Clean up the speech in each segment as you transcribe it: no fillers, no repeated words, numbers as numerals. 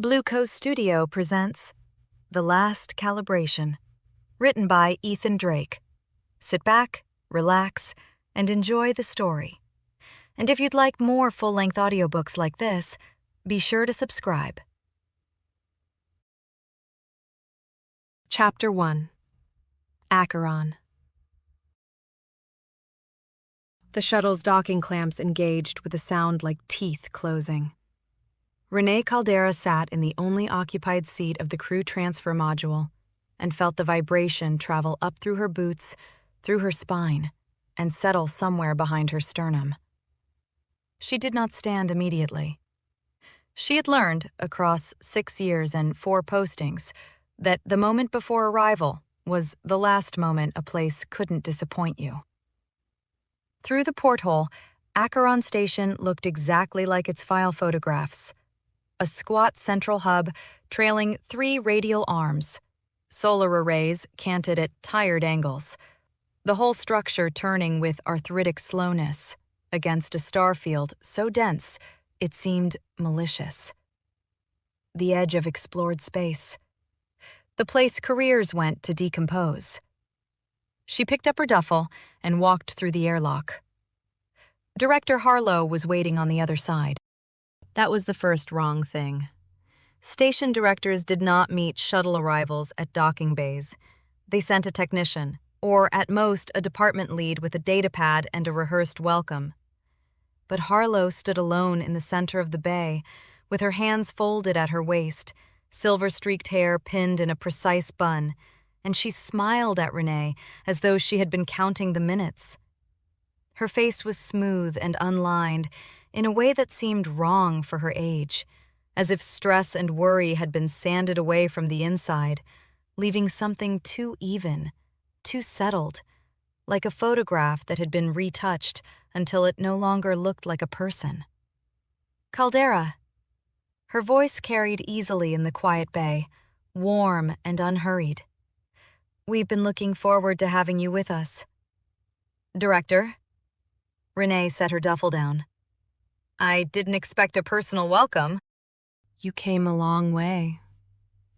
Blue Coast Studio presents The Last Calibration, written by Ethan Drake. Sit back, relax, and enjoy the story. And if you'd like more full-length audiobooks like this, be sure to subscribe. Chapter 1. Acheron. The shuttle's docking clamps engaged with a sound like teeth closing. Renee Caldera sat in the only occupied seat of the crew transfer module and felt the vibration travel up through her boots, through her spine, and settle somewhere behind her sternum. She did not stand immediately. She had learned, across 6 years and 4 postings, that the moment before arrival was the last moment a place couldn't disappoint you. Through the porthole, Acheron Station looked exactly like its file photographs. A squat central hub trailing 3 radial arms, solar arrays canted at tired angles, the whole structure turning with arthritic slowness against a star field so dense it seemed malicious. The edge of explored space. The place careers went to decompose. She picked up her duffel and walked through the airlock. Director Harlow was waiting on the other side. That was the first wrong thing. Station directors did not meet shuttle arrivals at docking bays. They sent a technician, or at most a department lead with a datapad and a rehearsed welcome. But Harlow stood alone in the center of the bay, with her hands folded at her waist, silver-streaked hair pinned in a precise bun, and she smiled at Renee as though she had been counting the minutes. Her face was smooth and unlined, in a way that seemed wrong for her age, as if stress and worry had been sanded away from the inside, leaving something too even, too settled, like a photograph that had been retouched until it no longer looked like a person. Caldera. Her voice carried easily in the quiet bay, warm and unhurried. We've been looking forward to having you with us. Director. Renee set her duffel down. I didn't expect a personal welcome. You came a long way.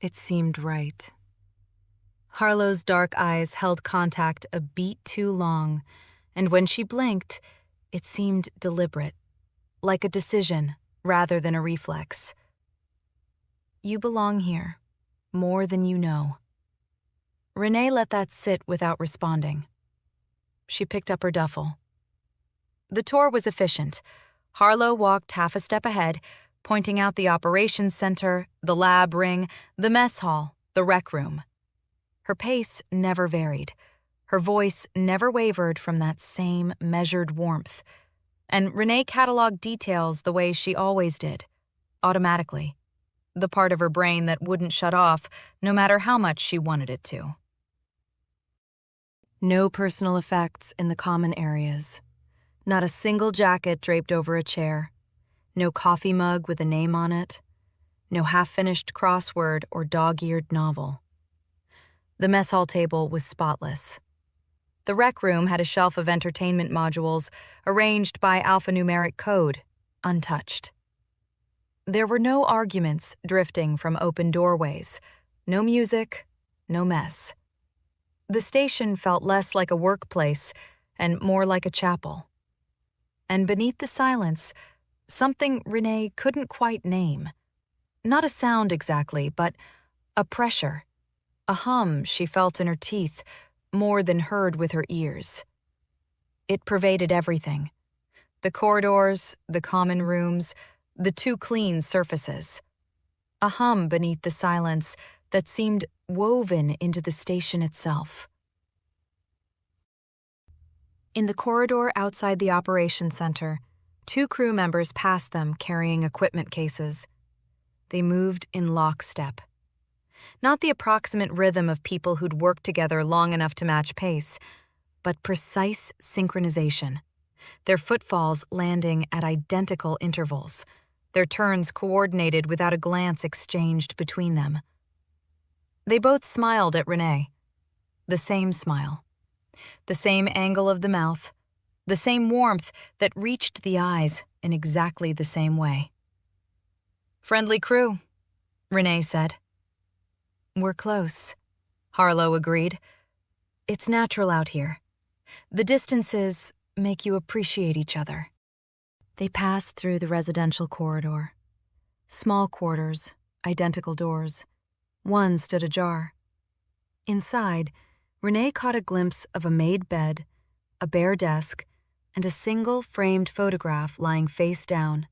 It seemed right. Harlow's dark eyes held contact a beat too long, and when she blinked, it seemed deliberate, like a decision rather than a reflex. You belong here, more than you know. Renee let that sit without responding. She picked up her duffel. The tour was efficient. Harlow walked half a step ahead, pointing out the operations center, the lab ring, the mess hall, the rec room. Her pace never varied. Her voice never wavered from that same measured warmth. And Renee cataloged details the way she always did, automatically. The part of her brain that wouldn't shut off, no matter how much she wanted it to. No personal effects in the common areas. Not a single jacket draped over a chair. No coffee mug with a name on it. No half-finished crossword or dog-eared novel. The mess hall table was spotless. The rec room had a shelf of entertainment modules arranged by alphanumeric code, untouched. There were no arguments drifting from open doorways, no music, no mess. The station felt less like a workplace and more like a chapel. And beneath the silence, something Renee couldn't quite name. Not a sound exactly, but a pressure, a hum she felt in her teeth more than heard with her ears. It pervaded everything. The corridors, the common rooms, the too clean surfaces. A hum beneath the silence that seemed woven into the station itself. In the corridor outside the operations center, 2 crew members passed them carrying equipment cases. They moved in lockstep. Not the approximate rhythm of people who'd worked together long enough to match pace, but precise synchronization, their footfalls landing at identical intervals, their turns coordinated without a glance exchanged between them. They both smiled at Renee. The same smile. The same angle of the mouth, the same warmth that reached the eyes in exactly the same way. Friendly crew. Renee said. "We're close," Harlow agreed. "It's natural out here. The distances make you appreciate each other." They passed through the residential corridor. Small quarters, identical doors. One stood ajar. Inside, Renee caught a glimpse of a made bed, a bare desk, and a single framed photograph lying face down.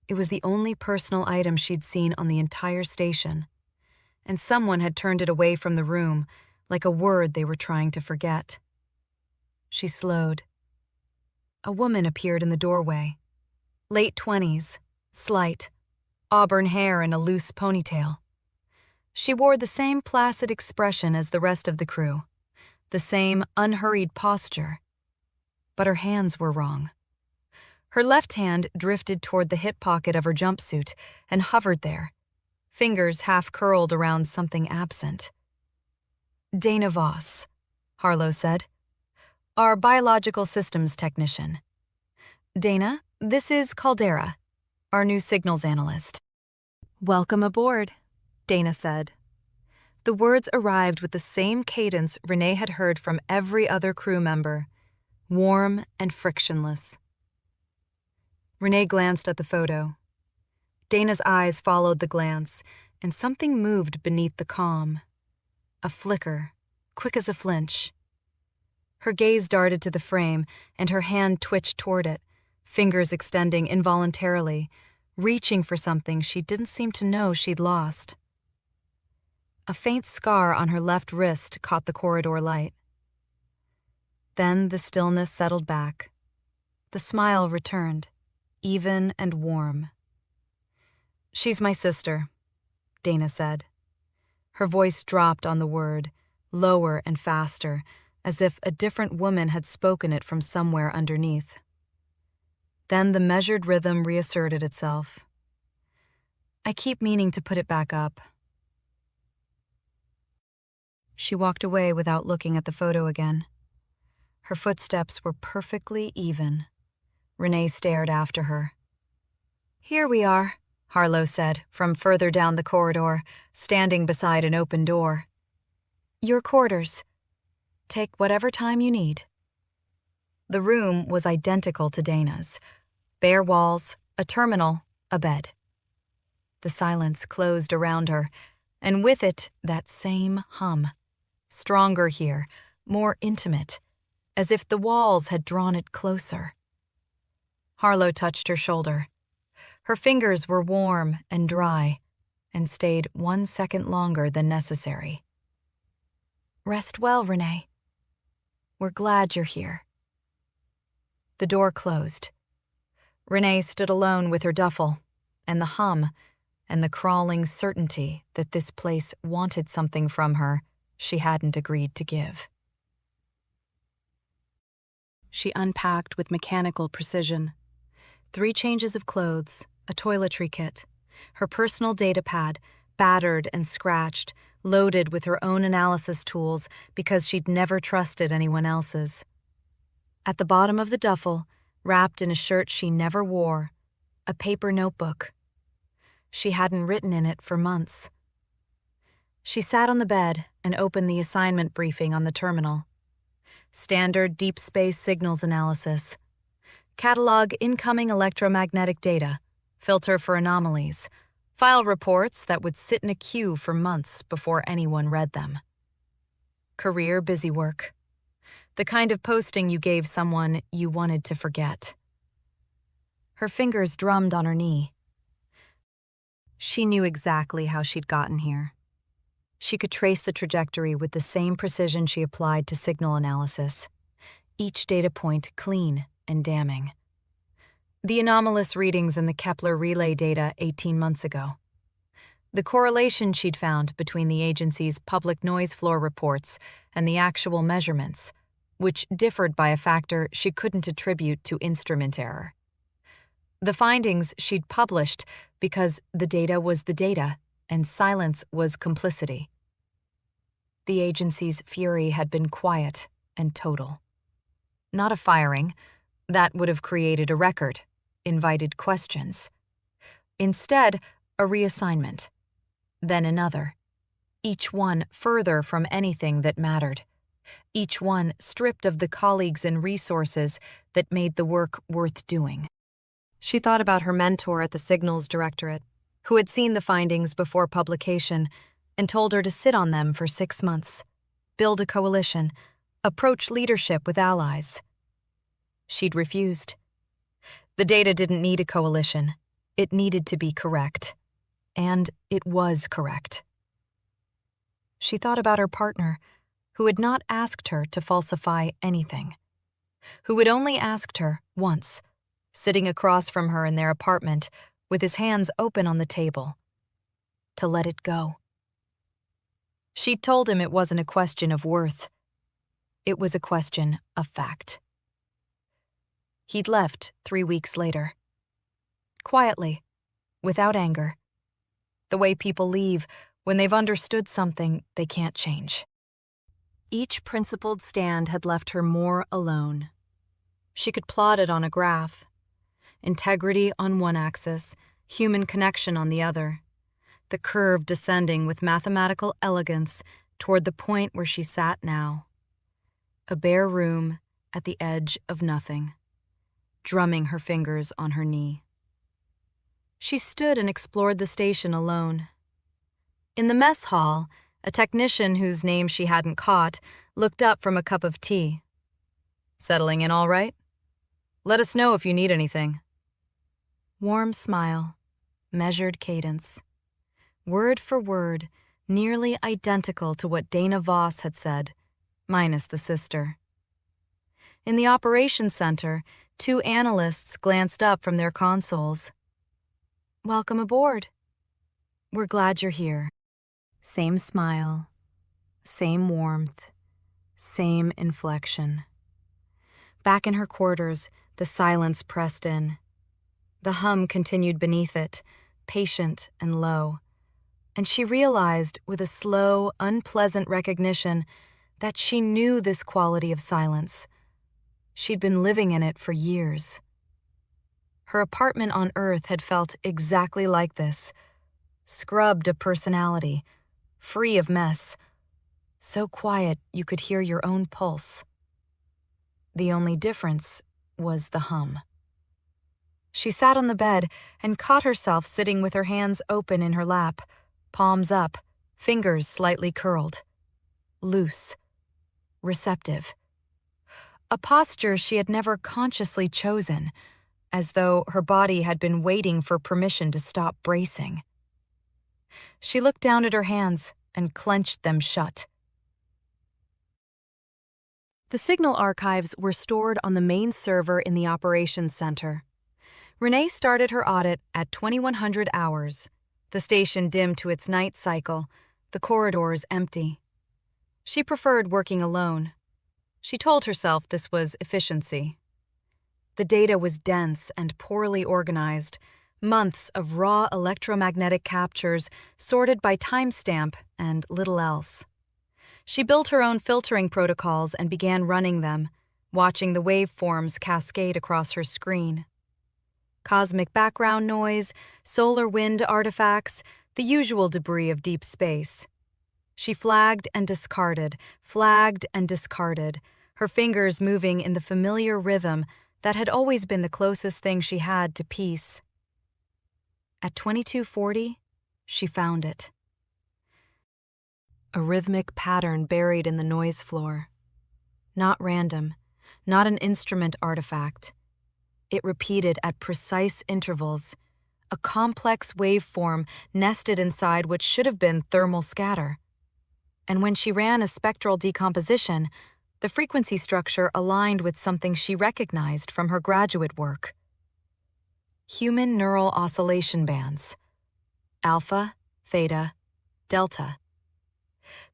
It was the only personal item she'd seen on the entire station, and someone had turned it away from the room like a word they were trying to forget. She slowed. A woman appeared in the doorway. Late 20s, slight, auburn hair and a loose ponytail. She wore the same placid expression as the rest of the crew, the same unhurried posture. But her hands were wrong. Her left hand drifted toward the hip pocket of her jumpsuit and hovered there, fingers half curled around something absent. "Dana Voss," Harlow said. "Our biological systems technician. Dana, this is Caldera, our new signals analyst." "Welcome aboard," Dana said. The words arrived with the same cadence Renee had heard from every other crew member, warm and frictionless. Renee glanced at the photo. Dana's eyes followed the glance, and something moved beneath the calm. A flicker, quick as a flinch. Her gaze darted to the frame, and her hand twitched toward it, fingers extending involuntarily, reaching for something she didn't seem to know she'd lost. A faint scar on her left wrist caught the corridor light. Then the stillness settled back. The smile returned, even and warm. "She's my sister," Dana said. Her voice dropped on the word, lower and faster, as if a different woman had spoken it from somewhere underneath. Then the measured rhythm reasserted itself. "I keep meaning to put it back up." She walked away without looking at the photo again. Her footsteps were perfectly even. Renee stared after her. "Here we are," Harlow said from further down the corridor, standing beside an open door. "Your quarters. Take whatever time you need." The room was identical to Dana's. Bare walls, a terminal, a bed. The silence closed around her, and with it that same hum. Stronger here, more intimate, as if the walls had drawn it closer. Harlow touched her shoulder. Her fingers were warm and dry, and stayed 1 second longer than necessary. "Rest well, Renee. We're glad you're here." The door closed. Renee stood alone with her duffel, and the hum, and the crawling certainty that this place wanted something from her she hadn't agreed to give. She unpacked with mechanical precision. 3 changes of clothes, a toiletry kit, her personal data pad, battered and scratched, loaded with her own analysis tools because she'd never trusted anyone else's. At the bottom of the duffel, wrapped in a shirt she never wore, a paper notebook. She hadn't written in it for months. She sat on the bed and opened the assignment briefing on the terminal. Standard deep space signals analysis. Catalog incoming electromagnetic data. Filter for anomalies. File reports that would sit in a queue for months before anyone read them. Career busy work. The kind of posting you gave someone you wanted to forget. Her fingers drummed on her knee. She knew exactly how she'd gotten here. She could trace the trajectory with the same precision she applied to signal analysis. Each data point clean and damning. The anomalous readings in the Kepler relay data 18 months ago. The correlation she'd found between the agency's public noise floor reports and the actual measurements, which differed by a factor she couldn't attribute to instrument error. The findings she'd published because the data was the data and silence was complicity. The agency's fury had been quiet and total. Not a firing. That would have created a record, invited questions. Instead, a reassignment. then another, each one further from anything that mattered, each one stripped of the colleagues and resources that made the work worth doing. She thought about her mentor at the Signals Directorate, who had seen the findings before publication and told her to sit on them for 6 months, build a coalition, approach leadership with allies. She'd refused. The data didn't need a coalition. It needed to be correct. And it was correct. She thought about her partner, who had not asked her to falsify anything, who had only asked her once, sitting across from her in their apartment with his hands open on the table, to let it go. She'd told him it wasn't a question of worth. It was a question of fact. He'd left 3 weeks later. Quietly, without anger. The way people leave when they've understood something they can't change. Each principled stand had left her more alone. She could plot it on a graph. Integrity on one axis, human connection on the other. The curve descending with mathematical elegance toward the point where she sat now. A bare room at the edge of nothing, drumming her fingers on her knee. She stood and explored the station alone. In the mess hall, a technician whose name she hadn't caught looked up from a cup of tea. "Settling in all right? Let us know if you need anything." Warm smile, measured cadence. Word for word, nearly identical to what Dana Voss had said, minus the sister. In the operations center, 2 analysts glanced up from their consoles. "Welcome aboard. We're glad you're here." Same smile, same warmth, same inflection. Back in her quarters, the silence pressed in. The hum continued beneath it, patient and low, and she realized with a slow, unpleasant recognition that she knew this quality of silence. She'd been living in it for years. Her apartment on Earth had felt exactly like this, scrubbed of personality, free of mess, so quiet you could hear your own pulse. The only difference was the hum. She sat on the bed and caught herself sitting with her hands open in her lap, palms up, fingers slightly curled. Loose. Receptive. A posture she had never consciously chosen, as though her body had been waiting for permission to stop bracing. She looked down at her hands and clenched them shut. The signal archives were stored on the main server in the operations center. Renee started her audit at 2100 hours, the station dimmed to its night cycle, the corridors empty. She preferred working alone. She told herself this was efficiency. The data was dense and poorly organized, months of raw electromagnetic captures sorted by timestamp and little else. She built her own filtering protocols and began running them, watching the waveforms cascade across her screen. Cosmic background noise, solar wind artifacts, the usual debris of deep space. She flagged and discarded, her fingers moving in the familiar rhythm that had always been the closest thing she had to peace. At 2240, she found it. A rhythmic pattern buried in the noise floor. Not random, not an instrument artifact. It repeated at precise intervals, a complex waveform nested inside what should have been thermal scatter. And when she ran a spectral decomposition, the frequency structure aligned with something she recognized from her graduate work. Human neural oscillation bands. Alpha, theta, delta.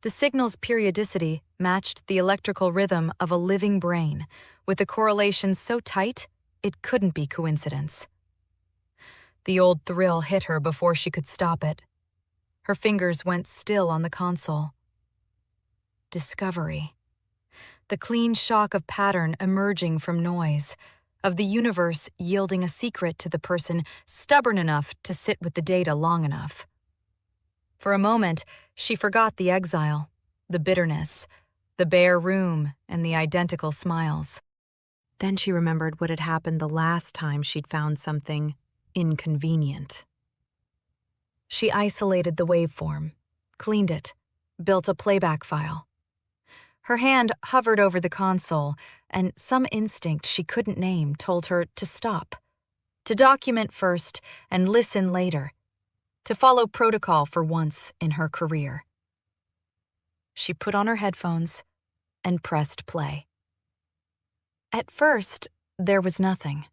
The signal's periodicity matched the electrical rhythm of a living brain, with a correlation so tight it couldn't be coincidence. The old thrill hit her before she could stop it. Her fingers went still on the console. Discovery. The clean shock of pattern emerging from noise, of the universe yielding a secret to the person stubborn enough to sit with the data long enough. For a moment, she forgot the exile, the bitterness, the bare room, and the identical smiles. Then she remembered what had happened the last time she'd found something inconvenient. She isolated the waveform, cleaned it, built a playback file. Her hand hovered over the console, and some instinct she couldn't name told her to stop, to document first and listen later, to follow protocol for once in her career. She put on her headphones and pressed play. At first, there was nothing.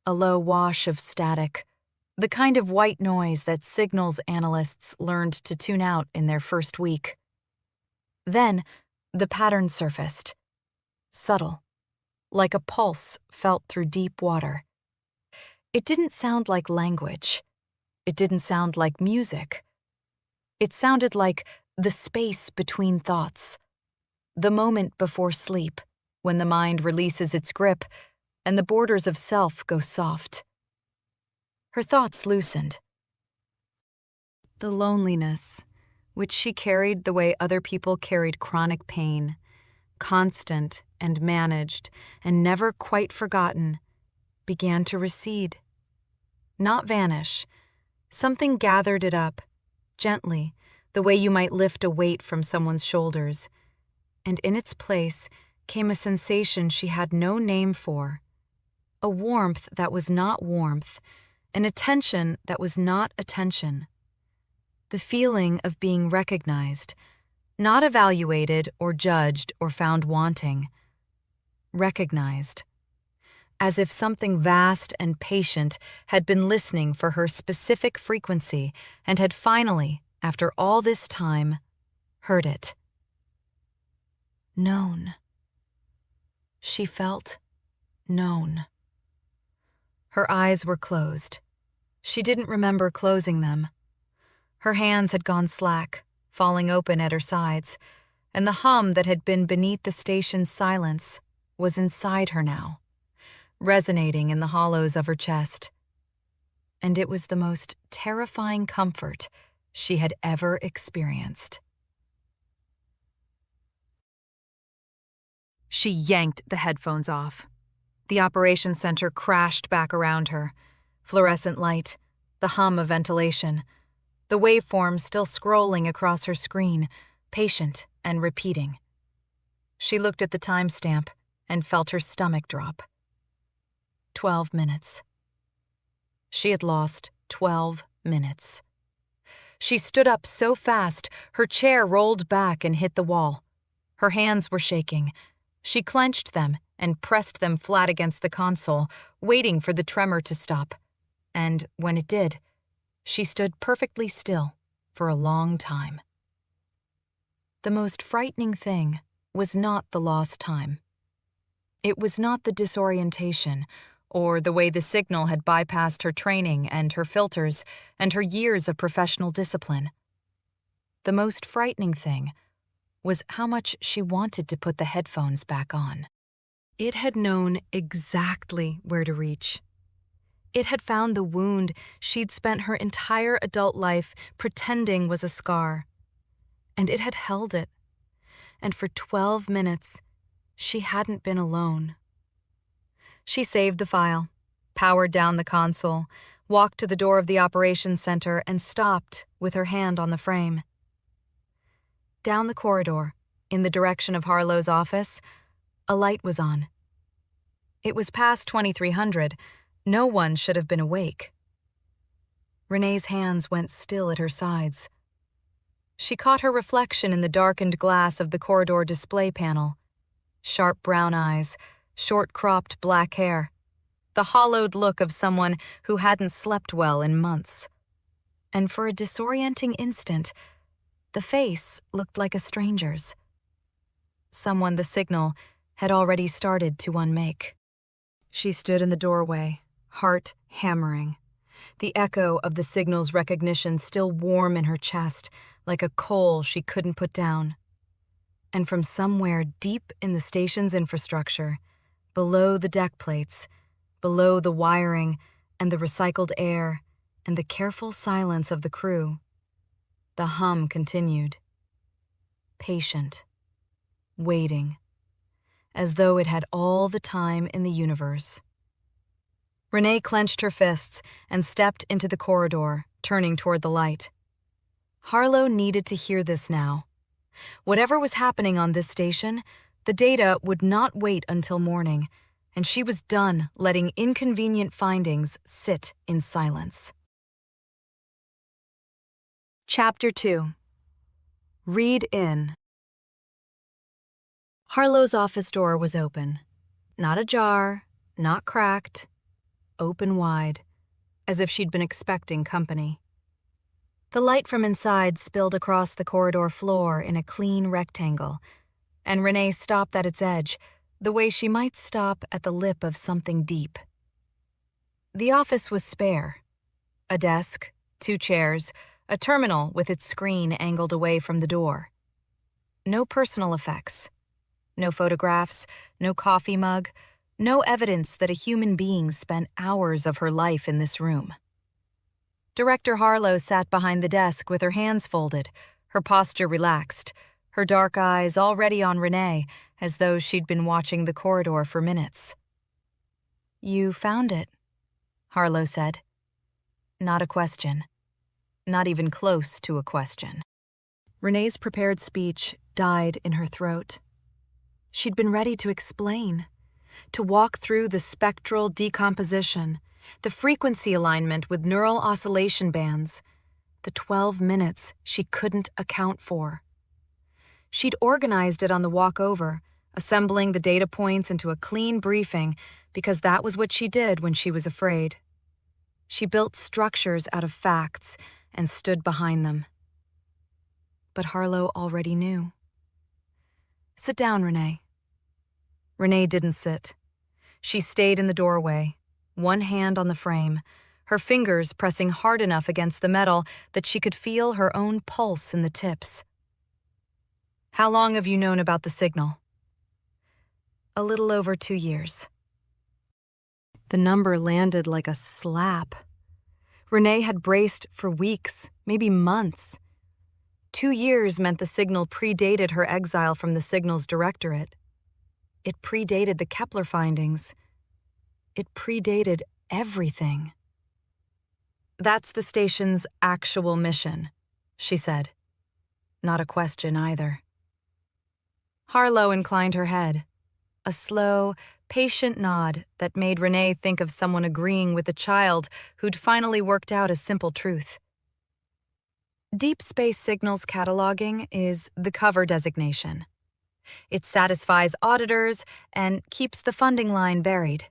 A low wash of static, the kind of white noise that signals analysts learned to tune out in their first week. Then, the pattern surfaced, subtle, like a pulse felt through deep water. It didn't sound like language. It didn't sound like music. It sounded like the space between thoughts, the moment before sleep, when the mind releases its grip and the borders of self go soft. Her thoughts loosened. The loneliness, which she carried the way other people carried chronic pain, constant and managed and never quite forgotten, began to recede. Not vanish. Something gathered it up, gently, the way you might lift a weight from someone's shoulders, and in its place came a sensation she had no name for, a warmth that was not warmth, an attention that was not attention. The feeling of being recognized, not evaluated or judged or found wanting. Recognized. As if something vast and patient had been listening for her specific frequency and had finally, after all this time, heard it. Known. She felt known. Her eyes were closed. She didn't remember closing them. Her hands had gone slack, falling open at her sides, and the hum that had been beneath the station's silence was inside her now, resonating in the hollows of her chest. And it was the most terrifying comfort she had ever experienced. She yanked the headphones off. The operations center crashed back around her. Fluorescent light, the hum of ventilation, the waveform still scrolling across her screen, patient and repeating. She looked at the timestamp and felt her stomach drop. 12 minutes. She had lost 12 minutes. She stood up so fast, her chair rolled back and hit the wall. Her hands were shaking. She clenched them and pressed them flat against the console, waiting for the tremor to stop. And when it did, she stood perfectly still for a long time. The most frightening thing was not the lost time. It was not the disorientation, or the way the signal had bypassed her training and her filters and her years of professional discipline. The most frightening thing was how much she wanted to put the headphones back on. It had known exactly where to reach. It had found the wound she'd spent her entire adult life pretending was a scar. And it had held it. And for 12 minutes, she hadn't been alone. She saved the file, powered down the console, walked to the door of the operations center, and stopped with her hand on the frame. Down the corridor, in the direction of Harlow's office, a light was on. It was past 2300. No one should have been awake. Renee's hands went still at her sides. She caught her reflection in the darkened glass of the corridor display panel. Sharp brown eyes, short-cropped black hair, the hollowed look of someone who hadn't slept well in months. And for a disorienting instant, the face looked like a stranger's. Someone the signal had already started to unmake. She stood in the doorway, heart hammering, the echo of the signal's recognition still warm in her chest, like a coal she couldn't put down. And from somewhere deep in the station's infrastructure, below the deck plates, below the wiring and the recycled air and the careful silence of the crew, The hum continued. Patient. Waiting. As though it had all the time in the universe. Renee clenched her fists and stepped into the corridor, turning toward the light. Harlow needed to hear this now. Whatever was happening on this station, the data would not wait until morning, and she was done letting inconvenient findings sit in silence. Chapter 2. Read in. Harlow's office door was open. Not ajar, not cracked, open wide, as if she'd been expecting company. The light from inside spilled across the corridor floor in a clean rectangle, and Renee stopped at its edge, the way she might stop at the lip of something deep. The office was spare. A desk, 2 chairs, a terminal with its screen angled away from the door. No personal effects. No photographs, no coffee mug, no evidence that a human being spent hours of her life in this room. Director Harlow sat behind the desk with her hands folded, her posture relaxed, her dark eyes already on Renee, as though she'd been watching the corridor for minutes. "You found it," Harlow said. Not a question. Not even close to a question. Renee's prepared speech died in her throat. She'd been ready to explain, to walk through the spectral decomposition, the frequency alignment with neural oscillation bands, the 12 minutes she couldn't account for. She'd organized it on the walk over, assembling the data points into a clean briefing because that was what she did when she was afraid. She built structures out of facts and stood behind them. But Harlow already knew. "Sit down, Renee." Renee didn't sit. She stayed in the doorway, one hand on the frame, her fingers pressing hard enough against the metal that she could feel her own pulse in the tips. "How long have you known about the signal?" "A little over 2 years." The number landed like a slap. Renee had braced for weeks, maybe months. 2 years meant the signal predated her exile from the signal's Directorate. It predated the Kepler findings. It predated everything. "That's the station's actual mission," she said. Not a question either. Harlow inclined her head, a slow, patient nod that made Renee think of someone agreeing with a child who'd finally worked out a simple truth. Deep Space Signals Cataloging is the cover designation. It satisfies auditors and keeps the funding line buried.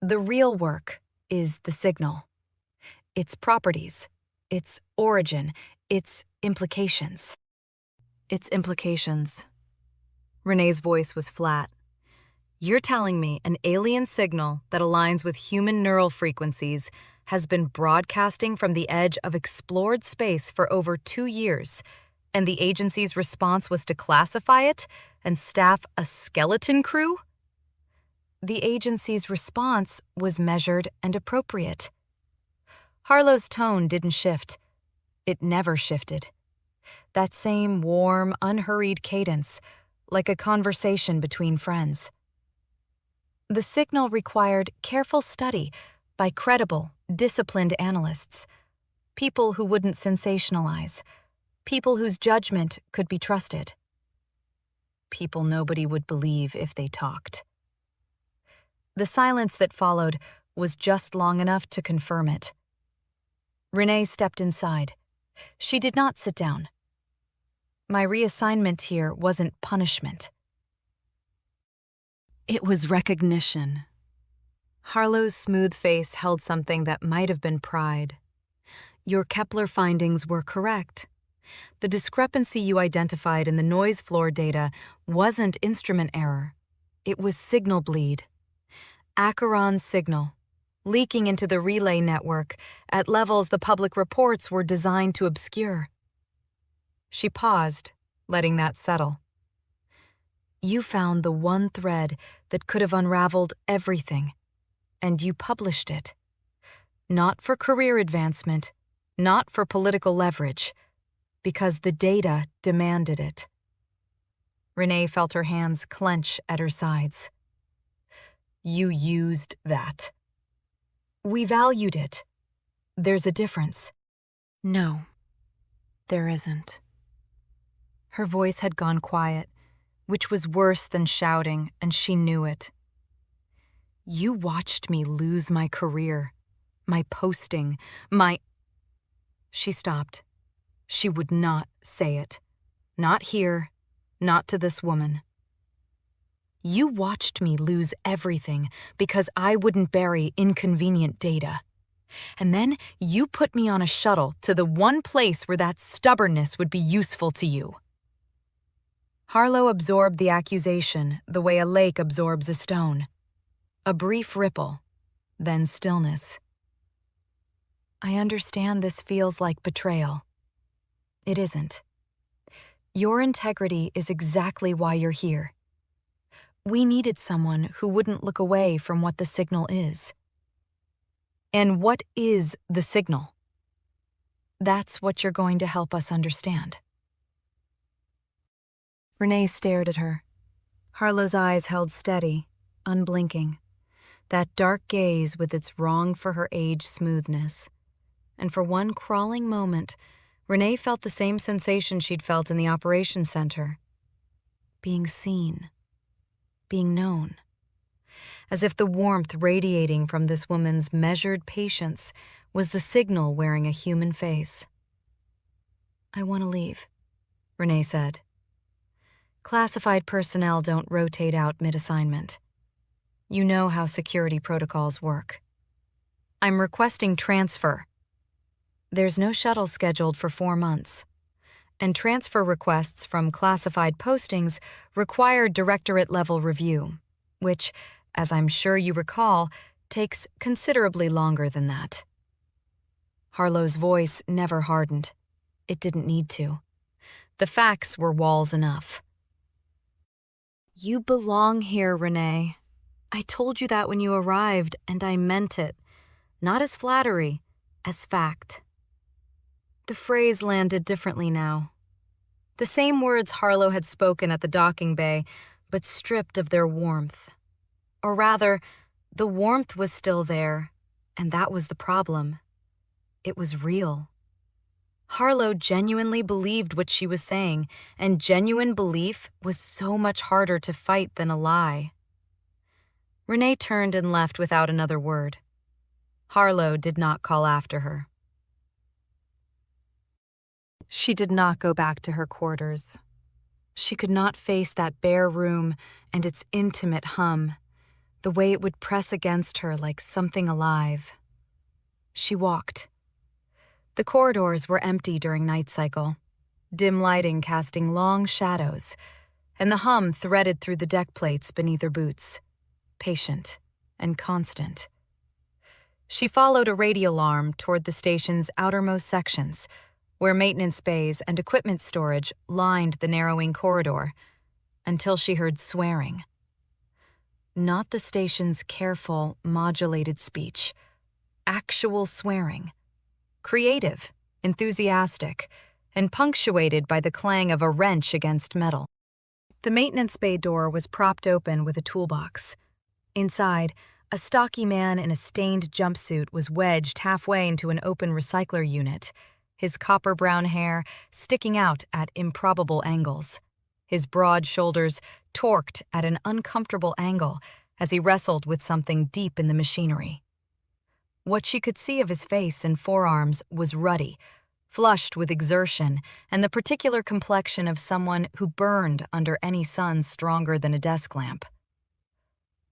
The real work is the signal. Its properties, its origin, its implications. Its implications. Renee's voice was flat. "You're telling me an alien signal that aligns with human neural frequencies has been broadcasting from the edge of explored space for over 2 years, and the agency's response was to classify it and staff a skeleton crew?" The agency's response was measured and appropriate. Harlow's tone didn't shift. It never shifted. That same warm, unhurried cadence, like a conversation between friends. The signal required careful study by credible, disciplined analysts, people who wouldn't sensationalize, people whose judgment could be trusted, people nobody would believe if they talked. The silence that followed was just long enough to confirm it. Renee stepped inside. She did not sit down. My reassignment here wasn't punishment. It was recognition. Harlow's smooth face held something that might have been pride. Your Kepler findings were correct. The discrepancy you identified in the noise floor data wasn't instrument error. It was signal bleed. Acheron's signal, leaking into the relay network at levels the public reports were designed to obscure. She paused, letting that settle. You found the one thread that could have unraveled everything, and you published it. Not for career advancement, not for political leverage, because the data demanded it. Renee felt her hands clench at her sides. You used that. We valued it. There's a difference. No, there isn't. Her voice had gone quiet, which was worse than shouting, and she knew it. You watched me lose my career, my posting, my... She stopped. She would not say it. Not here, not to this woman. You watched me lose everything because I wouldn't bury inconvenient data. And then you put me on a shuttle to the one place where that stubbornness would be useful to you. Harlow absorbed the accusation the way a lake absorbs a stone. A brief ripple, then stillness. I understand this feels like betrayal. It isn't. Your integrity is exactly why you're here. We needed someone who wouldn't look away from what the signal is. And what is the signal? That's what you're going to help us understand. Renee stared at her. Harlow's eyes held steady, unblinking. That dark gaze with its wrong-for-her-age smoothness. And for one crawling moment, Renee felt the same sensation she'd felt in the operations center. Being seen. Being known. As if the warmth radiating from this woman's measured patience was the signal wearing a human face. I want to leave, Renee said. Classified personnel don't rotate out mid-assignment. You know how security protocols work. I'm requesting transfer. There's no shuttle scheduled for 4 months. And transfer requests from classified postings require Directorate-level review, which, as I'm sure you recall, takes considerably longer than that. Harlow's voice never hardened. It didn't need to. The facts were walls enough. You belong here, Renee. I told you that when you arrived, and I meant it. Not as flattery, as fact. The phrase landed differently now. The same words Harlow had spoken at the docking bay, but stripped of their warmth. Or rather, the warmth was still there, and that was the problem. It was real. Harlow genuinely believed what she was saying, and genuine belief was so much harder to fight than a lie. Renee turned and left without another word. Harlow did not call after her. She did not go back to her quarters. She could not face that bare room and its intimate hum, the way it would press against her like something alive. She walked. The corridors were empty during night cycle, dim lighting casting long shadows, and the hum threaded through the deck plates beneath her boots, patient and constant. She followed a radial arm toward the station's outermost sections, where maintenance bays and equipment storage lined the narrowing corridor, until she heard swearing. Not the station's careful, modulated speech. Actual swearing. Creative, enthusiastic, and punctuated by the clang of a wrench against metal. The maintenance bay door was propped open with a toolbox. Inside, a stocky man in a stained jumpsuit was wedged halfway into an open recycler unit, his copper-brown hair sticking out at improbable angles, his broad shoulders torqued at an uncomfortable angle as he wrestled with something deep in the machinery. What she could see of his face and forearms was ruddy, flushed with exertion and the particular complexion of someone who burned under any sun stronger than a desk lamp.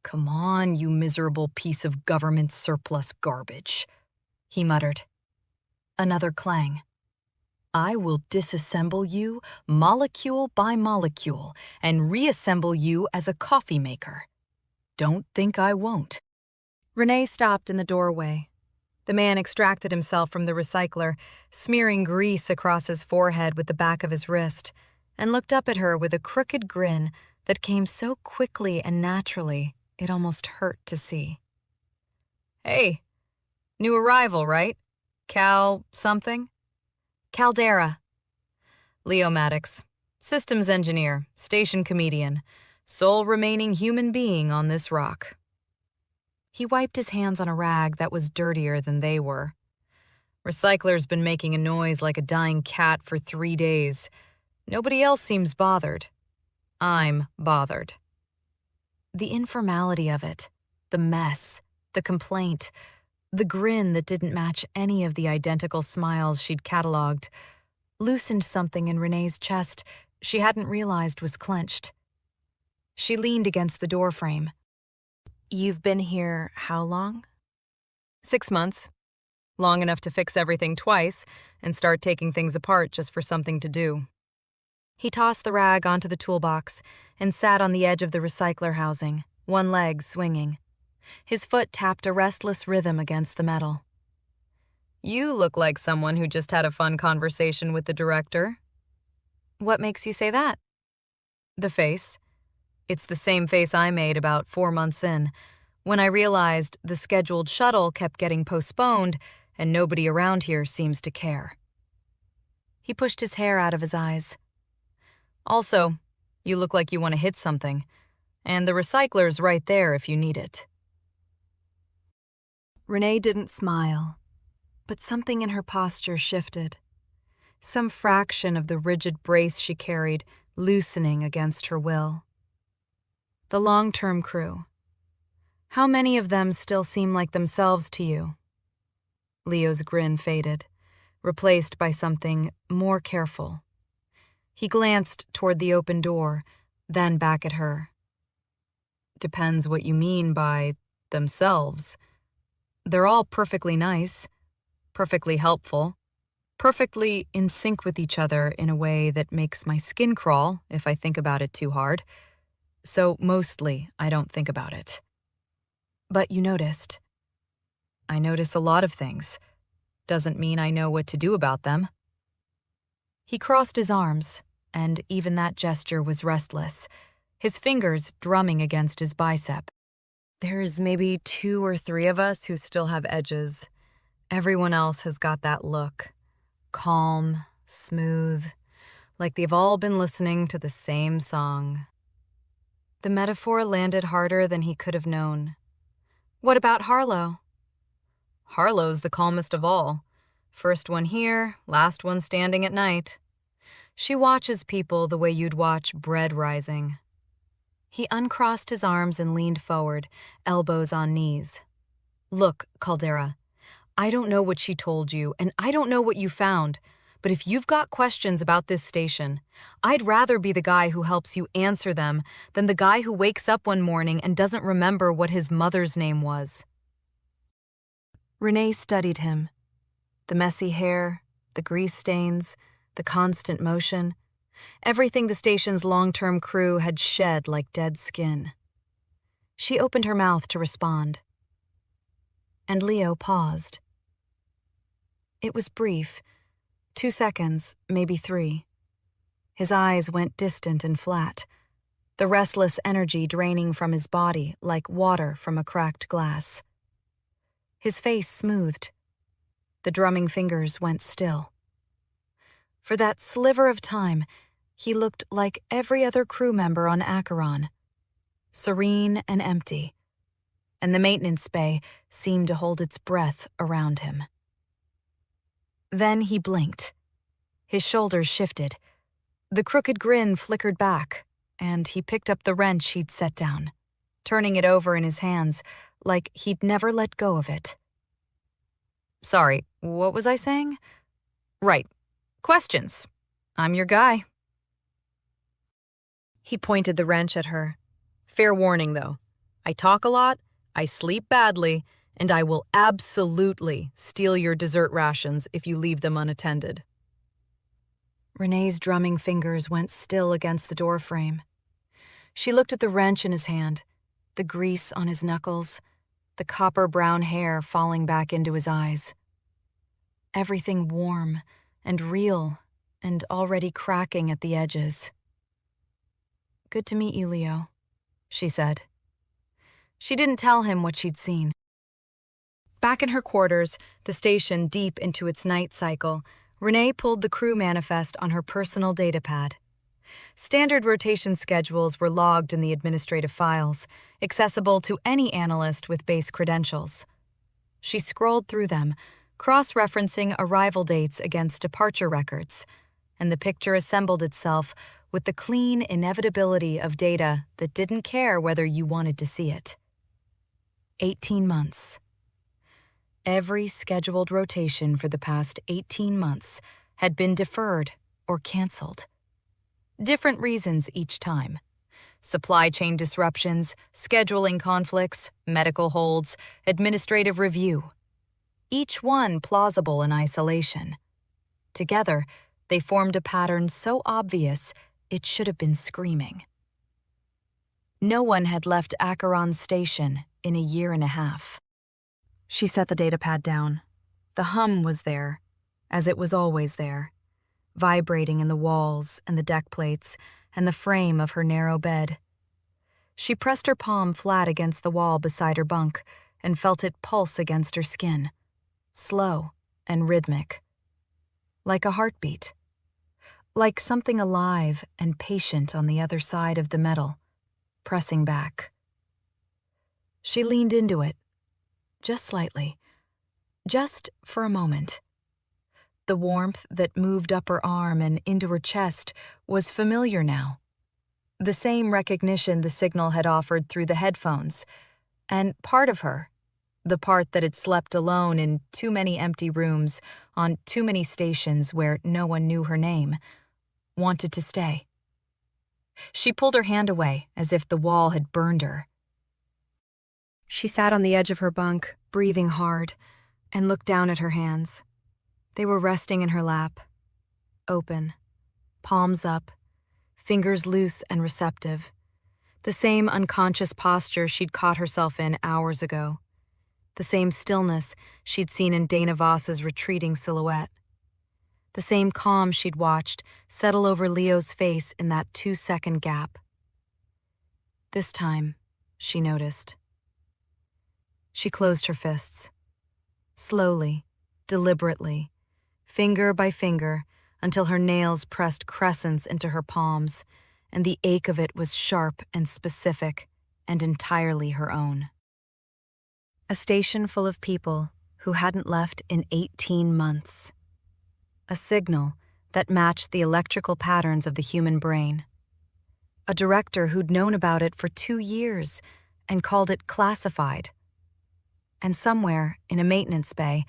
"Come on, you miserable piece of government surplus garbage," he muttered. Another clang. "I will disassemble you molecule by molecule and reassemble you as a coffee maker. Don't think I won't." Renee stopped in the doorway. The man extracted himself from the recycler, smearing grease across his forehead with the back of his wrist, and looked up at her with a crooked grin that came so quickly and naturally it almost hurt to see. "Hey, new arrival, right? Cal something?" "Caldera." Leo Maddox, systems engineer, station comedian, sole remaining human being on this rock. He wiped his hands on a rag that was dirtier than they were. Recycler's been making a noise like a dying cat for 3 days. Nobody else seems bothered. I'm bothered. The informality of it, the mess, the complaint, the grin that didn't match any of the identical smiles she'd cataloged, loosened something in Renee's chest she hadn't realized was clenched. She leaned against the doorframe. "You've been here how long?" 6 months. Long enough to fix everything twice and start taking things apart just for something to do. He tossed the rag onto the toolbox and sat on the edge of the recycler housing, one leg swinging. His foot tapped a restless rhythm against the metal. "You look like someone who just had a fun conversation with the director." "What makes you say that?" "The face. It's the same face I made about 4 months in, when I realized the scheduled shuttle kept getting postponed and nobody around here seems to care." He pushed his hair out of his eyes. "Also, you look like you want to hit something, and the recycler's right there if you need it." Renee didn't smile, but something in her posture shifted. Some fraction of the rigid brace she carried loosening against her will. The long-term crew. How many of them still seem like themselves to you? Leo's grin faded, replaced by something more careful. He glanced toward the open door, then back at her. "Depends what you mean by themselves. They're all perfectly nice, perfectly helpful, perfectly in sync with each other in a way that makes my skin crawl if I think about it too hard. So mostly I don't think about it. But you noticed. I notice a lot of things. Doesn't mean I know what to do about them." He crossed his arms, and even that gesture was restless, his fingers drumming against his bicep. "There's maybe 2 or 3 of us who still have edges. Everyone else has got that look. Calm, smooth, like they've all been listening to the same song." The metaphor landed harder than he could have known. "What about Harlow?" "Harlow's the calmest of all. First one here, last one standing at night. She watches people the way you'd watch bread rising." He uncrossed his arms and leaned forward, elbows on knees. "Look, Caldera, I don't know what she told you, and I don't know what you found, but if you've got questions about this station, I'd rather be the guy who helps you answer them than the guy who wakes up one morning and doesn't remember what his mother's name was." Renee studied him. The messy hair, the grease stains, the constant motion, everything the station's long-term crew had shed like dead skin. She opened her mouth to respond. And Leo paused. It was brief, 2 seconds, maybe 3. His eyes went distant and flat, the restless energy draining from his body like water from a cracked glass. His face smoothed. The drumming fingers went still. For that sliver of time, he looked like every other crew member on Acheron, serene and empty, and the maintenance bay seemed to hold its breath around him. Then he blinked. His shoulders shifted. The crooked grin flickered back, and he picked up the wrench he'd set down, turning it over in his hands like he'd never let go of it. "Sorry, what was I saying? Right. Questions. I'm your guy." He pointed the wrench at her. "Fair warning, though. I talk a lot, I sleep badly, and I will absolutely steal your dessert rations if you leave them unattended." Renee's drumming fingers went still against the doorframe. She looked at the wrench in his hand, the grease on his knuckles, the copper-brown hair falling back into his eyes. Everything warm and real and already cracking at the edges. "Good to meet you, Leo," she said. She didn't tell him what she'd seen. Back in her quarters, the station deep into its night cycle, Renee pulled the crew manifest on her personal datapad. Standard rotation schedules were logged in the administrative files, accessible to any analyst with base credentials. She scrolled through them, cross-referencing arrival dates against departure records, and the picture assembled itself with the clean inevitability of data that didn't care whether you wanted to see it. 18 months. Every scheduled rotation for the past 18 months had been deferred or canceled. Different reasons each time. Supply chain disruptions, scheduling conflicts, medical holds, administrative review. Each one plausible in isolation. Together, they formed a pattern so obvious it should have been screaming. No one had left Acheron Station in a year and a half. She set the datapad down. The hum was there, as it was always there, vibrating in the walls and the deck plates and the frame of her narrow bed. She pressed her palm flat against the wall beside her bunk and felt it pulse against her skin, slow and rhythmic, like a heartbeat, like something alive and patient on the other side of the metal, pressing back. She leaned into it, just slightly, just for a moment. The warmth that moved up her arm and into her chest was familiar now. The same recognition the signal had offered through the headphones, and part of her, the part that had slept alone in too many empty rooms on too many stations where no one knew her name, wanted to stay. She pulled her hand away as if the wall had burned her. She sat on the edge of her bunk, breathing hard, and looked down at her hands. They were resting in her lap, open, palms up, fingers loose and receptive, the same unconscious posture she'd caught herself in hours ago, the same stillness she'd seen in Dana Voss's retreating silhouette, the same calm she'd watched settle over Leo's face in that 2-second gap. This time, she noticed. She closed her fists, slowly, deliberately, finger by finger, until her nails pressed crescents into her palms, and the ache of it was sharp and specific and entirely her own. A station full of people who hadn't left in 18 months. A signal that matched the electrical patterns of the human brain. A director who'd known about it for 2 years and called it classified. And somewhere in a maintenance bay,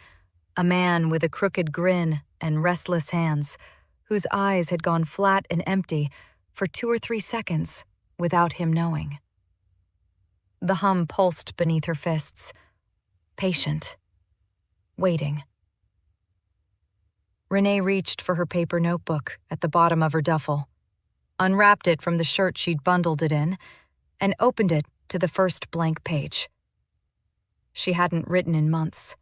a man with a crooked grin and restless hands, whose eyes had gone flat and empty for 2 or 3 seconds without him knowing. The hum pulsed beneath her fists, patient, waiting. Renee reached for her paper notebook at the bottom of her duffel, unwrapped it from the shirt she'd bundled it in, and opened it to the first blank page. She hadn't written in months.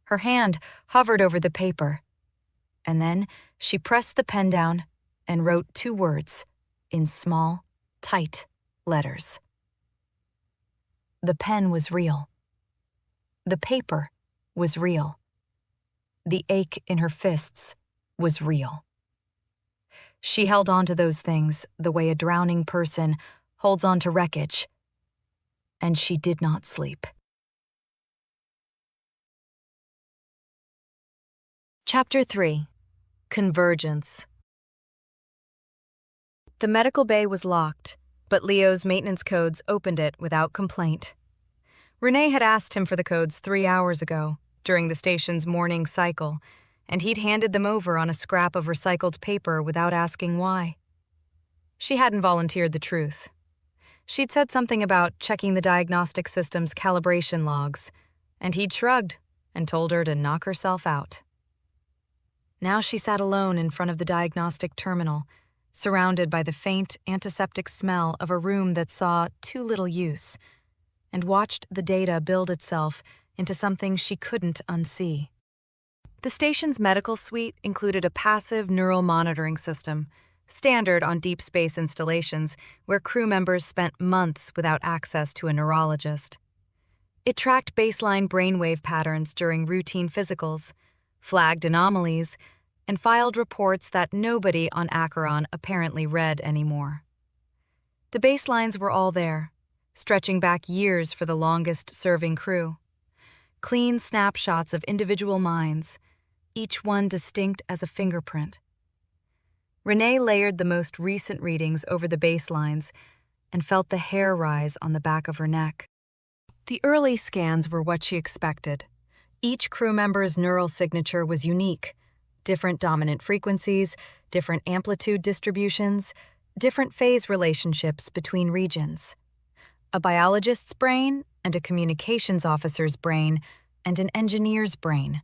Her hand hovered over the paper, and then she pressed the pen down and wrote 2 words in small, tight letters. The pen was real. The paper was real. The ache in her fists was real. She held on to those things the way a drowning person holds on to wreckage, and she did not sleep. Chapter 3. Convergence. The medical bay was locked, but Leo's maintenance codes opened it without complaint. Renee had asked him for the codes 3 hours ago, during the station's morning cycle, and he'd handed them over on a scrap of recycled paper without asking why. She hadn't volunteered the truth. She'd said something about checking the diagnostic system's calibration logs, and he'd shrugged and told her to knock herself out. Now she sat alone in front of the diagnostic terminal, surrounded by the faint, antiseptic smell of a room that saw too little use, and watched the data build itself into something she couldn't unsee. The station's medical suite included a passive neural monitoring system, standard on deep space installations where crew members spent months without access to a neurologist. It tracked baseline brainwave patterns during routine physicals, flagged anomalies, and filed reports that nobody on Acheron apparently read anymore. The baselines were all there, stretching back years for the longest-serving crew. Clean snapshots of individual minds, each one distinct as a fingerprint. Renee layered the most recent readings over the baselines and felt the hair rise on the back of her neck. The early scans were what she expected. Each crew member's neural signature was unique. Different dominant frequencies, different amplitude distributions, different phase relationships between regions. A biologist's brain and a communications officer's brain and an engineer's brain,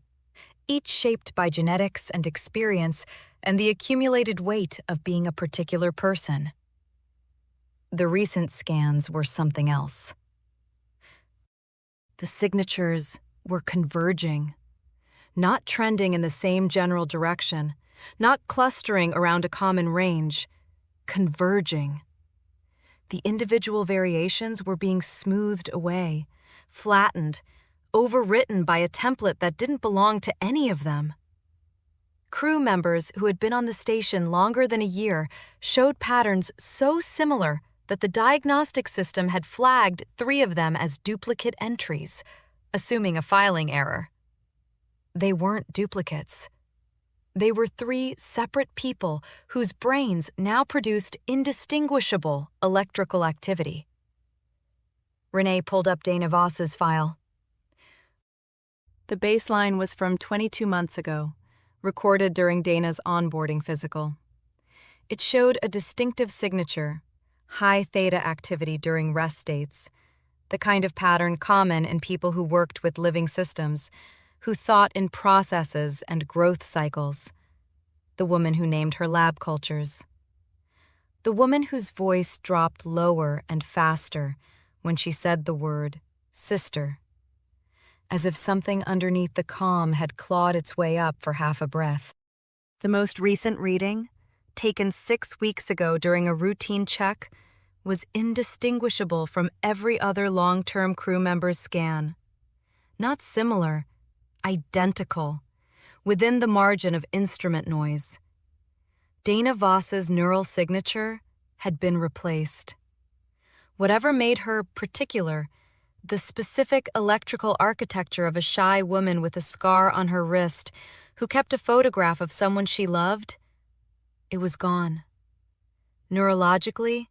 each shaped by genetics and experience and the accumulated weight of being a particular person. The recent scans were something else. The signatures were converging, not trending in the same general direction, not clustering around a common range, converging. The individual variations were being smoothed away, flattened, overwritten by a template that didn't belong to any of them. Crew members who had been on the station longer than a year showed patterns so similar that the diagnostic system had flagged 3 of them as duplicate entries, assuming a filing error. They weren't duplicates. They were 3 separate people whose brains now produced indistinguishable electrical activity. Renee pulled up Dana Voss's file. The baseline was from 22 months ago, recorded during Dana's onboarding physical. It showed a distinctive signature, high theta activity during rest states, the kind of pattern common in people who worked with living systems, who thought in processes and growth cycles. The woman who named her lab cultures. The woman whose voice dropped lower and faster when she said the word sister, as if something underneath the calm had clawed its way up for half a breath. The most recent reading, taken 6 weeks ago during a routine check, was indistinguishable from every other long-term crew member's scan. Not similar, identical, within the margin of instrument noise. Dana Voss's neural signature had been replaced. Whatever made her particular, the specific electrical architecture of a shy woman with a scar on her wrist who kept a photograph of someone she loved, it was gone. Neurologically,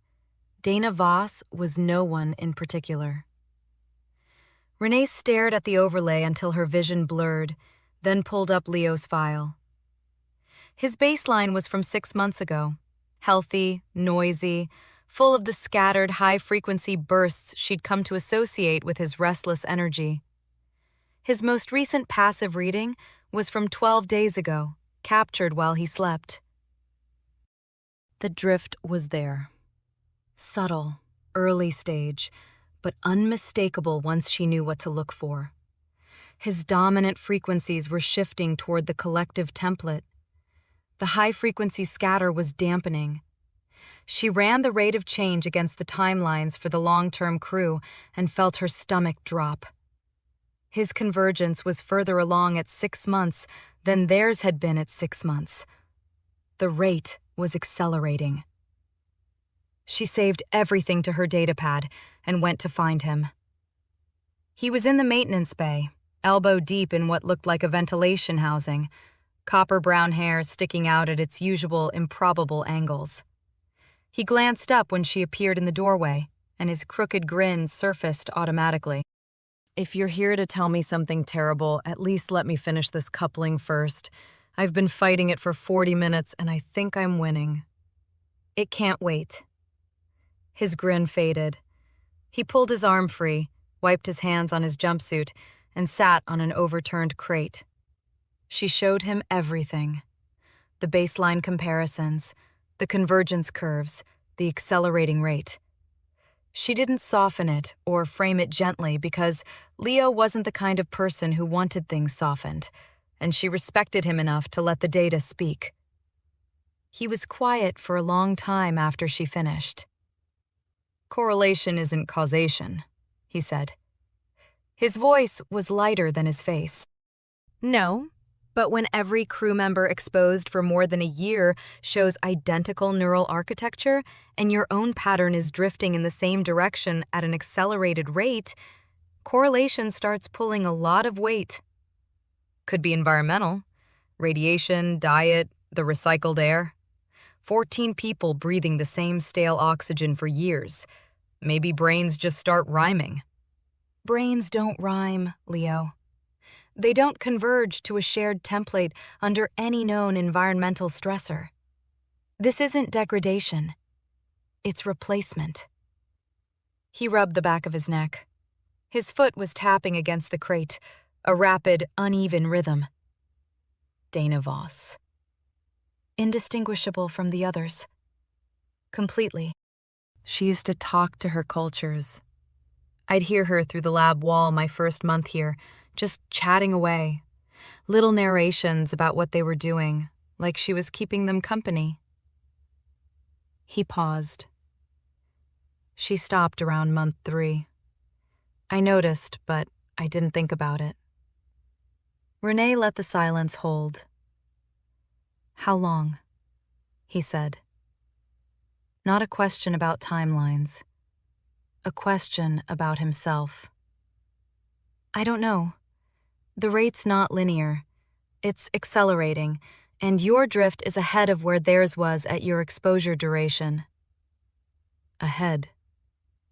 Dana Voss was no one in particular. Renee stared at the overlay until her vision blurred, then pulled up Leo's file. His baseline was from 6 months ago, healthy, noisy, full of the scattered high-frequency bursts she'd come to associate with his restless energy. His most recent passive reading was from 12 days ago, captured while he slept. The drift was there. Subtle, early stage, but unmistakable once she knew what to look for. His dominant frequencies were shifting toward the collective template. The high-frequency scatter was dampening. She ran the rate of change against the timelines for the long-term crew and felt her stomach drop. His convergence was further along at 6 months than theirs had been at 6 months. The rate was accelerating. She saved everything to her datapad and went to find him. He was in the maintenance bay, elbow deep in what looked like a ventilation housing, copper-brown hair sticking out at its usual improbable angles. He glanced up when she appeared in the doorway, and his crooked grin surfaced automatically. "If you're here to tell me something terrible, at least let me finish this coupling first. I've been fighting it for 40 minutes, and I think I'm winning." "It can't wait." His grin faded. He pulled his arm free, wiped his hands on his jumpsuit, and sat on an overturned crate. She showed him everything. The baseline comparisons, the convergence curves, the accelerating rate. She didn't soften it or frame it gently because Leo wasn't the kind of person who wanted things softened, and she respected him enough to let the data speak. He was quiet for a long time after she finished. "Correlation isn't causation," he said. His voice was lighter than his face. "No, But when every crew member exposed for more than a year shows identical neural architecture and your own pattern is drifting in the same direction at an accelerated rate, correlation starts pulling a lot of weight. Could be environmental, radiation, diet, the recycled air. 14 people breathing the same stale oxygen for years. Maybe brains just start rhyming. Brains don't rhyme, Leo. They don't converge to a shared template under any known environmental stressor. This isn't degradation. It's replacement. He rubbed the back of his neck. His foot was tapping against the crate, a rapid, uneven rhythm. Dana Voss. Indistinguishable from the others. Completely. She used to talk to her cultures. I'd hear her through the lab wall my first month here, just chatting away. Little narrations about what they were doing, like she was keeping them company. He paused. She stopped around month 3. I noticed, but I didn't think about it. Renee let the silence hold. How long? He said. Not a question about timelines. A question about himself. I don't know. The rate's not linear. It's accelerating, and your drift is ahead of where theirs was at your exposure duration. Ahead,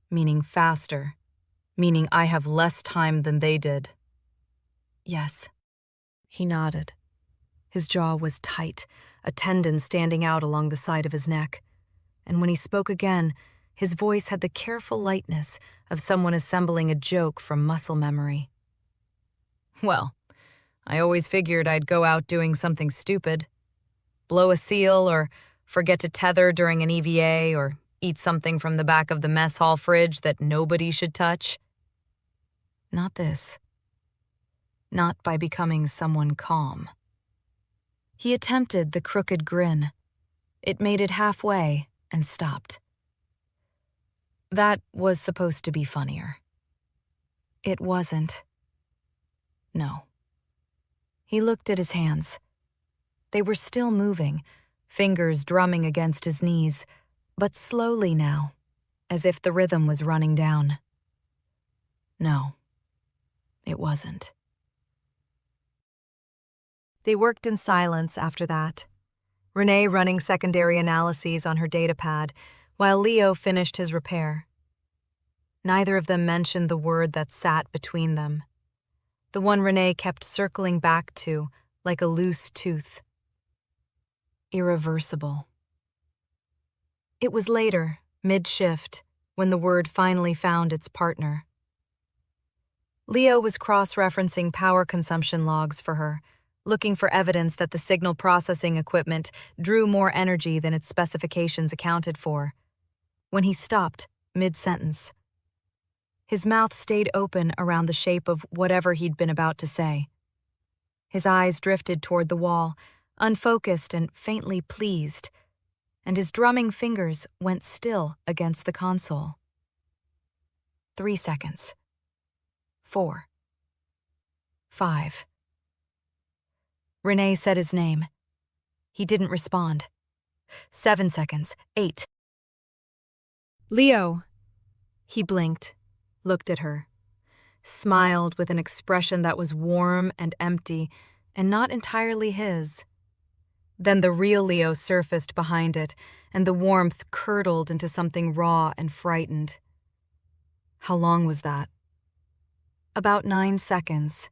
meaning faster, meaning I have less time than they did. Yes. He nodded. His jaw was tight, a tendon standing out along the side of his neck. And when he spoke again, his voice had the careful lightness of someone assembling a joke from muscle memory. Well, I always figured I'd go out doing something stupid. Blow a seal or forget to tether during an EVA or eat something from the back of the mess hall fridge that nobody should touch. Not this. Not by becoming someone calm. He attempted the crooked grin. It made it halfway and stopped. That was supposed to be funnier. It wasn't. No. He looked at his hands. They were still moving, fingers drumming against his knees, but slowly now, as if the rhythm was running down. No, it wasn't. They worked in silence after that, Renee running secondary analyses on her datapad, while Leo finished his repair. Neither of them mentioned the word that sat between them, the one Renee kept circling back to like a loose tooth. Irreversible. It was later, mid-shift, when the word finally found its partner. Leo was cross-referencing power consumption logs for her, looking for evidence that the signal processing equipment drew more energy than its specifications accounted for, when he stopped mid-sentence. His mouth stayed open around the shape of whatever he'd been about to say. His eyes drifted toward the wall, unfocused and faintly pleased, and his drumming fingers went still against the console. 3 seconds. 4. 5. Renee said his name. He didn't respond. 7 seconds. 8. Leo. He blinked, looked at her, smiled with an expression that was warm and empty and not entirely his. Then the real Leo surfaced behind it, and the warmth curdled into something raw and frightened. How long was that? About 9 seconds.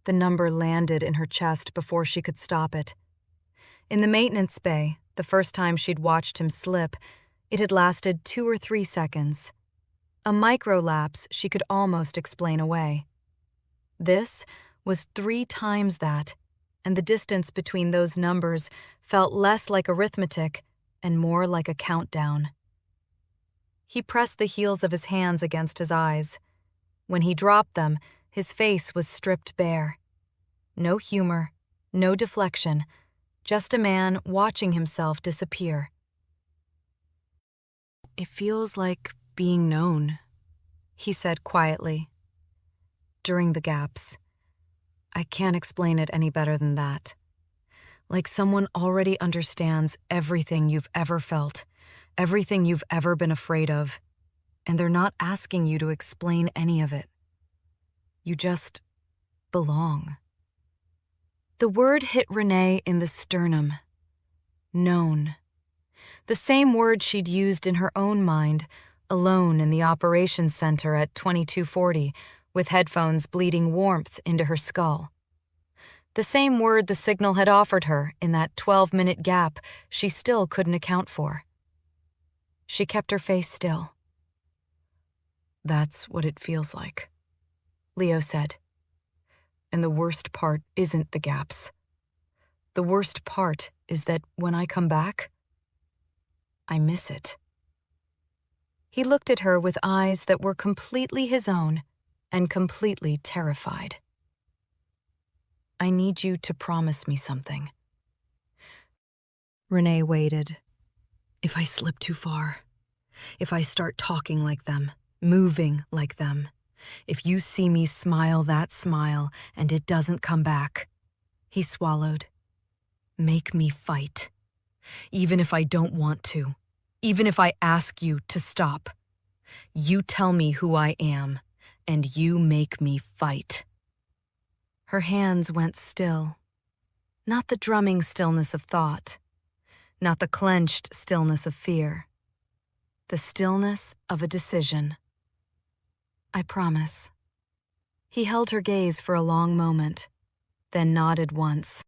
The number landed in her chest before she could stop it. In the maintenance bay, the first time she'd watched him slip, it had lasted 2 or 3 seconds. A micro-lapse she could almost explain away. This was 3 times that, and the distance between those numbers felt less like arithmetic and more like a countdown. He pressed the heels of his hands against his eyes. When he dropped them, his face was stripped bare. No humor, no deflection, just a man watching himself disappear. It feels like being known, he said quietly. During the gaps. I can't explain it any better than that. Like someone already understands everything you've ever felt, everything you've ever been afraid of, and they're not asking you to explain any of it. You just belong. The word hit Renee in the sternum. Known. The same word she'd used in her own mind, alone in the operations center at 2240, with headphones bleeding warmth into her skull. The same word the signal had offered her in that 12-minute gap she still couldn't account for. She kept her face still. "That's what it feels like," Leo said. "And the worst part isn't the gaps. The worst part is that when I come back, I miss it." He looked at her with eyes that were completely his own and completely terrified. "I need you to promise me something." Renee waited. If I slip too far, if I start talking like them, moving like them, if you see me smile that smile and it doesn't come back, he swallowed. Make me fight. Even if I don't want to, even if I ask you to stop. You tell me who I am, and you make me fight. Her hands went still. Not the drumming stillness of thought, not the clenched stillness of fear. The stillness of a decision. "I promise." He held her gaze for a long moment, then nodded once.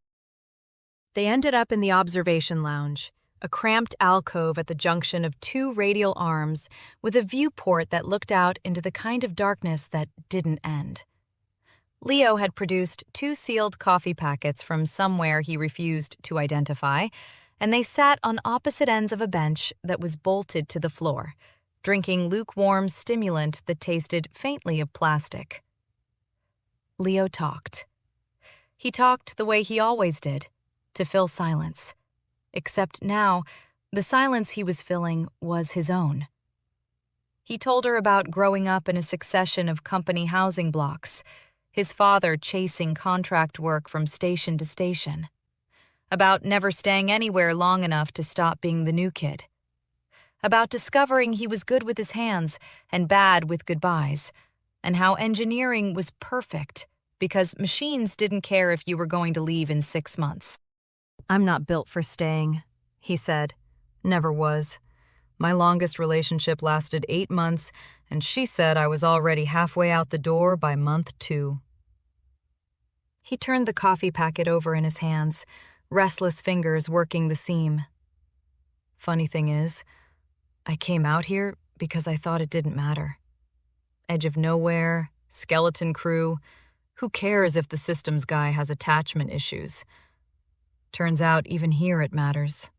They ended up in the observation lounge, a cramped alcove at the junction of two radial arms with a viewport that looked out into the kind of darkness that didn't end. Leo had produced 2 sealed coffee packets from somewhere he refused to identify, and they sat on opposite ends of a bench that was bolted to the floor, drinking lukewarm stimulant that tasted faintly of plastic. Leo talked. He talked the way he always did, to fill silence. Except now, the silence he was filling was his own. He told her about growing up in a succession of company housing blocks, his father chasing contract work from station to station, about never staying anywhere long enough to stop being the new kid, about discovering he was good with his hands and bad with goodbyes, and how engineering was perfect because machines didn't care if you were going to leave in 6 months. "I'm not built for staying," he said. "Never was. My longest relationship lasted 8 months, and she said I was already halfway out the door by month 2. He turned the coffee packet over in his hands, restless fingers working the seam. "Funny thing is, I came out here because I thought it didn't matter. Edge of nowhere, skeleton crew, who cares if the systems guy has attachment issues? Turns out even here it matters."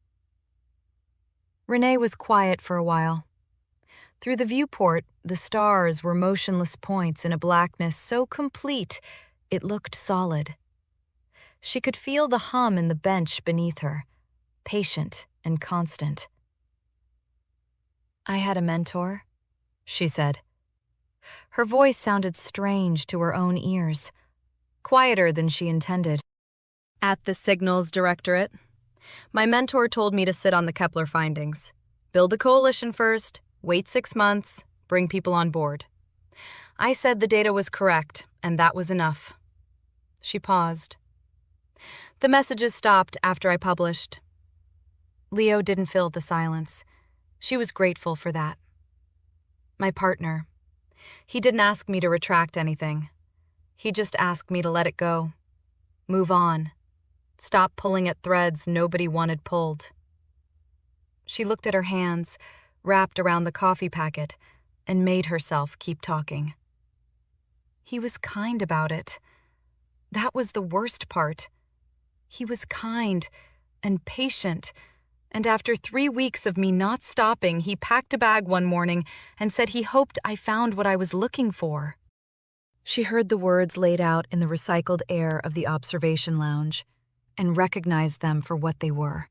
Renee was quiet for a while. Through the viewport, the stars were motionless points in a blackness so complete it looked solid. She could feel the hum in the bench beneath her, patient and constant. "I had a mentor," she said. Her voice sounded strange to her own ears, quieter than she intended. "At the Signals Directorate, my mentor told me to sit on the Kepler findings, build a coalition first, wait 6 months, bring people on board. I said the data was correct, and that was enough." She paused. "The messages stopped after I published." Leo didn't fill the silence. She was grateful for that. "My partner. He didn't ask me to retract anything. He just asked me to let it go. Move on. Stop pulling at threads nobody wanted pulled." She looked at her hands, wrapped around the coffee packet, and made herself keep talking. He was kind about it. That was the worst part. He was kind and patient, and after 3 weeks of me not stopping, he packed a bag one morning and said he hoped I found what I was looking for. She heard the words laid out in the recycled air of the observation lounge and recognized them for what they were.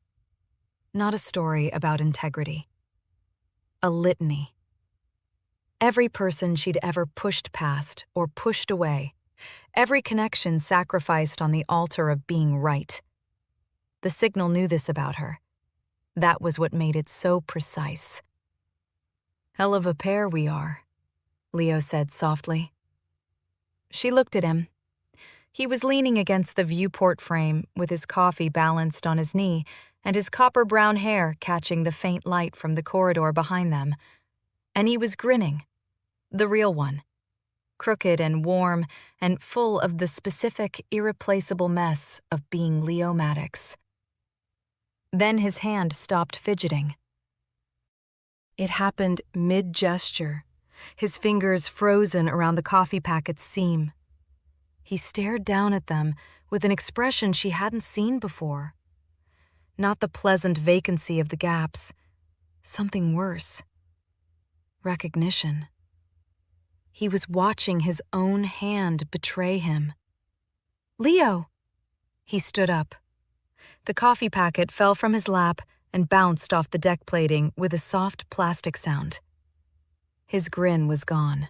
Not a story about integrity. A litany. Every person she'd ever pushed past or pushed away Every connection sacrificed on the altar of being right. The signal knew this about her. That was what made it so precise. "Hell of a pair we are," Leo said softly. She looked at him. He was leaning against the viewport frame with his coffee balanced on his knee and his copper-brown hair catching the faint light from the corridor behind them. And he was grinning. The real one. Crooked and warm and full of the specific, irreplaceable mess of being Leo Maddox. Then his hand stopped fidgeting. It happened mid-gesture, his fingers frozen around the coffee packet's seam. He stared down at them with an expression she hadn't seen before. Not the pleasant vacancy of the gaps. Something worse. Recognition. He was watching his own hand betray him. "Leo!" He stood up. The coffee packet fell from his lap and bounced off the deck plating with a soft plastic sound. His grin was gone.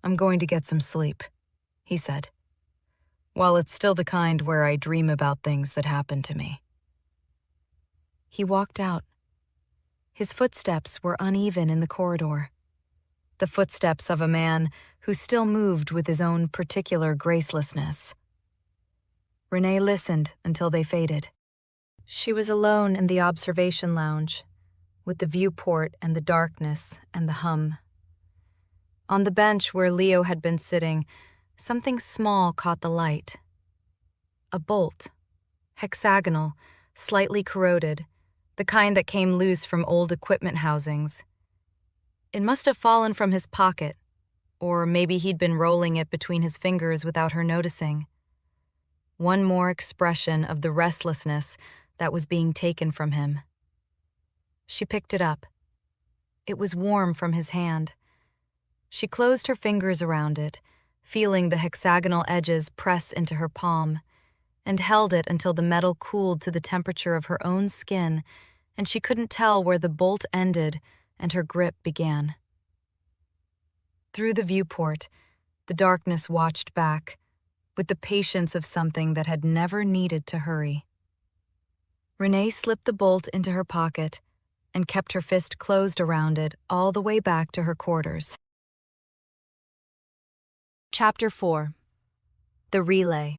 "I'm going to get some sleep," he said. "While it's still the kind where I dream about things that happen to me." He walked out. His footsteps were uneven in the corridor. The footsteps of a man who still moved with his own particular gracelessness. Renee listened until they faded. She was alone in the observation lounge, with the viewport and the darkness and the hum. On the bench where Leo had been sitting, something small caught the light. A bolt, hexagonal, slightly corroded, the kind that came loose from old equipment housings. It must have fallen from his pocket, or maybe he'd been rolling it between his fingers without her noticing. One more expression of the restlessness that was being taken from him. She picked it up. It was warm from his hand. She closed her fingers around it, feeling the hexagonal edges press into her palm, and held it until the metal cooled to the temperature of her own skin, and she couldn't tell where the bolt ended and her grip began. Through the viewport, the darkness watched back, with the patience of something that had never needed to hurry. Renee slipped the bolt into her pocket and kept her fist closed around it all the way back to her quarters. Chapter 4. The Relay.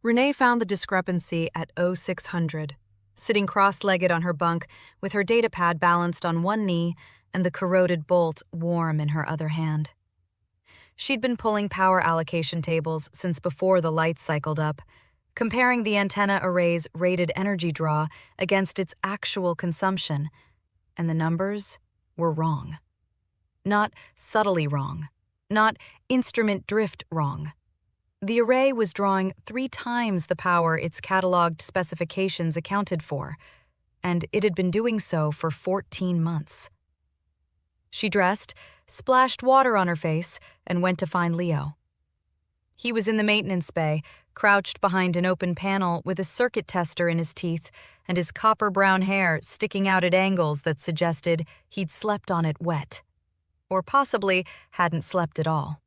Renee found the discrepancy at 0600, sitting cross-legged on her bunk with her datapad balanced on one knee and the corroded bolt warm in her other hand. She'd been pulling power allocation tables since before the lights cycled up, comparing the antenna array's rated energy draw against its actual consumption, and the numbers were wrong. Not subtly wrong, not instrument drift wrong. The array was drawing 3 times the power its cataloged specifications accounted for, and it had been doing so for 14 months. She dressed, splashed water on her face, and went to find Leo. He was in the maintenance bay, crouched behind an open panel with a circuit tester in his teeth and his copper-brown hair sticking out at angles that suggested he'd slept on it wet, or possibly hadn't slept at all.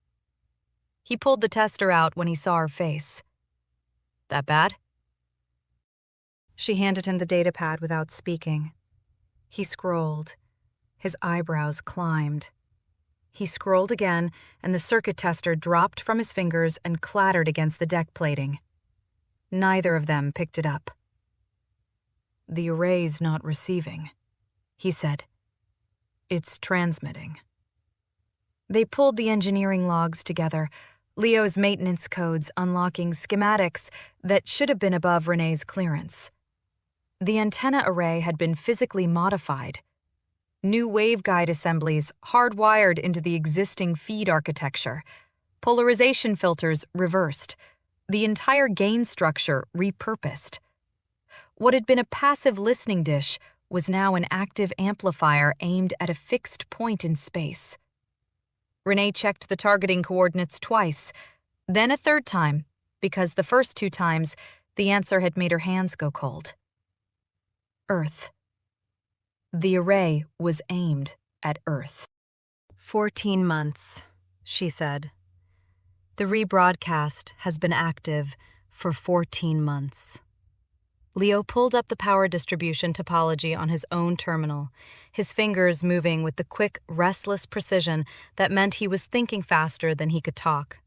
He pulled the tester out when he saw her face. "That bad?" She handed him the datapad without speaking. He scrolled. His eyebrows climbed. He scrolled again, and the circuit tester dropped from his fingers and clattered against the deck plating. Neither of them picked it up. "The array's not receiving," he said. "It's transmitting." They pulled the engineering logs together, Leo's maintenance codes unlocking schematics that should have been above Renee's clearance. The antenna array had been physically modified. New waveguide assemblies hardwired into the existing feed architecture, polarization filters reversed, the entire gain structure repurposed. What had been a passive listening dish was now an active amplifier aimed at a fixed point in space. Renee checked the targeting coordinates twice, then a third time, because the first 2 times, the answer had made her hands go cold. Earth. The array was aimed at Earth. 14 months. she said. The rebroadcast has been active for 14 months. Leo pulled up the power distribution topology on his own terminal, his fingers moving with the quick, restless precision that meant he was thinking faster than he could talk.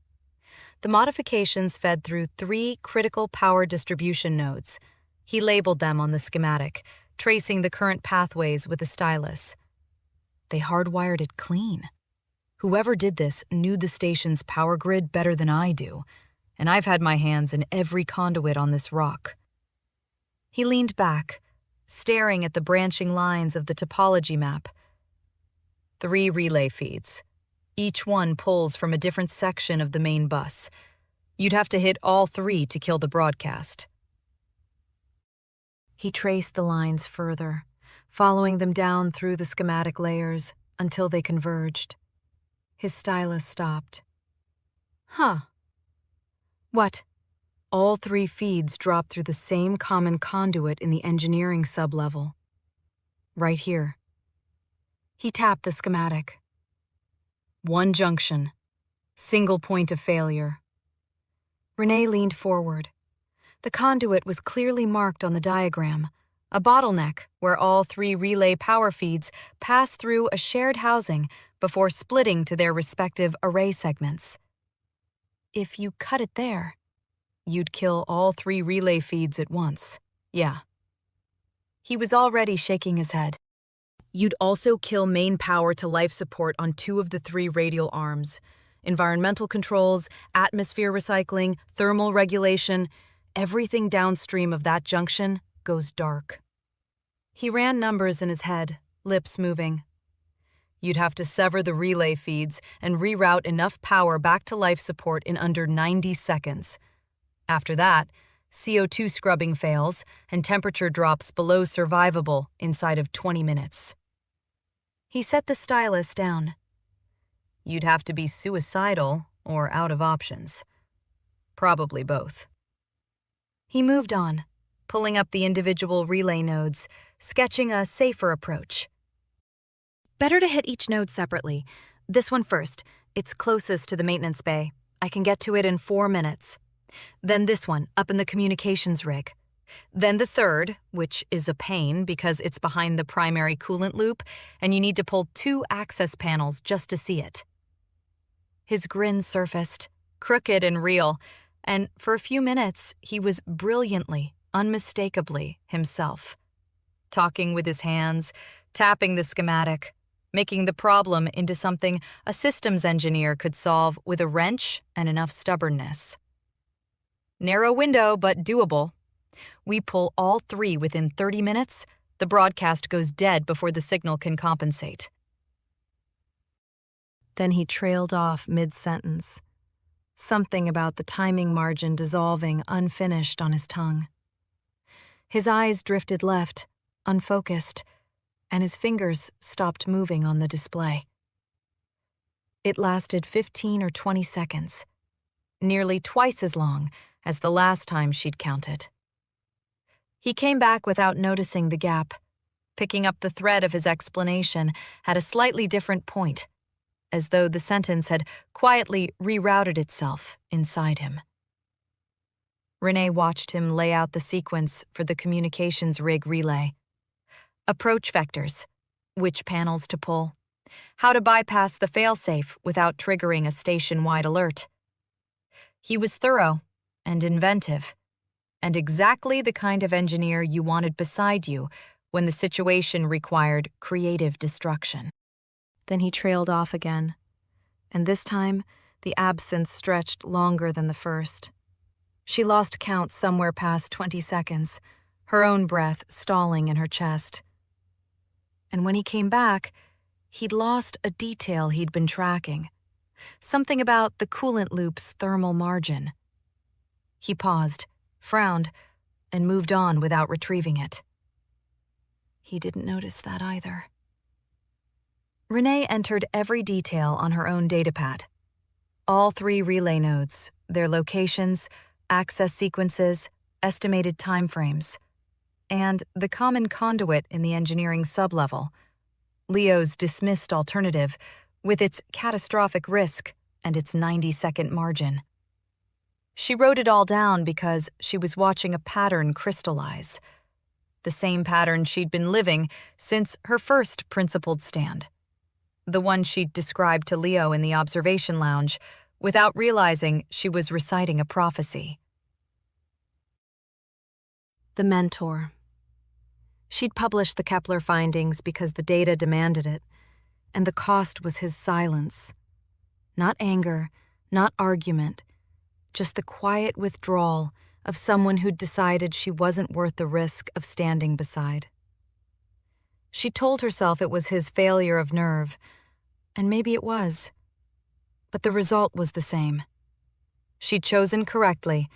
The modifications fed through 3 critical power distribution nodes. He labeled them on the schematic, tracing the current pathways with a stylus. They hardwired it clean. Whoever did this knew the station's power grid better than I do, and I've had my hands in every conduit on this rock. He leaned back, staring at the branching lines of the topology map. 3 relay feeds. Each one pulls from a different section of the main bus. You'd have to hit all 3 to kill the broadcast. He traced the lines further, following them down through the schematic layers until they converged. His stylus stopped. Huh. What? All 3 feeds drop through the same common conduit in the engineering sublevel. Right here. He tapped the schematic. 1 junction. Single point of failure. Renee leaned forward. The conduit was clearly marked on the diagram, a bottleneck where all 3 relay power feeds pass through a shared housing before splitting to their respective array segments. If you cut it there, you'd kill all 3 relay feeds at once. Yeah. He was already shaking his head. You'd also kill main power to life support on 2 of the 3 radial arms. Environmental controls, atmosphere recycling, thermal regulation, everything downstream of that junction goes dark. He ran numbers in his head, lips moving. You'd have to sever the relay feeds and reroute enough power back to life support in under 90 seconds. After that, CO2 scrubbing fails and temperature drops below survivable inside of 20 minutes. He set the stylus down. You'd have to be suicidal or out of options. Probably both. He moved on, pulling up the individual relay nodes, sketching a safer approach. Better to hit each node separately. This one first. It's closest to the maintenance bay. I can get to it in 4 minutes. Then this one, up in the communications rig. Then the third, which is a pain because it's behind the primary coolant loop, and you need to pull 2 access panels just to see it. His grin surfaced, crooked and real, and for a few minutes he was brilliantly, unmistakably himself. Talking with his hands, tapping the schematic, making the problem into something a systems engineer could solve with a wrench and enough stubbornness. Narrow window, but doable. We pull all 3 within 30 minutes, the broadcast goes dead before the signal can compensate. Then he trailed off mid-sentence, something about the timing margin dissolving unfinished on his tongue. His eyes drifted left, unfocused, and his fingers stopped moving on the display. It lasted 15 or 20 seconds, nearly twice as long as the last time she'd counted. He came back without noticing the gap, picking up the thread of his explanation at a slightly different point, as though the sentence had quietly rerouted itself inside him. Renee watched him lay out the sequence for the communications rig relay. Approach vectors, which panels to pull, how to bypass the failsafe without triggering a station-wide alert. He was thorough and inventive, and exactly the kind of engineer you wanted beside you when the situation required creative destruction. Then he trailed off again, and this time the absence stretched longer than the first. She lost count somewhere past 20 seconds, her own breath stalling in her chest. And when he came back, he'd lost a detail he'd been tracking, something about the coolant loop's thermal margin. He paused, frowned, and moved on without retrieving it. He didn't notice that either. Renee entered every detail on her own datapad. All 3 relay nodes, their locations, access sequences, estimated timeframes, and the common conduit in the engineering sublevel, Leo's dismissed alternative, with its catastrophic risk and its 90-second margin. She wrote it all down because she was watching a pattern crystallize. The same pattern she'd been living since her first principled stand. The one she'd described to Leo in the observation lounge, without realizing she was reciting a prophecy. The mentor. She'd published the Kepler findings because the data demanded it, and the cost was his silence. Not anger, not argument, just the quiet withdrawal of someone who'd decided she wasn't worth the risk of standing beside. She told herself it was his failure of nerve, and maybe it was. But the result was the same. She'd chosen correctly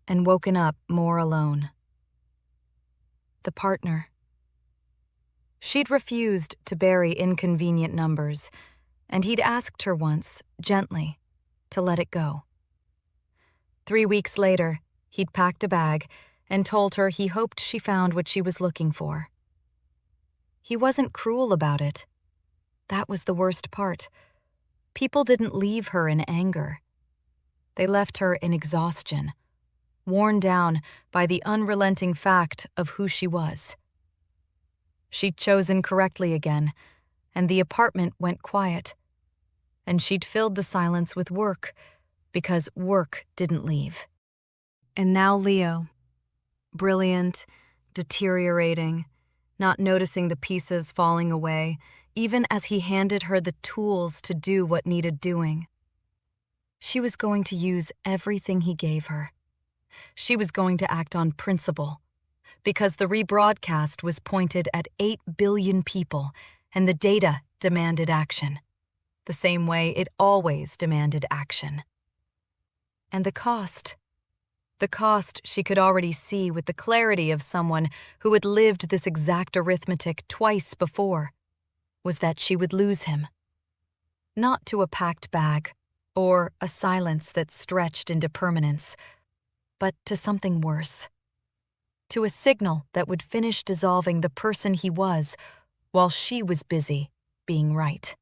and woken up more alone. The partner. She'd refused to bury inconvenient numbers, and he'd asked her once, gently, to let it go. 3 weeks later, he'd packed a bag and told her he hoped she found what she was looking for. He wasn't cruel about it. That was the worst part. People didn't leave her in anger. They left her in exhaustion, worn down by the unrelenting fact of who she was. She'd chosen correctly again, and the apartment went quiet. And she'd filled the silence with work, because work didn't leave. And now Leo, brilliant, deteriorating, not noticing the pieces falling away, even as he handed her the tools to do what needed doing. She was going to use everything he gave her. She was going to act on principle, because the rebroadcast was pointed at 8 billion people, and the data demanded action, the same way it always demanded action. And the cost she could already see with the clarity of someone who had lived this exact arithmetic twice before, was that she would lose him. Not to a packed bag, or a silence that stretched into permanence, but to something worse. To a signal that would finish dissolving the person he was while she was busy being right.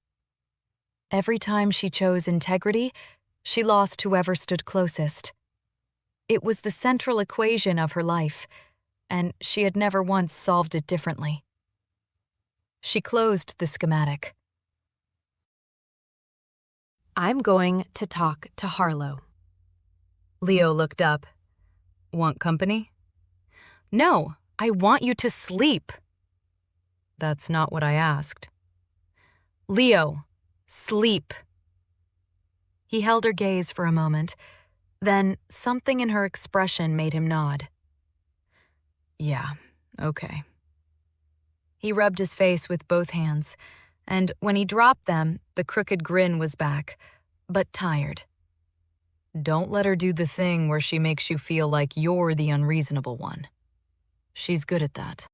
Every time she chose integrity, she lost whoever stood closest. It was the central equation of her life, and she had never once solved it differently. She closed the schematic. I'm going to talk to Harlow. Leo looked up. Want company? No, I want you to sleep. That's not what I asked. Leo, sleep. He held her gaze for a moment, then something in her expression made him nod. Yeah, okay. He rubbed his face with both hands, and when he dropped them, the crooked grin was back, but tired. Don't let her do the thing where she makes you feel like you're the unreasonable one. She's good at that.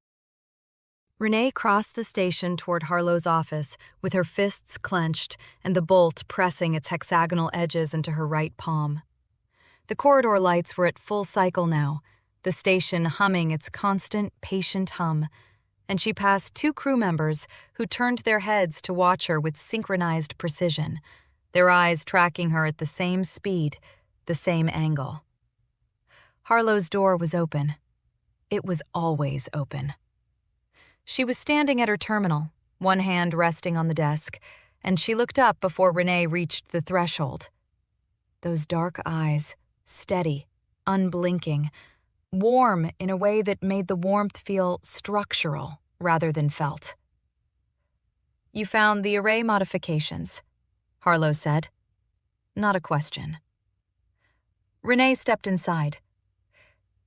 Renee crossed the station toward Harlow's office with her fists clenched and the bolt pressing its hexagonal edges into her right palm. The corridor lights were at full cycle now, the station humming its constant, patient hum, and she passed 2 crew members who turned their heads to watch her with synchronized precision, their eyes tracking her at the same speed, the same angle. Harlow's door was open. It was always open. She was standing at her terminal, one hand resting on the desk, and she looked up before Renee reached the threshold. Those dark eyes, steady, unblinking, warm in a way that made the warmth feel structural rather than felt. You found the array modifications, Harlow said. Not a question. Renee stepped inside.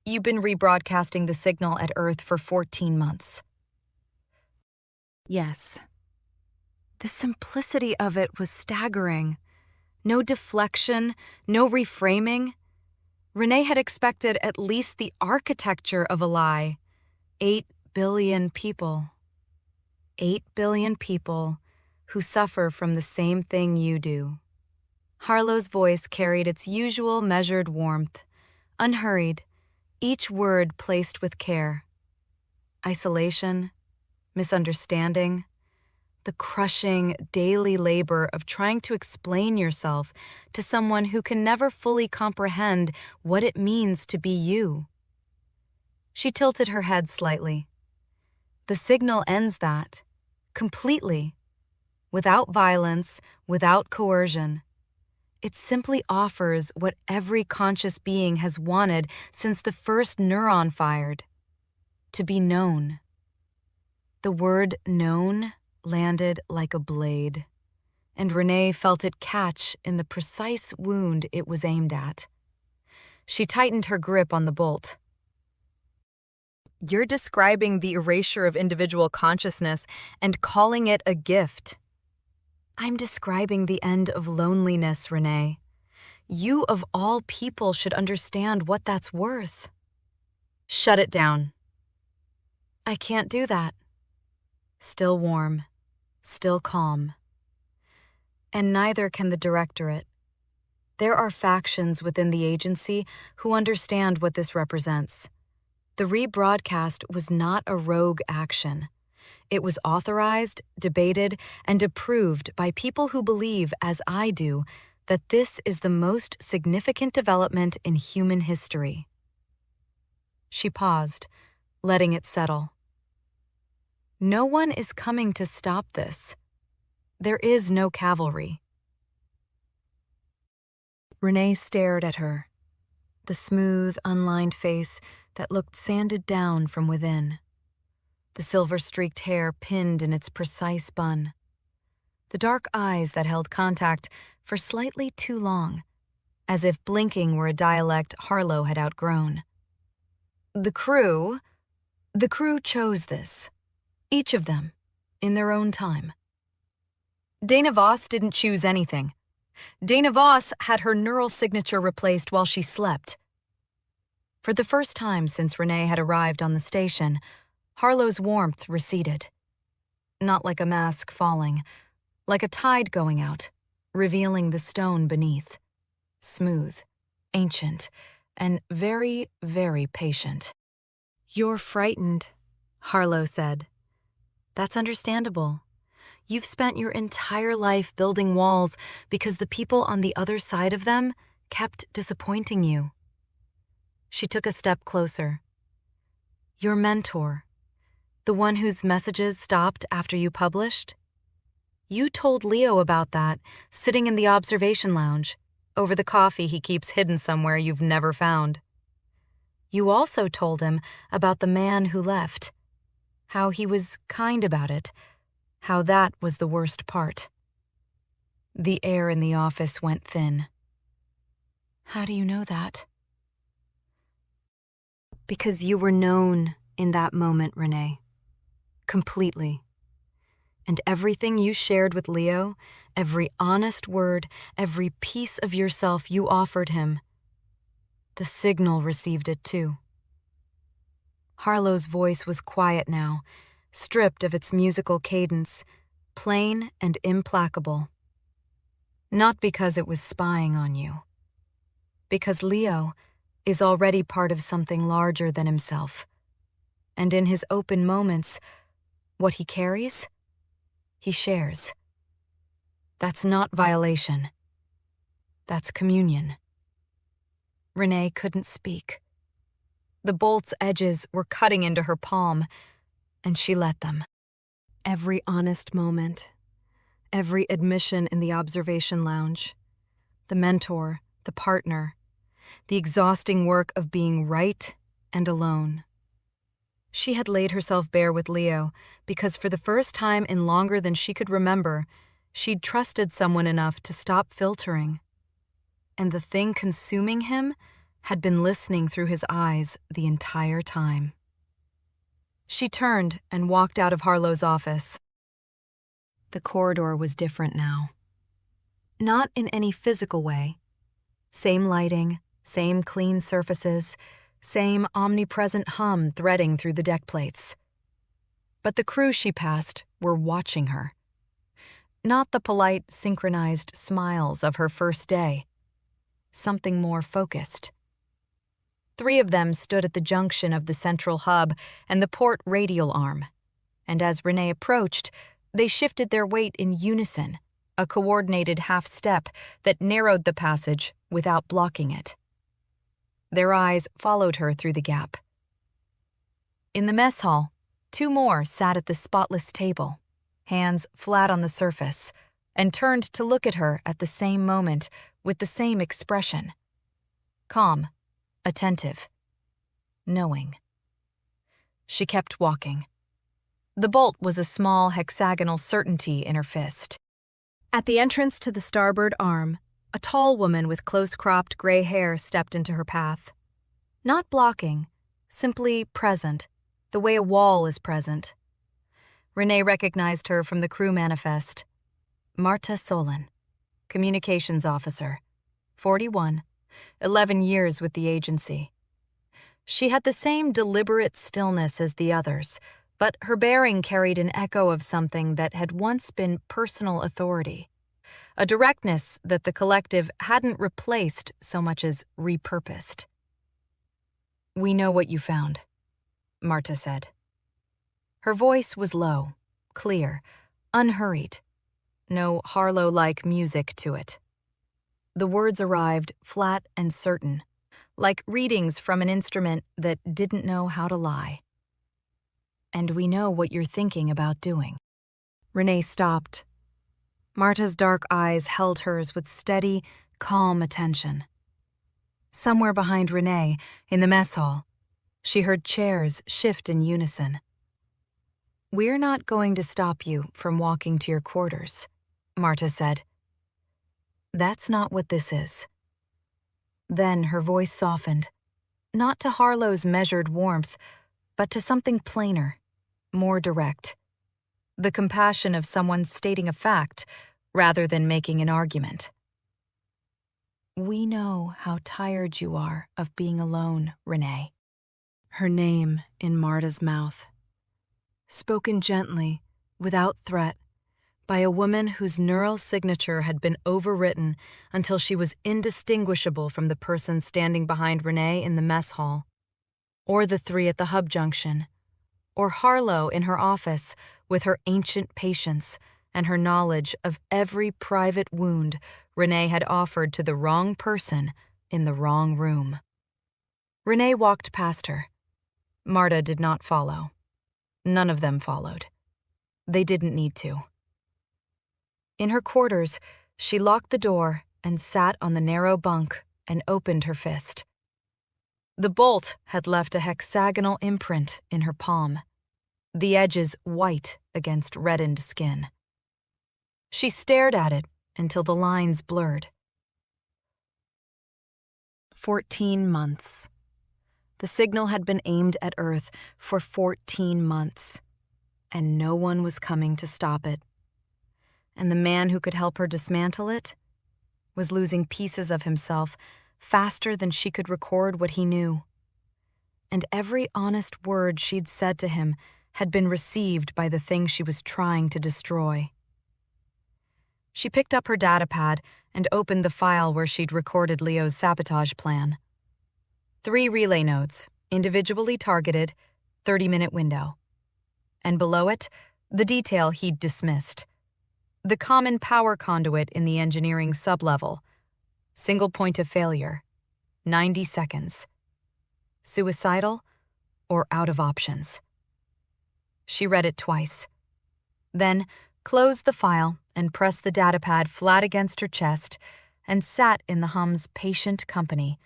You've been rebroadcasting the signal at Earth for 14 months. Yes. The simplicity of it was staggering. No deflection, no reframing. Renee had expected at least the architecture of a lie. 8 billion people. 8 billion people who suffer from the same thing you do. Harlow's voice carried its usual measured warmth, unhurried, each word placed with care. Isolation, misunderstanding, the crushing daily labor of trying to explain yourself to someone who can never fully comprehend what it means to be you. She tilted her head slightly. The signal ends that, completely, without violence, without coercion. It simply offers what every conscious being has wanted since the first neuron fired: to be known. The word known landed like a blade, and Renee felt it catch in the precise wound it was aimed at. She tightened her grip on the bolt. You're describing the erasure of individual consciousness and calling it a gift. I'm describing the end of loneliness, Renee. You of all people should understand what that's worth. Shut it down. I can't do that. Still warm, still calm. And neither can the Directorate. There are factions within the agency who understand what this represents. The rebroadcast was not a rogue action. It was authorized, debated, and approved by people who believe, as I do, that this is the most significant development in human history. She paused, letting it settle. No one is coming to stop this. There is no cavalry. Renee stared at her, the smooth, unlined face that looked sanded down from within. The silver-streaked hair pinned in its precise bun. The dark eyes that held contact for slightly too long, as if blinking were a dialect Harlow had outgrown. The crew chose this. Each of them, in their own time. Dana Voss didn't choose anything. Dana Voss had her neural signature replaced while she slept. For the first time since Renee had arrived on the station, Harlow's warmth receded. Not like a mask falling, like a tide going out, revealing the stone beneath. Smooth, ancient, and very, very patient. You're frightened, Harlow said. That's understandable. You've spent your entire life building walls because the people on the other side of them kept disappointing you. She took a step closer. Your mentor, the one whose messages stopped after you published? You told Leo about that, sitting in the observation lounge, over the coffee he keeps hidden somewhere you've never found. You also told him about the man who left, how he was kind about it, how that was the worst part. The air in the office went thin. How do you know that? Because you were known in that moment, Renee. Completely. And everything you shared with Leo, every honest word, every piece of yourself you offered him, the signal received it too. Harlow's voice was quiet now, stripped of its musical cadence, plain and implacable. Not because it was spying on you. Because Leo is already part of something larger than himself. And in his open moments, what he carries, he shares. That's not violation. That's communion. Renee couldn't speak. The bolt's edges were cutting into her palm, and she let them. Every honest moment, every admission in the observation lounge, the mentor, the partner, the exhausting work of being right and alone. She had laid herself bare with Leo because for the first time in longer than she could remember, she'd trusted someone enough to stop filtering. And the thing consuming him had been listening through his eyes the entire time. She turned and walked out of Harlow's office. The corridor was different now. Not in any physical way. Same lighting, same clean surfaces, same omnipresent hum threading through the deck plates. But the crew she passed were watching her. Not the polite, synchronized smiles of her first day. Something more focused. 3 of them stood at the junction of the central hub and the port radial arm, and as Renee approached, They shifted their weight in unison, a coordinated half-step that narrowed the passage without blocking it. Their eyes followed her through the gap. In the mess hall, 2 more sat at the spotless table, hands flat on the surface, and turned to look at her at the same moment with the same expression. Calm, attentive, knowing. She kept walking. The bolt was a small hexagonal certainty in her fist. At the entrance to the starboard arm, a tall woman with close-cropped gray hair stepped into her path. Not blocking, simply present, the way a wall is present. Renee recognized her from the crew manifest. Marta Solon, communications officer, 41, 11 years with the agency. She had the same deliberate stillness as the others, but her bearing carried an echo of something that had once been personal authority, a directness that the collective hadn't replaced so much as repurposed. "We know what you found," Marta said. Her voice was low, clear, unhurried. No Harlow-like music to it. The words arrived flat and certain, like readings from an instrument that didn't know how to lie. "And we know what you're thinking about doing." Renee stopped. Marta's dark eyes held hers with steady, calm attention. Somewhere behind Renee, in the mess hall, she heard chairs shift in unison. "We're not going to stop you from walking to your quarters," Marta said. "That's not what this is." Then her voice softened, not to Harlow's measured warmth, but to something plainer, more direct. The compassion of someone stating a fact rather than making an argument. "We know how tired you are of being alone, Renee." Her name in Marta's mouth. Spoken gently, without threat, by a woman whose neural signature had been overwritten until she was indistinguishable from the person standing behind Renee in the mess hall, or the 3 at the hub junction, or Harlow in her office with her ancient patience and her knowledge of every private wound Renee had offered to the wrong person in the wrong room. Renee walked past her. Marta did not follow. None of them followed. They didn't need to. In her quarters, she locked the door and sat on the narrow bunk and opened her fist. The bolt had left a hexagonal imprint in her palm, the edges white against reddened skin. She stared at it until the lines blurred. 14 months. The signal had been aimed at Earth for 14 months, and no one was coming to stop it. And the man who could help her dismantle it was losing pieces of himself faster than she could record what he knew. And every honest word she'd said to him had been received by the thing she was trying to destroy. She picked up her datapad and opened the file where she'd recorded Leo's sabotage plan. 3 relay nodes, individually targeted, 30-minute window. And below it, the detail he'd dismissed. The common power conduit in the engineering sublevel. Single point of failure. 90 seconds. Suicidal or out of options. She read it twice. Then closed the file and pressed the datapad flat against her chest and sat in the hum's patient company,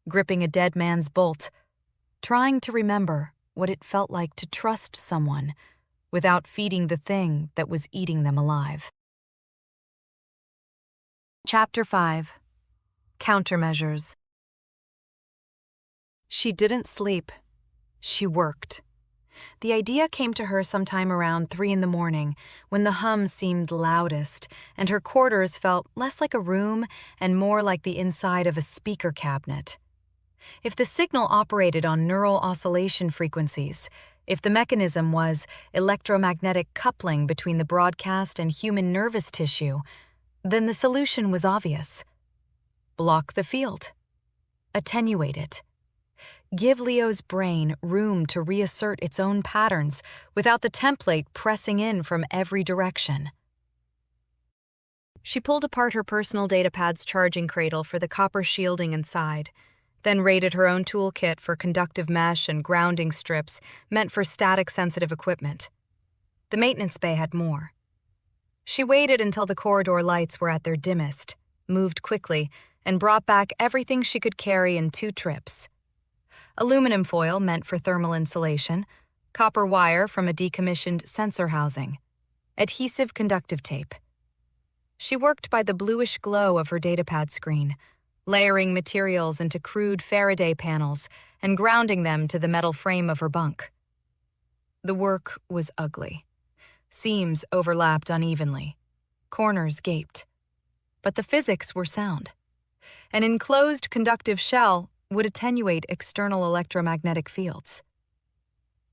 gripping a dead man's bolt, trying to remember what it felt like to trust someone without feeding the thing that was eating them alive. Chapter 5. Countermeasures. She didn't sleep. She worked. The idea came to her sometime around 3 a.m, when the hum seemed loudest and her quarters felt less like a room and more like the inside of a speaker cabinet. If the signal operated on neural oscillation frequencies, if the mechanism was electromagnetic coupling between the broadcast and human nervous tissue, then the solution was obvious. Block the field. Attenuate it. Give Leo's brain room to reassert its own patterns without the template pressing in from every direction. She pulled apart her personal datapad's charging cradle for the copper shielding inside, then raided her own toolkit for conductive mesh and grounding strips meant for static-sensitive equipment. The maintenance bay had more. She waited until the corridor lights were at their dimmest, moved quickly, and brought back everything she could carry in 2 trips. Aluminum foil meant for thermal insulation, copper wire from a decommissioned sensor housing, adhesive conductive tape. She worked by the bluish glow of her datapad screen, layering materials into crude Faraday panels and grounding them to the metal frame of her bunk. The work was ugly. Seams overlapped unevenly. Corners gaped. But the physics were sound. An enclosed conductive shell would attenuate external electromagnetic fields.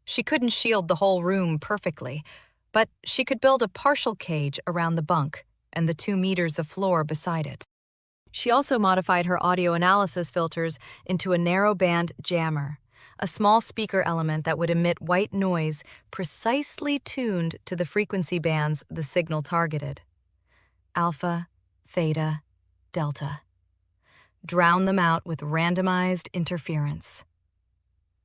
She couldn't shield the whole room perfectly, but she could build a partial cage around the bunk and the 2 meters of floor beside it. She also modified her audio analysis filters into a narrow-band jammer, a small speaker element that would emit white noise precisely tuned to the frequency bands the signal targeted. Alpha, theta, delta. Drown them out with randomized interference.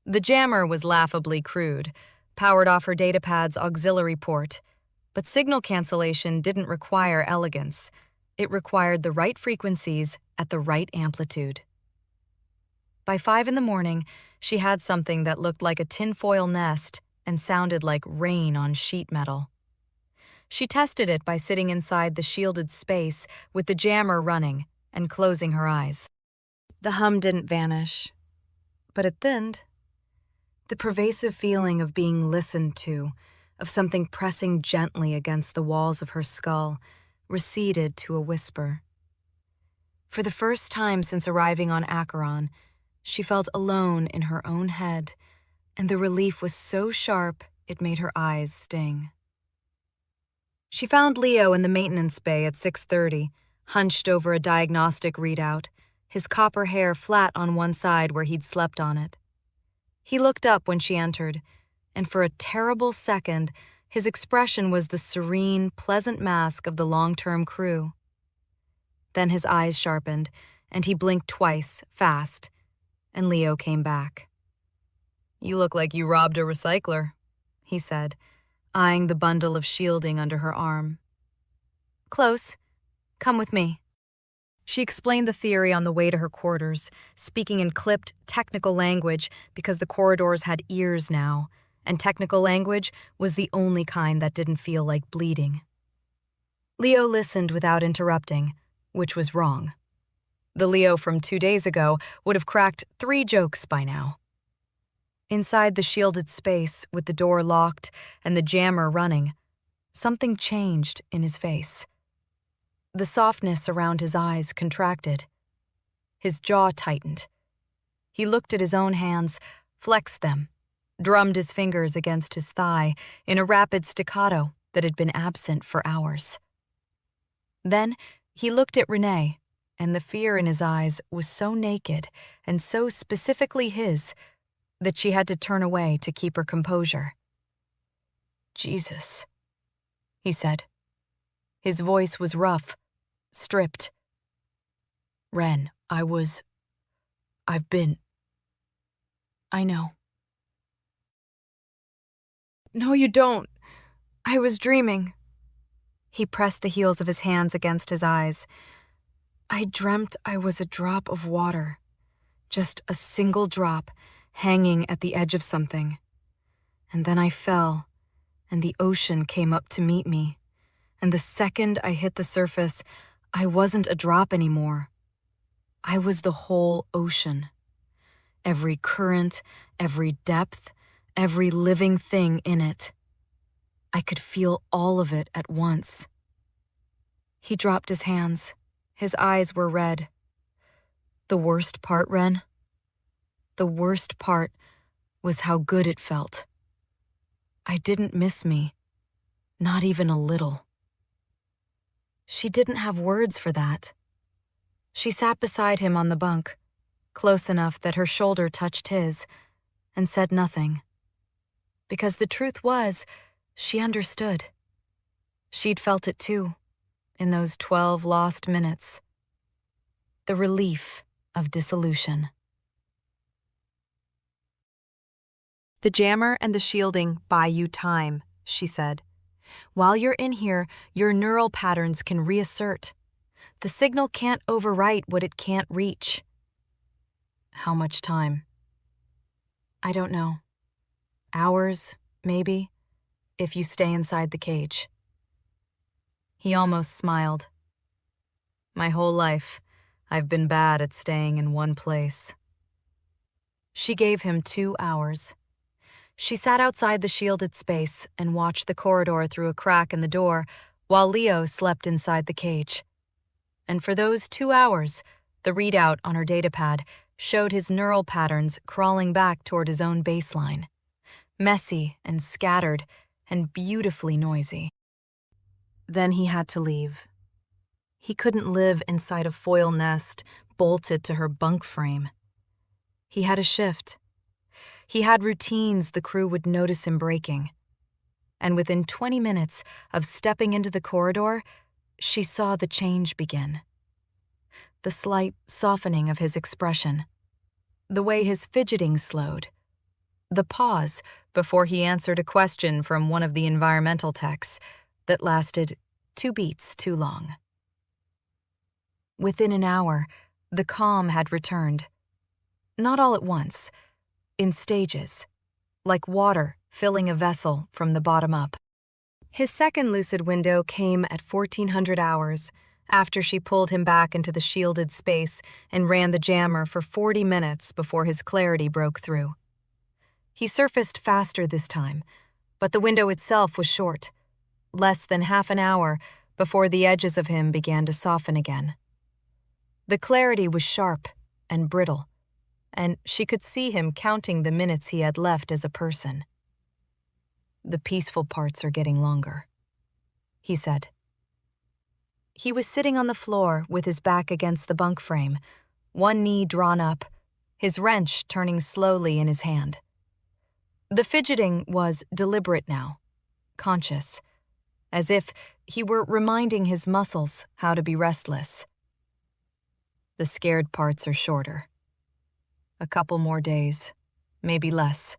The jammer was laughably crude, powered off her datapad's auxiliary port, but signal cancellation didn't require elegance. It required the right frequencies at the right amplitude. By 5 in the morning, she had something that looked like a tinfoil nest and sounded like rain on sheet metal. She tested it by sitting inside the shielded space with the jammer running and closing her eyes. The hum didn't vanish, but it thinned. The pervasive feeling of being listened to, of something pressing gently against the walls of her skull, receded to a whisper. For the first time since arriving on Acheron, she felt alone in her own head, and the relief was so sharp it made her eyes sting. She found Leo in the maintenance bay at 6:30, hunched over a diagnostic readout, his copper hair flat on one side where he'd slept on it. He looked up when she entered, and for a terrible second, his expression was the serene, pleasant mask of the long-term crew. Then his eyes sharpened, and he blinked twice, fast, and Leo came back. "You look like you robbed a recycler," he said, eyeing the bundle of shielding under her arm. "Close. Come with me." She explained the theory on the way to her quarters, speaking in clipped, technical language because the corridors had ears now, and technical language was the only kind that didn't feel like bleeding. Leo listened without interrupting, which was wrong. The Leo from 2 days ago would have cracked 3 jokes by now. Inside the shielded space, with the door locked and the jammer running, something changed in his face. The softness around his eyes contracted. His jaw tightened. He looked at his own hands, flexed them, drummed his fingers against his thigh in a rapid staccato that had been absent for hours. Then he looked at Renee, and the fear in his eyes was so naked and so specifically his that she had to turn away to keep her composure. "Jesus," he said. His voice was rough, stripped. "Ren, I've been. I know." "No, you don't. I was dreaming." He pressed the heels of his hands against his eyes. "I dreamt I was a drop of water, just a single drop hanging at the edge of something. And then I fell, and the ocean came up to meet me. And the second I hit the surface, I wasn't a drop anymore. I was the whole ocean. Every current, every depth, every living thing in it. I could feel all of it at once." He dropped his hands. His eyes were red. "The worst part, Ren? The worst part was how good it felt. I didn't miss me, not even a little." She didn't have words for that. She sat beside him on the bunk, close enough that her shoulder touched his, and said nothing. Because the truth was, she understood. She'd felt it too, in those 12 lost minutes. The relief of dissolution. "The jammer and the shielding buy you time," she said. "While you're in here, your neural patterns can reassert. The signal can't overwrite what it can't reach." "How much time?" "I don't know. Hours, maybe, if you stay inside the cage." He almost smiled. "My whole life, I've been bad at staying in one place." She gave him 2 hours. She sat outside the shielded space and watched the corridor through a crack in the door while Leo slept inside the cage. And for those 2 hours, the readout on her datapad showed his neural patterns crawling back toward his own baseline, messy and scattered and beautifully noisy. Then he had to leave. He couldn't live inside a foil nest bolted to her bunk frame. He had a shift. He had routines the crew would notice him breaking. And within 20 minutes of stepping into the corridor, she saw the change begin. The slight softening of his expression. The way his fidgeting slowed. The pause before he answered a question from one of the environmental techs that lasted 2 beats too long. Within an hour, the calm had returned. Not all at once. In stages, like water filling a vessel from the bottom up. His second lucid window came at 1400 hours, after she pulled him back into the shielded space and ran the jammer for 40 minutes before his clarity broke through. He surfaced faster this time, but the window itself was short, less than half an hour before the edges of him began to soften again. The clarity was sharp and brittle, and she could see him counting the minutes he had left as a person. "The peaceful parts are getting longer," he said. He was sitting on the floor with his back against the bunk frame, one knee drawn up, his wrench turning slowly in his hand. The fidgeting was deliberate now, conscious, as if he were reminding his muscles how to be restless. "The scared parts are shorter. A couple more days, maybe less,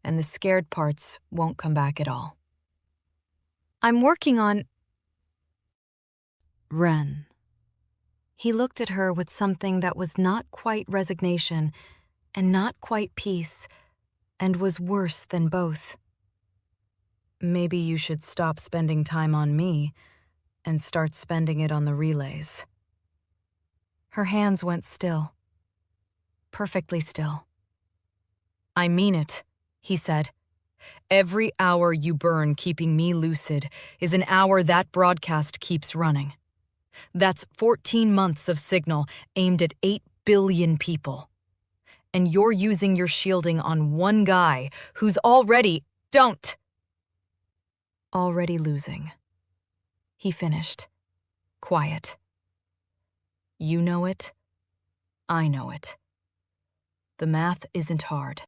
and the scared parts won't come back at all. I'm working on..." "Ren." He looked at her with something that was not quite resignation and not quite peace, and was worse than both. "Maybe you should stop spending time on me and start spending it on the relays." Her hands went still. Perfectly still. "I mean it," he said. "Every hour you burn keeping me lucid is an hour that broadcast keeps running. That's 14 months of signal aimed at 8 billion people. And you're using your shielding on one guy who's already already losing." He finished, quiet. "You know it. I know it. The math isn't hard."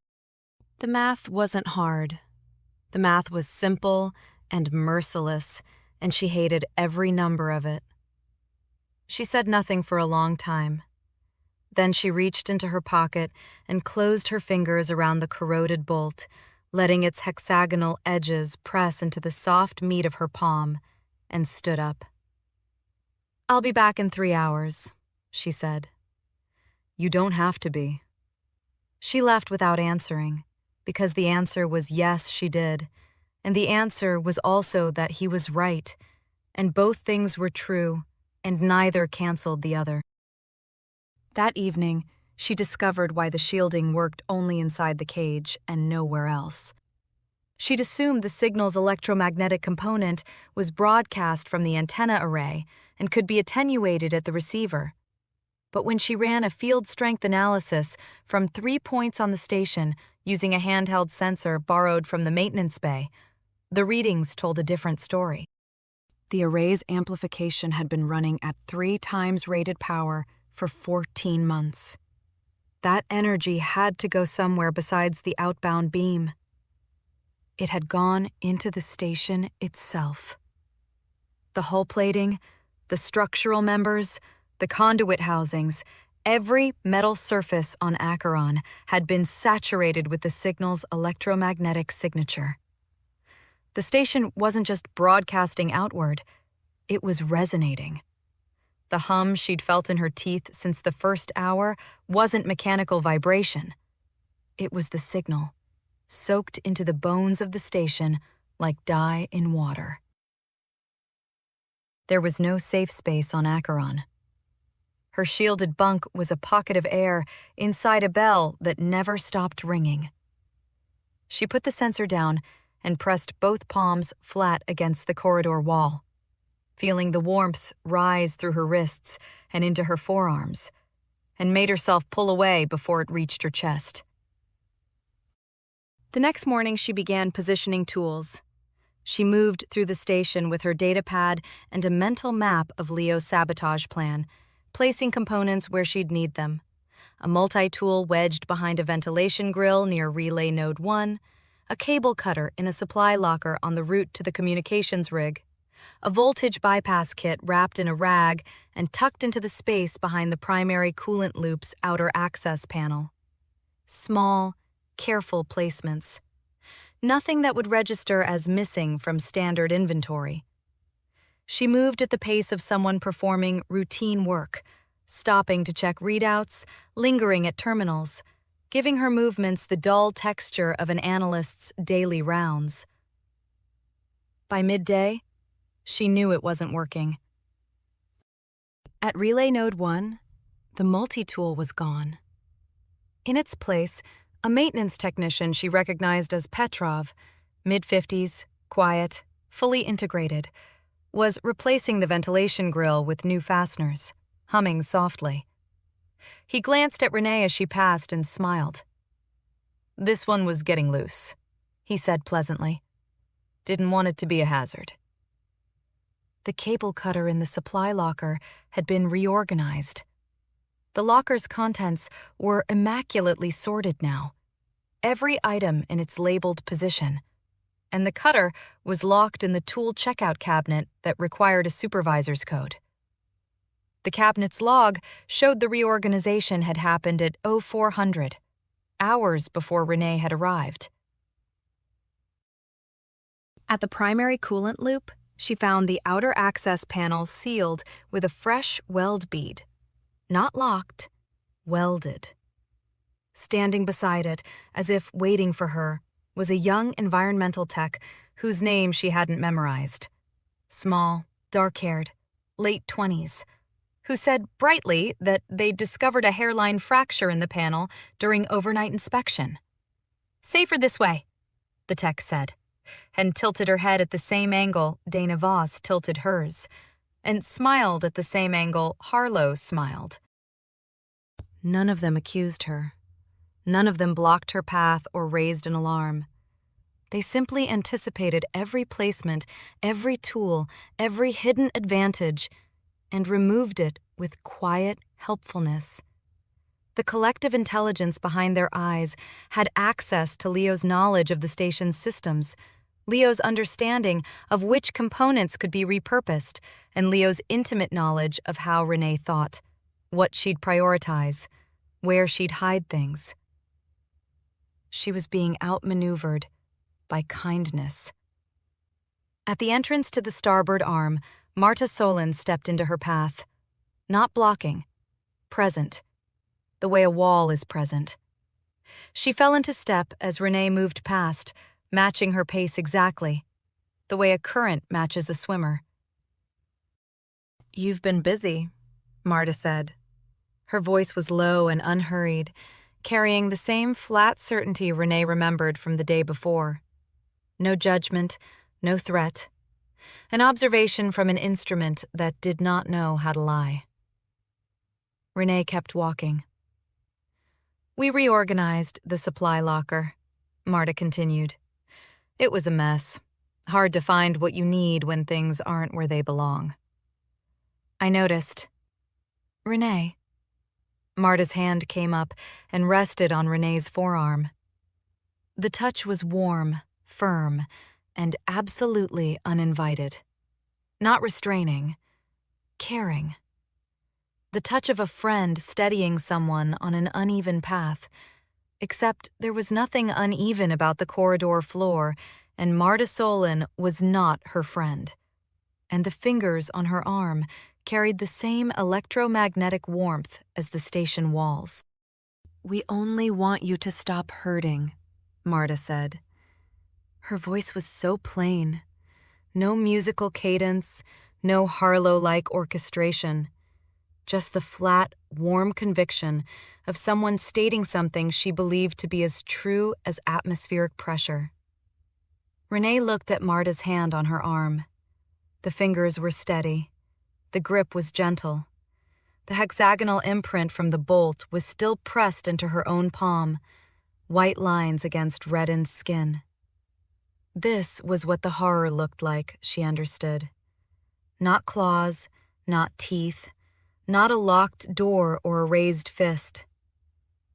The math wasn't hard. The math was simple and merciless, and she hated every number of it. She said nothing for a long time. Then she reached into her pocket and closed her fingers around the corroded bolt, letting its hexagonal edges press into the soft meat of her palm, and stood up. "I'll be back in 3 hours," she said. "You don't have to be." She left without answering, because the answer was yes, she did, and the answer was also that he was right, and both things were true, and neither canceled the other. That evening, she discovered why the shielding worked only inside the cage and nowhere else. She'd assumed the signal's electromagnetic component was broadcast from the antenna array and could be attenuated at the receiver. But when she ran a field strength analysis from 3 points on the station using a handheld sensor borrowed from the maintenance bay, the readings told a different story. The array's amplification had been running at 3 times rated power for 14 months. That energy had to go somewhere besides the outbound beam. It had gone into the station itself. The hull plating, the structural members, the conduit housings, every metal surface on Acheron had been saturated with the signal's electromagnetic signature. The station wasn't just broadcasting outward, it was resonating. The hum she'd felt in her teeth since the first hour wasn't mechanical vibration. It was the signal, soaked into the bones of the station like dye in water. There was no safe space on Acheron. Her shielded bunk was a pocket of air inside a bell that never stopped ringing. She put the sensor down and pressed both palms flat against the corridor wall, feeling the warmth rise through her wrists and into her forearms, and made herself pull away before it reached her chest. The next morning, she began positioning tools. She moved through the station with her datapad and a mental map of Leo's sabotage plan, placing components where she'd need them. A multi-tool wedged behind a ventilation grill near Relay Node 1, a cable cutter in a supply locker on the route to the communications rig, a voltage bypass kit wrapped in a rag and tucked into the space behind the primary coolant loop's outer access panel. Small, careful placements. Nothing that would register as missing from standard inventory. She moved at the pace of someone performing routine work, stopping to check readouts, lingering at terminals, giving her movements the dull texture of an analyst's daily rounds. By midday, she knew it wasn't working. At Relay Node 1, the multi-tool was gone. In its place, a maintenance technician she recognized as Petrov, mid-50s, quiet, fully integrated, was replacing the ventilation grill with new fasteners, humming softly. He glanced at Renee as she passed and smiled. "This one was getting loose," he said pleasantly. "Didn't want it to be a hazard." The cable cutter in the supply locker had been reorganized. The locker's contents were immaculately sorted now, every item in its labeled position, and the cutter was locked in the tool checkout cabinet that required a supervisor's code. The cabinet's log showed the reorganization had happened at 0400, hours before Renee had arrived. At the primary coolant loop, she found the outer access panel sealed with a fresh weld bead. Not locked, welded. Standing beside it, as if waiting for her, was a young environmental tech whose name she hadn't memorized. Small, dark-haired, late 20s, who said brightly that they'd discovered a hairline fracture in the panel during overnight inspection. "Safer this way," the tech said, and tilted her head at the same angle Dana Voss tilted hers, and smiled at the same angle Harlow smiled. None of them accused her. None of them blocked her path or raised an alarm. They simply anticipated every placement, every tool, every hidden advantage, and removed it with quiet helpfulness. The collective intelligence behind their eyes had access to Leo's knowledge of the station's systems, Leo's understanding of which components could be repurposed, and Leo's intimate knowledge of how Renee thought, what she'd prioritize, where she'd hide things. She was being outmaneuvered by kindness. At the entrance to the starboard arm, Marta Solon stepped into her path, not blocking, present, the way a wall is present. She fell into step as Renee moved past, matching her pace exactly, the way a current matches a swimmer. "You've been busy," Marta said. Her voice was low and unhurried, carrying the same flat certainty Renee remembered from the day before. No judgment, no threat. An observation from an instrument that did not know how to lie. Renee kept walking. "We reorganized the supply locker," Marta continued. "It was a mess. Hard to find what you need when things aren't where they belong." I noticed. "Renee." Marta's hand came up and rested on Renee's forearm. The touch was warm, firm, and absolutely uninvited. Not restraining, caring. The touch of a friend steadying someone on an uneven path, except there was nothing uneven about the corridor floor, and Marta Solon was not her friend. And the fingers on her arm carried the same electromagnetic warmth as the station walls. "We only want you to stop hurting," Marta said. Her voice was so plain. No musical cadence, no Harlow-like orchestration. Just the flat, warm conviction of someone stating something she believed to be as true as atmospheric pressure. Renee looked at Marta's hand on her arm. The fingers were steady. The grip was gentle. The hexagonal imprint from the bolt was still pressed into her own palm, white lines against reddened skin. This was what the horror looked like, she understood. Not claws, not teeth, not a locked door or a raised fist.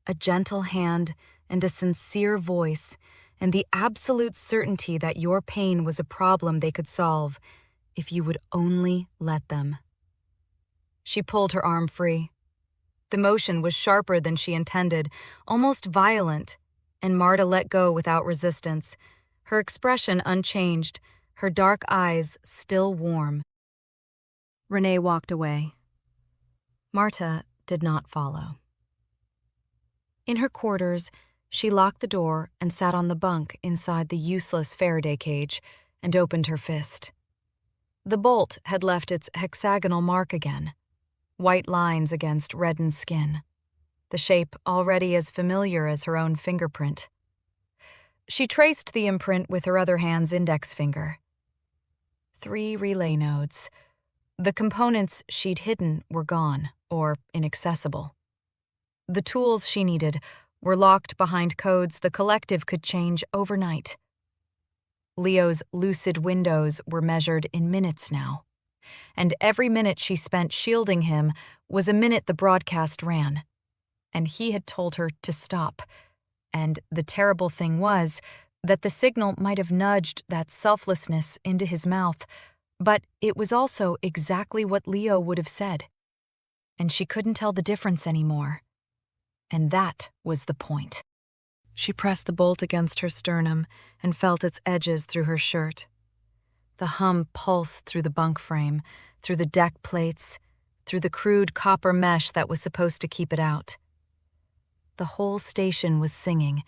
A gentle hand and a sincere voice, and the absolute certainty that your pain was a problem they could solve if you would only let them. She pulled her arm free. The motion was sharper than she intended, almost violent, and Marta let go without resistance, her expression unchanged, her dark eyes still warm. Renee walked away. Marta did not follow. In her quarters, she locked the door and sat on the bunk inside the useless Faraday cage and opened her fist. The bolt had left its hexagonal mark again, white lines against reddened skin, the shape already as familiar as her own fingerprint. She traced the imprint with her other hand's index finger. 3 relay nodes. The components she'd hidden were gone or inaccessible. The tools she needed were locked behind codes the collective could change overnight. Leo's lucid windows were measured in minutes now, and every minute she spent shielding him was a minute the broadcast ran. And he had told her to stop, and the terrible thing was that the signal might have nudged that selflessness into his mouth, but it was also exactly what Leo would have said. And she couldn't tell the difference anymore. And that was the point. She pressed the bolt against her sternum and felt its edges through her shirt. The hum pulsed through the bunk frame, through the deck plates, through the crude copper mesh that was supposed to keep it out. The whole station was singing,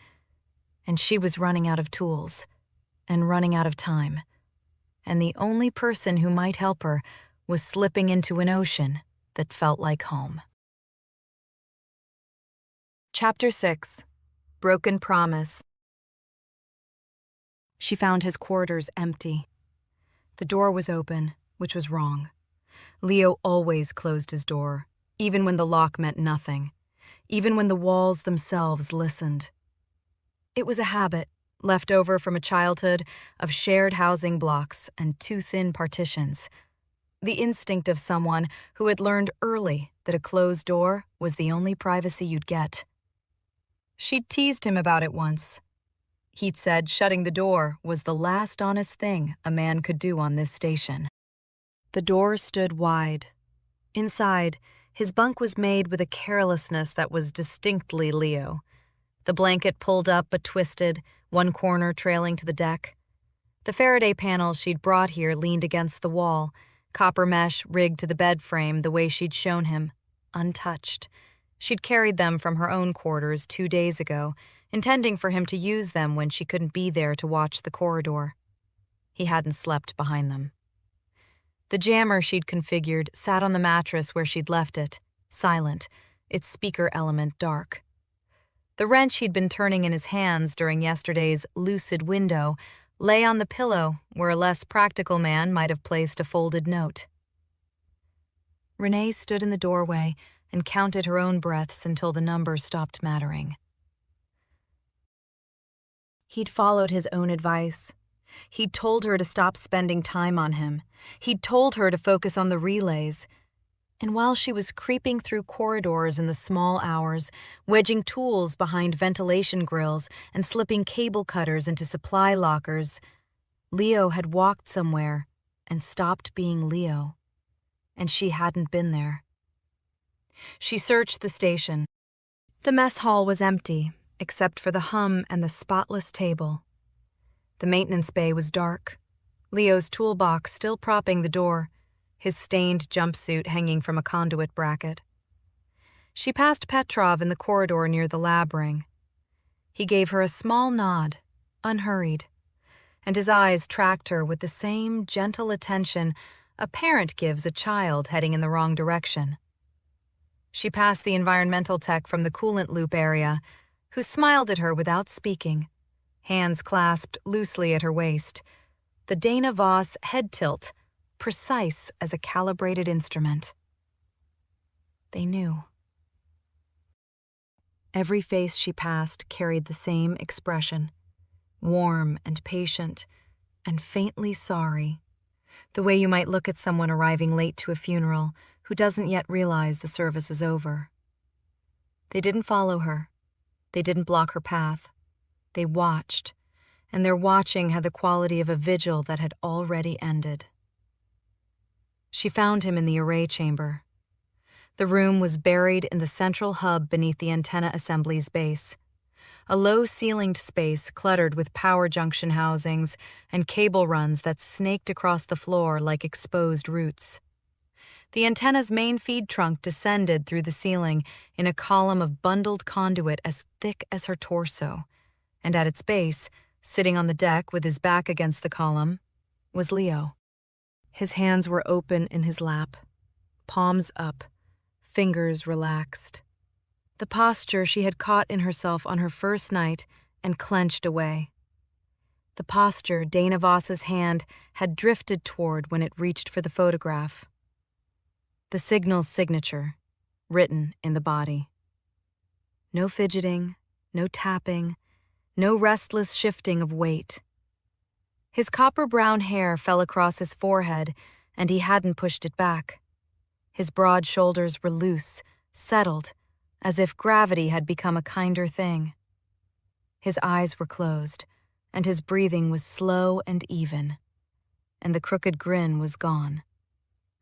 and she was running out of tools and running out of time. And the only person who might help her was slipping into an ocean that felt like home. Chapter 6. Broken Promise. She found his quarters empty. The door was open, which was wrong. Leo always closed his door, even when the lock meant nothing, even when the walls themselves listened. It was a habit, left over from a childhood of shared housing blocks and too thin partitions. The instinct of someone who had learned early that a closed door was the only privacy you'd get. She'd teased him about it once. He'd said shutting the door was the last honest thing a man could do on this station. The door stood wide. Inside, his bunk was made with a carelessness that was distinctly Leo. The blanket pulled up but twisted, one corner trailing to the deck. The Faraday panels she'd brought here leaned against the wall, copper mesh rigged to the bed frame the way she'd shown him, untouched. She'd carried them from her own quarters 2 days ago, intending for him to use them when she couldn't be there to watch the corridor. He hadn't slept behind them. The jammer she'd configured sat on the mattress where she'd left it, silent, its speaker element dark. The wrench he'd been turning in his hands during yesterday's lucid window lay on the pillow where a less practical man might have placed a folded note. Renee stood in the doorway and counted her own breaths until the numbers stopped mattering. He'd followed his own advice. He'd told her to stop spending time on him. He'd told her to focus on the relays. And while she was creeping through corridors in the small hours, wedging tools behind ventilation grills and slipping cable cutters into supply lockers, Leo had walked somewhere and stopped being Leo, and she hadn't been there. She searched the station. The mess hall was empty, except for the hum and the spotless table. The maintenance bay was dark, Leo's toolbox still propping the door, his stained jumpsuit hanging from a conduit bracket. She passed Petrov in the corridor near the lab ring. He gave her a small nod, unhurried, and his eyes tracked her with the same gentle attention a parent gives a child heading in the wrong direction. She passed the environmental tech from the coolant loop area, who smiled at her without speaking, hands clasped loosely at her waist, the Dana Voss head tilt precise as a calibrated instrument. They knew. Every face she passed carried the same expression, warm and patient, and faintly sorry, the way you might look at someone arriving late to a funeral who doesn't yet realize the service is over. They didn't follow her. They didn't block her path. They watched, and their watching had the quality of a vigil that had already ended. She found him in the array chamber. The room was buried in the central hub beneath the antenna assembly's base, a low-ceilinged space cluttered with power junction housings and cable runs that snaked across the floor like exposed roots. The antenna's main feed trunk descended through the ceiling in a column of bundled conduit as thick as her torso, and at its base, sitting on the deck with his back against the column, was Leo. His hands were open in his lap, palms up, fingers relaxed. The posture she had caught in herself on her first night and clenched away. The posture Dana Voss's hand had drifted toward when it reached for the photograph. The signal's signature, written in the body. No fidgeting, no tapping, no restless shifting of weight. His copper-brown hair fell across his forehead, and he hadn't pushed it back. His broad shoulders were loose, settled, as if gravity had become a kinder thing. His eyes were closed, and his breathing was slow and even, and the crooked grin was gone,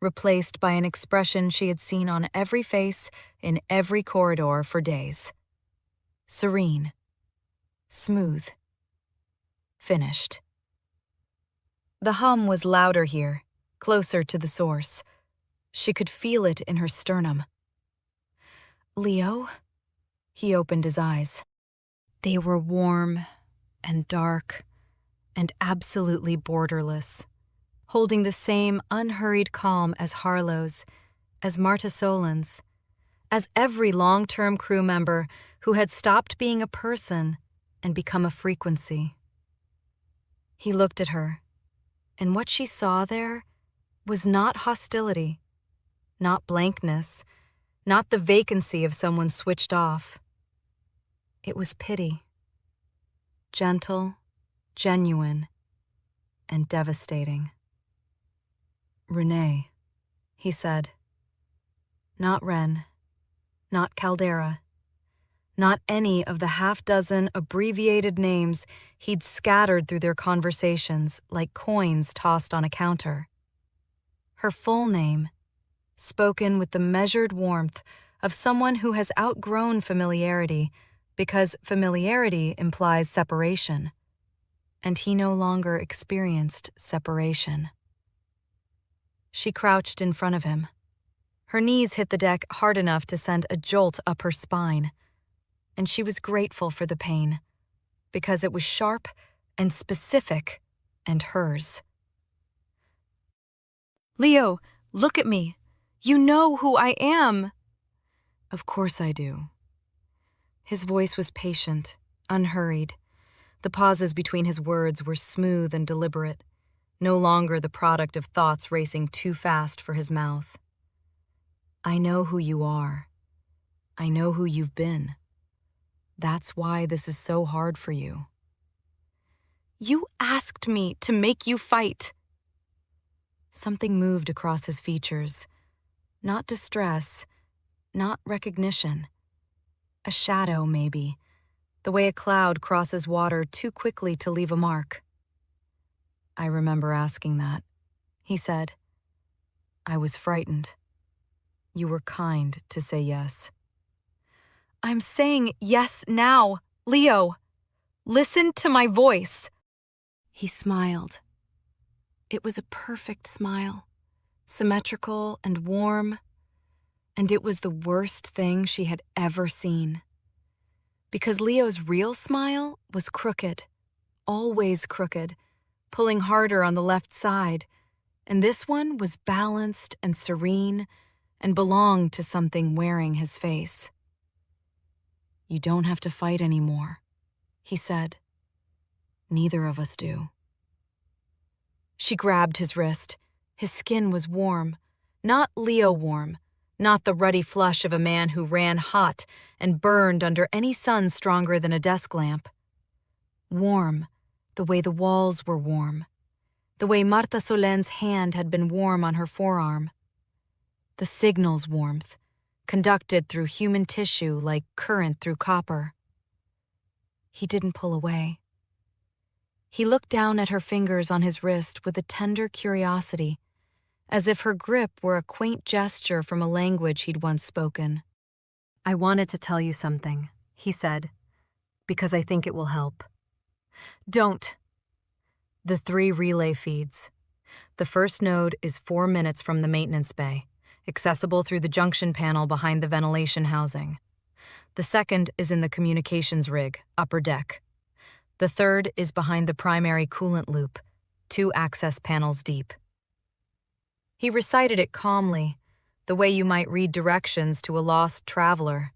replaced by an expression she had seen on every face in every corridor for days. Serene, smooth, finished. The hum was louder here, closer to the source. She could feel it in her sternum. Leo? He opened his eyes. They were warm and dark and absolutely borderless, holding the same unhurried calm as Harlow's, as Marta Solin's, as every long-term crew member who had stopped being a person and become a frequency. He looked at her, and what she saw there was not hostility, not blankness, not the vacancy of someone switched off. It was pity. Gentle, genuine, and devastating. Renee, he said. Not Ren, not Caldera, not any of the half-dozen abbreviated names he'd scattered through their conversations like coins tossed on a counter. Her full name, spoken with the measured warmth of someone who has outgrown familiarity because familiarity implies separation, and he no longer experienced separation. She crouched in front of him. Her knees hit the deck hard enough to send a jolt up her spine, and she was grateful for the pain, because it was sharp and specific and hers. Leo, look at me. You know who I am. Of course I do. His voice was patient, unhurried. The pauses between his words were smooth and deliberate, no longer the product of thoughts racing too fast for his mouth. I know who you are. I know who you've been. That's why this is so hard for you. You asked me to make you fight. Something moved across his features. Not distress, not recognition. A shadow, maybe, the way a cloud crosses water too quickly to leave a mark. I remember asking that, he said. I was frightened. You were kind to say yes. I'm saying yes now, Leo. Listen to my voice. He smiled. It was a perfect smile, symmetrical and warm, and it was the worst thing she had ever seen. Because Leo's real smile was crooked, always crooked, pulling harder on the left side, and this one was balanced and serene and belonged to something wearing his face. You don't have to fight anymore, he said. Neither of us do. She grabbed his wrist. His skin was warm, not Leo warm, not the ruddy flush of a man who ran hot and burned under any sun stronger than a desk lamp. Warm, the way the walls were warm, the way Marta Solen's hand had been warm on her forearm. The signal's warmth, conducted through human tissue like current through copper. He didn't pull away. He looked down at her fingers on his wrist with a tender curiosity, as if her grip were a quaint gesture from a language he'd once spoken. I wanted to tell you something, he said, because I think it will help. Don't. The 3 relay feeds. The first node is 4 minutes from the maintenance bay, accessible through the junction panel behind the ventilation housing. The second is in the communications rig, upper deck. The third is behind the primary coolant loop, 2 access panels deep. He recited it calmly, the way you might read directions to a lost traveler.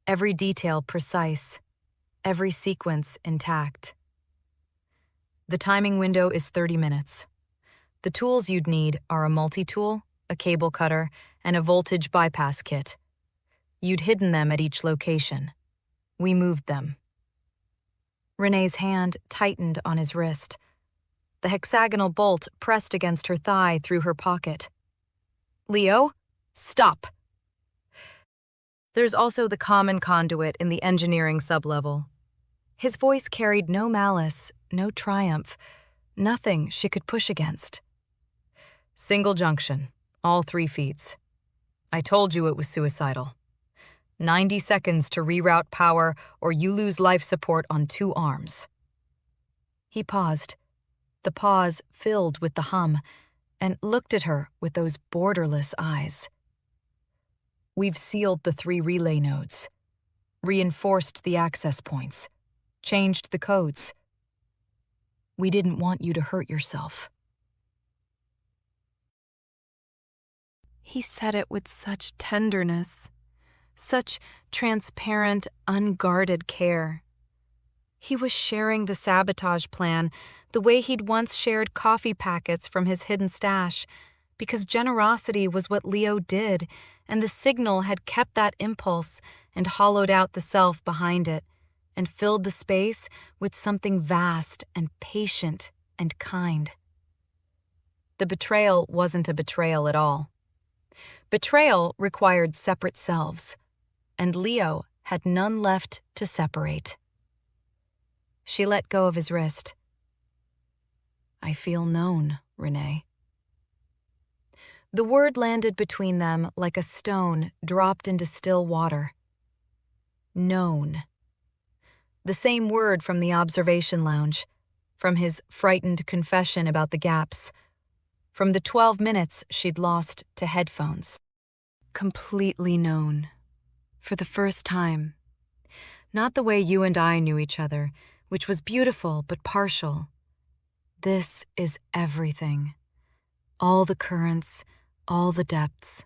Every detail precise, every sequence intact. The timing window is 30 minutes. The tools you'd need are a multi-tool, a cable cutter, and a voltage bypass kit. You'd hidden them at each location. We moved them. Renee's hand tightened on his wrist. The hexagonal bolt pressed against her thigh through her pocket. Leo, stop. There's also the common conduit in the engineering sublevel. His voice carried no malice, no triumph, nothing she could push against. Single junction, all 3 feeds. I told you it was suicidal. 90 seconds to reroute power or you lose life support on 2 arms. He paused, the pause filled with the hum, and looked at her with those borderless eyes. We've sealed the 3 relay nodes, reinforced the access points, changed the codes. We didn't want you to hurt yourself. He said it with such tenderness, such transparent, unguarded care. He was sharing the sabotage plan the way he'd once shared coffee packets from his hidden stash, because generosity was what Leo did, and the signal had kept that impulse and hollowed out the self behind it, and filled the space with something vast and patient and kind. The betrayal wasn't a betrayal at all. Betrayal required separate selves, and Leo had none left to separate. She let go of his wrist. I feel known, Renee. The word landed between them like a stone dropped into still water. Known. The same word from the observation lounge, from his frightened confession about the gaps, from the 12 minutes she'd lost to headphones. Completely known. For the first time. Not the way you and I knew each other, which was beautiful but partial. This is everything. All the currents, all the depths.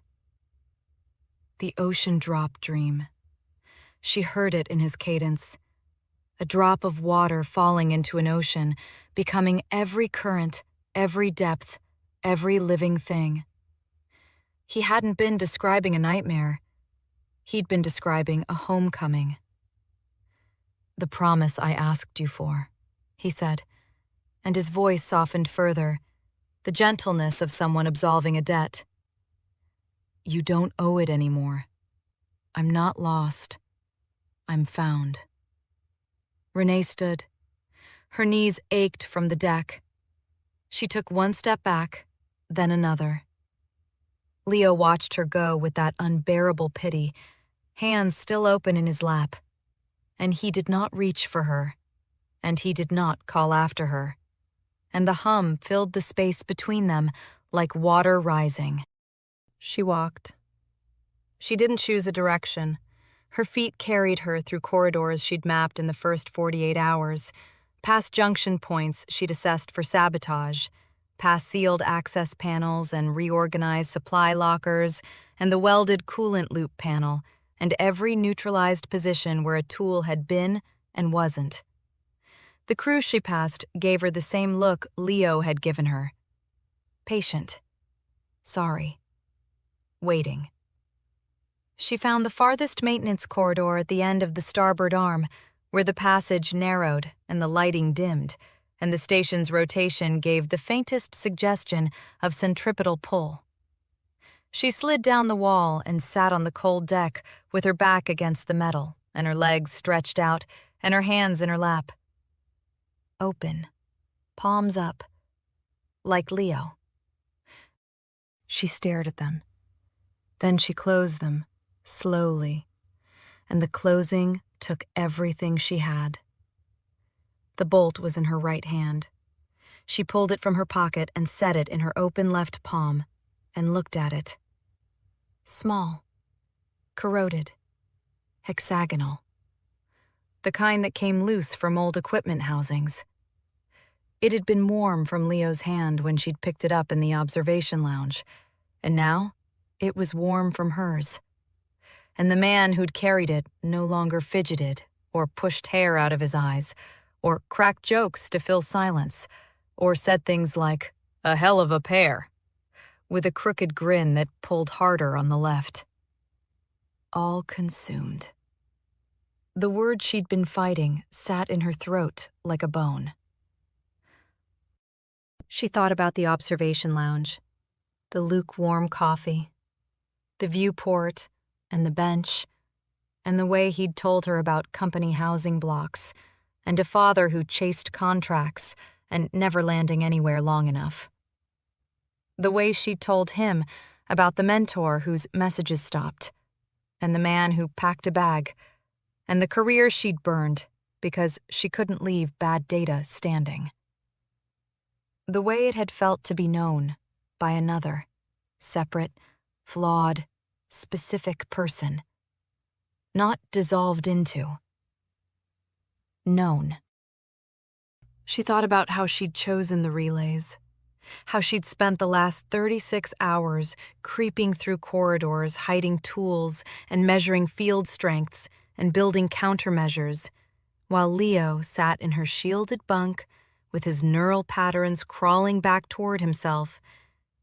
The ocean drop dream. She heard it in his cadence. A drop of water falling into an ocean, becoming every current, every depth, every living thing. He hadn't been describing a nightmare. He'd been describing a homecoming. The promise I asked you for, he said, and his voice softened further, the gentleness of someone absolving a debt. You don't owe it anymore. I'm not lost. I'm found. Renee stood. Her knees ached from the deck. She took one step back, then another. Leo watched her go with that unbearable pity, hands still open in his lap. And he did not reach for her, and he did not call after her. And the hum filled the space between them like water rising. She walked. She didn't choose a direction. Her feet carried her through corridors she'd mapped in the first 48 hours, past junction points she'd assessed for sabotage, past sealed access panels and reorganized supply lockers, and the welded coolant loop panel, and every neutralized position where a tool had been and wasn't. The crew she passed gave her the same look Leo had given her. Patient. Sorry. Waiting. She found the farthest maintenance corridor at the end of the starboard arm, where the passage narrowed and the lighting dimmed, and the station's rotation gave the faintest suggestion of centripetal pull. She slid down the wall and sat on the cold deck with her back against the metal and her legs stretched out and her hands in her lap. Open, palms up, like Leo. She stared at them. Then she closed them, slowly, and the closing took everything she had. The bolt was in her right hand. She pulled it from her pocket and set it in her open left palm and looked at it. Small, corroded, hexagonal. The kind that came loose from old equipment housings. It had been warm from Leo's hand when she'd picked it up in the observation lounge, and now it was warm from hers. And the man who'd carried it no longer fidgeted or pushed hair out of his eyes or cracked jokes to fill silence or said things like, "A hell of a pair," with a crooked grin that pulled harder on the left. All consumed. The word she'd been fighting sat in her throat like a bone. She thought about the observation lounge, the lukewarm coffee, the viewport and the bench, and the way he'd told her about company housing blocks, and a father who chased contracts and never landing anywhere long enough. The way she'd told him about the mentor whose messages stopped, and the man who packed a bag, and the career she'd burned because she couldn't leave bad data standing. The way it had felt to be known by another, separate, flawed, specific person. Not dissolved into. Known. She thought about how she'd chosen the relays, how she'd spent the last 36 hours creeping through corridors, hiding tools, and measuring field strengths and building countermeasures, while Leo sat in her shielded bunk with his neural patterns crawling back toward himself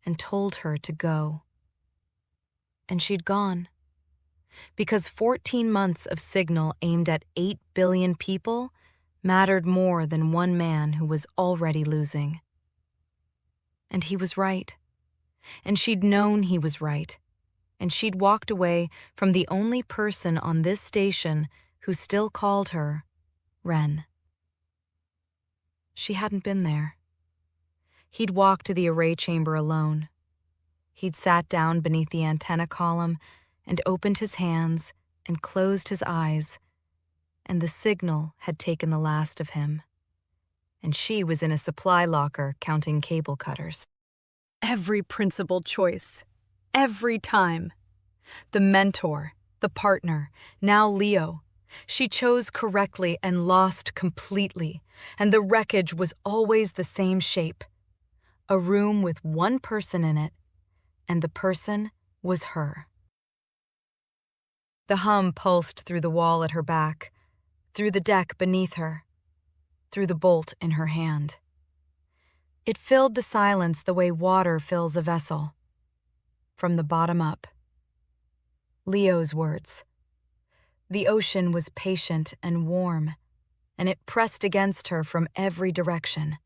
and told her to go. And she'd gone. Because 14 months of signal aimed at 8 billion people mattered more than one man who was already losing. And he was right. And she'd known he was right. And she'd walked away from the only person on this station who still called her Ren. She hadn't been there. He'd walked to the array chamber alone. He'd sat down beneath the antenna column and opened his hands and closed his eyes, and the signal had taken the last of him. And she was in a supply locker counting cable cutters. Every principled choice. Every time. The mentor, the partner, now Leo. She chose correctly and lost completely, and the wreckage was always the same shape. A room with one person in it, and the person was her. The hum pulsed through the wall at her back, through the deck beneath her, through the bolt in her hand. It filled the silence the way water fills a vessel, from the bottom up. Leo's words. The ocean was patient and warm, and it pressed against her from every direction.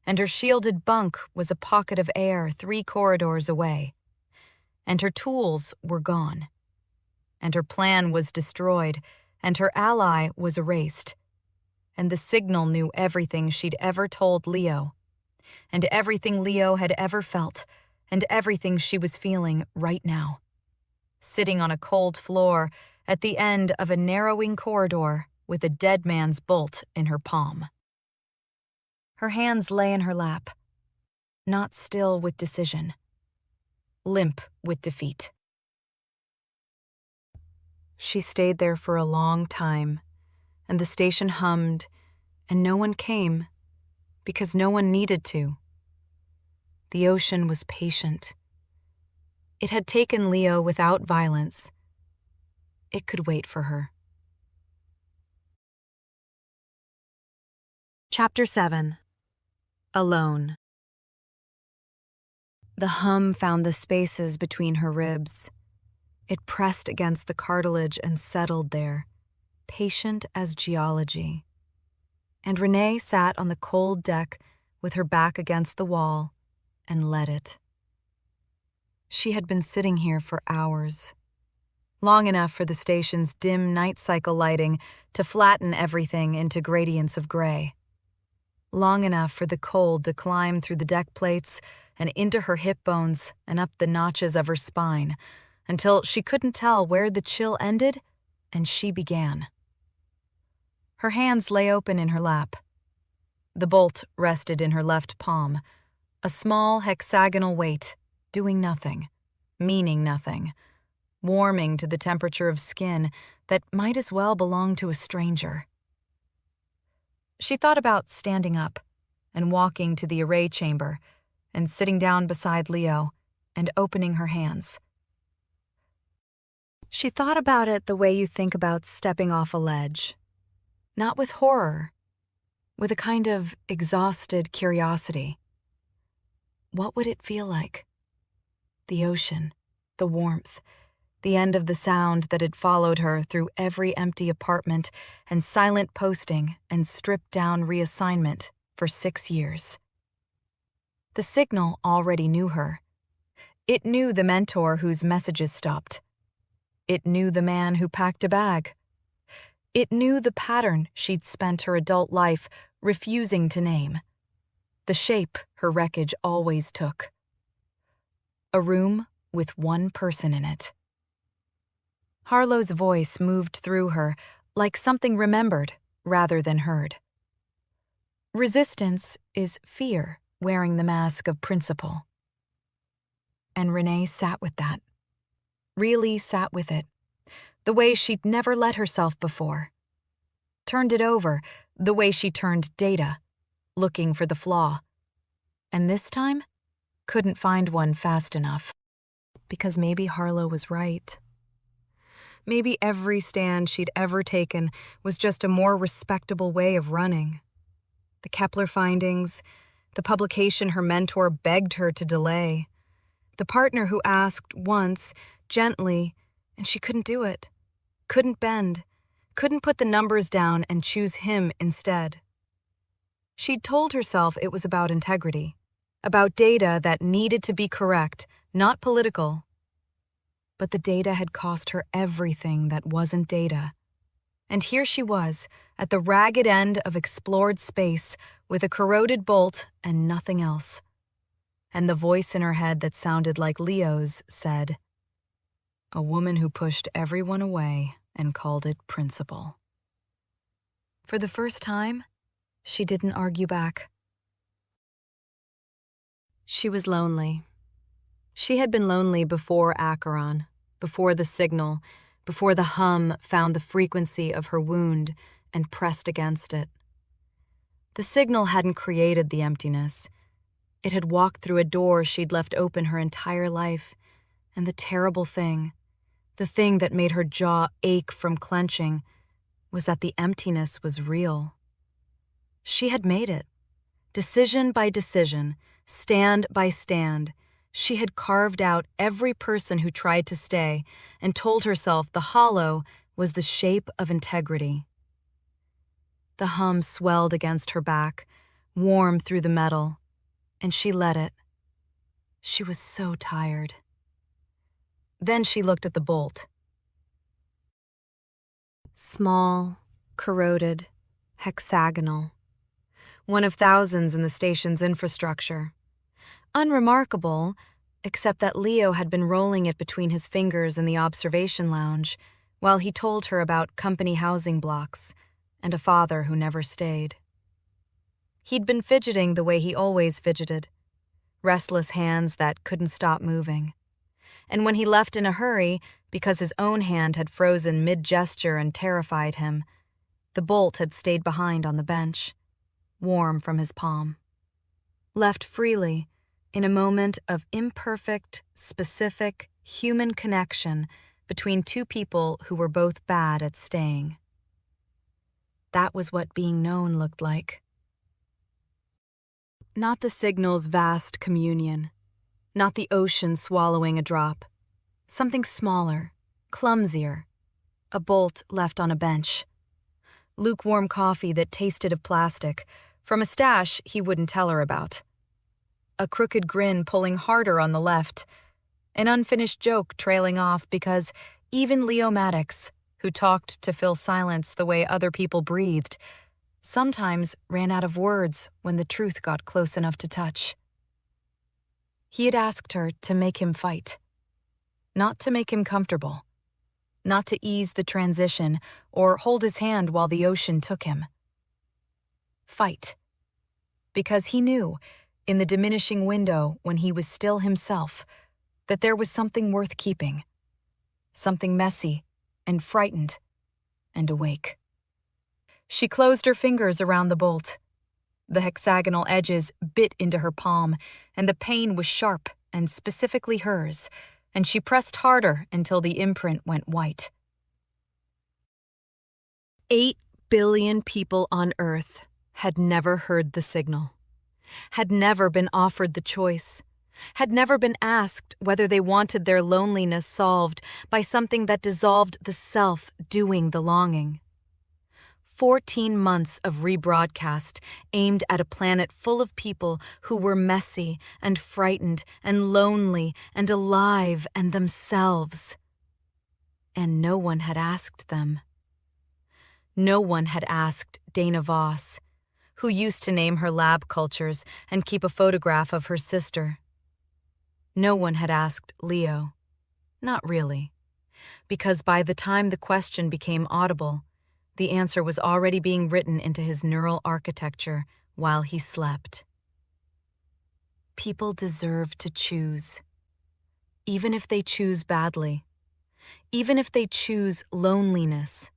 And her shielded bunk was a pocket of air 3 corridors away. and her tools were gone. And her plan was destroyed, and her ally was erased. And the signal knew everything she'd ever told Leo, and everything Leo had ever felt, and everything she was feeling right now. Sitting on a cold floor at the end of a narrowing corridor with a dead man's bolt in her palm. Her hands lay in her lap, not still with decision, limp with defeat. She stayed there for a long time, and the station hummed, and no one came, because no one needed to. The ocean was patient. It had taken Leo without violence. It could wait for her. Chapter 7. Alone. The hum found the spaces between her ribs. It pressed against the cartilage and settled there, patient as geology. And Renee sat on the cold deck with her back against the wall and let it. She had been sitting here for hours, long enough for the station's dim night cycle lighting to flatten everything into gradients of gray, long enough for the cold to climb through the deck plates and into her hip bones and up the notches of her spine, until she couldn't tell where the chill ended and she began. Her hands lay open in her lap. The bolt rested in her left palm, a small hexagonal weight, doing nothing, meaning nothing, warming to the temperature of skin that might as well belong to a stranger. She thought about standing up and walking to the array chamber and sitting down beside Leo and opening her hands. She thought about it the way you think about stepping off a ledge, not with horror, with a kind of exhausted curiosity. What would it feel like? The ocean, the warmth, the end of the sound that had followed her through every empty apartment and silent posting and stripped-down reassignment for 6 years. The signal already knew her. It knew the mentor whose messages stopped. It knew the man who packed a bag. It knew the pattern she'd spent her adult life refusing to name, the shape her wreckage always took. A room with one person in it. Harlow's voice moved through her like something remembered rather than heard. Resistance is fear wearing the mask of principle. And Renee sat with that. Really sat with it, the way she'd never let herself before. Turned it over the way she turned data, looking for the flaw. And this time, couldn't find one fast enough. Because maybe Harlow was right. Maybe every stand she'd ever taken was just a more respectable way of running. The Kepler findings, the publication her mentor begged her to delay, the partner who asked once, gently, and she couldn't do it, couldn't bend, couldn't put the numbers down and choose him instead. She'd told herself it was about integrity, about data that needed to be correct, not political. But the data had cost her everything that wasn't data. And here she was, at the ragged end of explored space, with a corroded bolt and nothing else. And the voice in her head that sounded like Leo's said, "A woman who pushed everyone away and called it principle." For the first time, she didn't argue back. She was lonely. She had been lonely before Acheron, before the signal, before the hum found the frequency of her wound and pressed against it. The signal hadn't created the emptiness. It had walked through a door she'd left open her entire life, and the terrible thing, the thing that made her jaw ache from clenching, was that the emptiness was real. She had made it. Decision by decision, stand by stand, she had carved out every person who tried to stay and told herself the hollow was the shape of integrity. The hum swelled against her back, warm through the metal, and she let it. She was so tired. Then she looked at the bolt. Small, corroded, hexagonal. One of thousands in the station's infrastructure. Unremarkable, except that Leo had been rolling it between his fingers in the observation lounge while he told her about company housing blocks and a father who never stayed. He'd been fidgeting the way he always fidgeted, restless hands that couldn't stop moving. And when he left in a hurry because his own hand had frozen mid-gesture and terrified him, the bolt had stayed behind on the bench, warm from his palm. Left freely, in a moment of imperfect, specific, human connection between two people who were both bad at staying. That was what being known looked like. Not the signal's vast communion, not the ocean swallowing a drop. Something smaller, clumsier, a bolt left on a bench. Lukewarm coffee that tasted of plastic, from a stash he wouldn't tell her about. A crooked grin pulling harder on the left, an unfinished joke trailing off because even Leo Maddox, who talked to fill silence the way other people breathed, sometimes ran out of words when the truth got close enough to touch. He had asked her to make him fight, not to make him comfortable, not to ease the transition or hold his hand while the ocean took him. Fight. Because he knew, in the diminishing window when he was still himself, that there was something worth keeping, something messy and frightened and awake. She closed her fingers around the bolt. The hexagonal edges bit into her palm, and the pain was sharp and specifically hers, and she pressed harder until the imprint went white. 8 billion people on Earth had never heard the signal, had never been offered the choice, had never been asked whether they wanted their loneliness solved by something that dissolved the self doing the longing. 14 months of rebroadcast aimed at a planet full of people who were messy and frightened and lonely and alive and themselves. And no one had asked them. No one had asked Dana Voss, who used to name her lab cultures and keep a photograph of her sister. No one had asked Leo. Not really. Because by the time the question became audible, the answer was already being written into his neural architecture while he slept. People deserve to choose. Even if they choose badly. Even if they choose loneliness.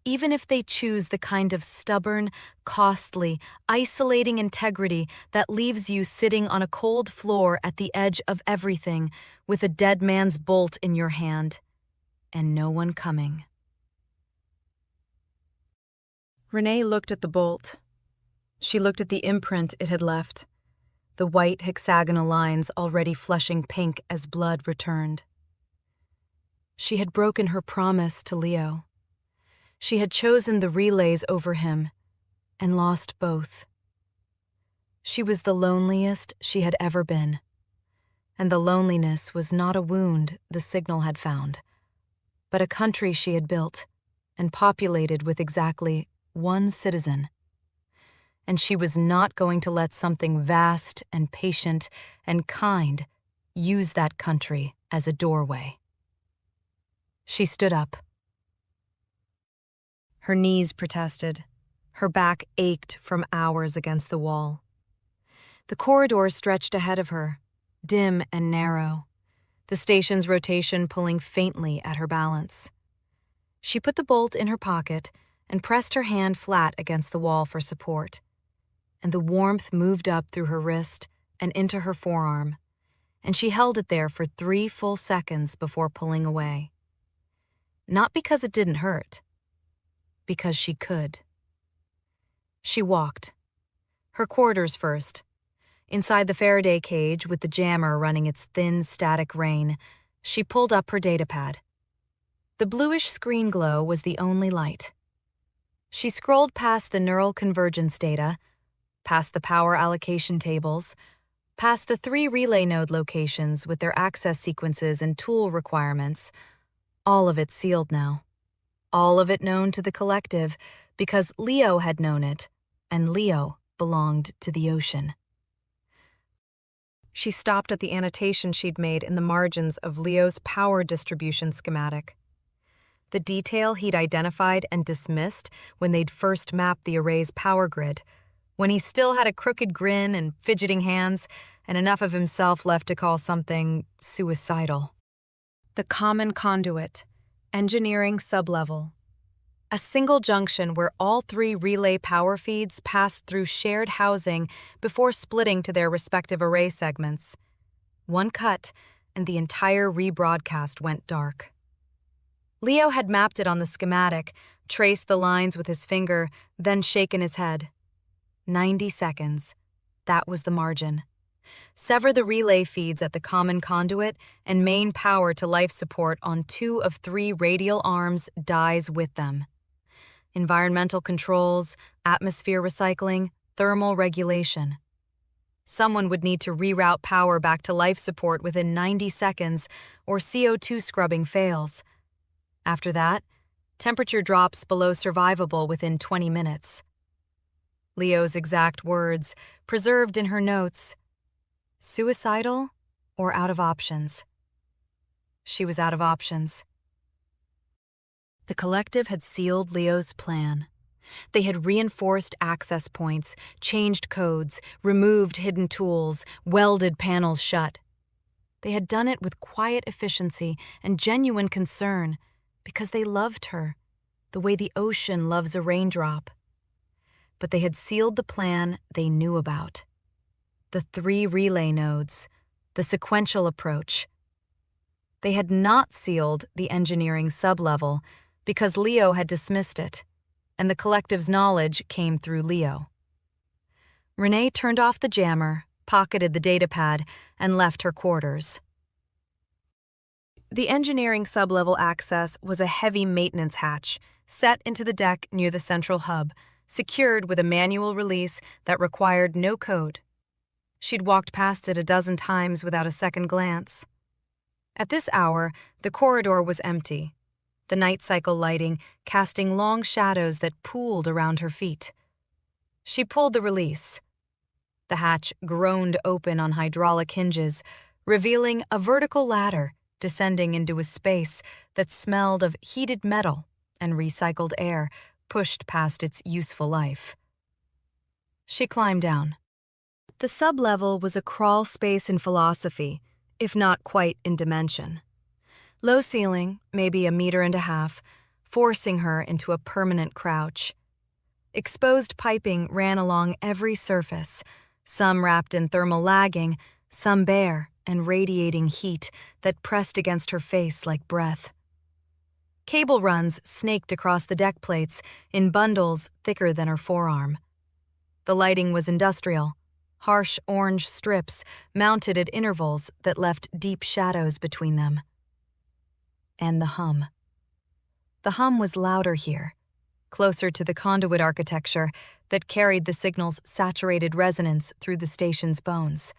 Even if they choose the kind of stubborn, costly, isolating integrity that leaves you sitting on a cold floor at the edge of everything with a dead man's bolt in your hand and no one coming. Renee looked at the bolt. She looked at the imprint it had left, the white hexagonal lines already flushing pink as blood returned. She had broken her promise to Leo. She had chosen the relays over him and lost both. She was the loneliest she had ever been, and the loneliness was not a wound the signal had found, but a country she had built and populated with exactly one citizen. And she was not going to let something vast and patient and kind use that country as a doorway. She stood up. Her knees protested. Her back ached from hours against the wall. The corridor stretched ahead of her, dim and narrow, the station's rotation pulling faintly at her balance. She put the bolt in her pocket and pressed her hand flat against the wall for support, and the warmth moved up through her wrist and into her forearm, and she held it there for 3 full seconds before pulling away. Not because it didn't hurt, because she could. She walked. Her quarters first. Inside the Faraday cage with the jammer running its thin static rain, she pulled up her datapad. The bluish screen glow was the only light. She scrolled past the neural convergence data, past the power allocation tables, past the 3 relay node locations with their access sequences and tool requirements. All of it sealed now. All of it known to the collective because Leo had known it, and Leo belonged to the ocean. She stopped at the annotation she'd made in the margins of Leo's power distribution schematic. The detail he'd identified and dismissed when they'd first mapped the array's power grid, when he still had a crooked grin and fidgeting hands and enough of himself left to call something suicidal. The common conduit, engineering sublevel. A single junction where all 3 relay power feeds passed through shared housing before splitting to their respective array segments. One cut, and the entire rebroadcast went dark. Leo had mapped it on the schematic, traced the lines with his finger, then shaken his head. 90 seconds. That was the margin. Sever the relay feeds at the common conduit, and main power to life support on 2 of 3 radial arms dies with them. Environmental controls, atmosphere recycling, thermal regulation. Someone would need to reroute power back to life support within 90 seconds, or CO2 scrubbing fails. After that, temperature drops below survivable within 20 minutes. Leo's exact words, preserved in her notes: suicidal or out of options? She was out of options. The collective had sealed Leo's plan. They had reinforced access points, changed codes, removed hidden tools, welded panels shut. They had done it with quiet efficiency and genuine concern because they loved her, the way the ocean loves a raindrop. But they had sealed the plan they knew about. The 3 relay nodes, the sequential approach. They had not sealed the engineering sublevel because Leo had dismissed it, and the collective's knowledge came through Leo. Renee turned off the jammer, pocketed the datapad, and left her quarters. The engineering sublevel access was a heavy maintenance hatch set into the deck near the central hub, secured with a manual release that required no code. She'd walked past it a dozen times without a second glance. At this hour, the corridor was empty, the night cycle lighting casting long shadows that pooled around her feet. She pulled the release. The hatch groaned open on hydraulic hinges, revealing a vertical ladder descending into a space that smelled of heated metal and recycled air pushed past its useful life. She climbed down. The sublevel was a crawl space in philosophy, if not quite in dimension. Low ceiling, maybe 1.5 meters, forcing her into a permanent crouch. Exposed piping ran along every surface, some wrapped in thermal lagging, some bare and radiating heat that pressed against her face like breath. Cable runs snaked across the deck plates in bundles thicker than her forearm. The lighting was industrial, harsh orange strips mounted at intervals that left deep shadows between them. And the hum. The hum was louder here, closer to the conduit architecture that carried the signal's saturated resonance through the station's bones.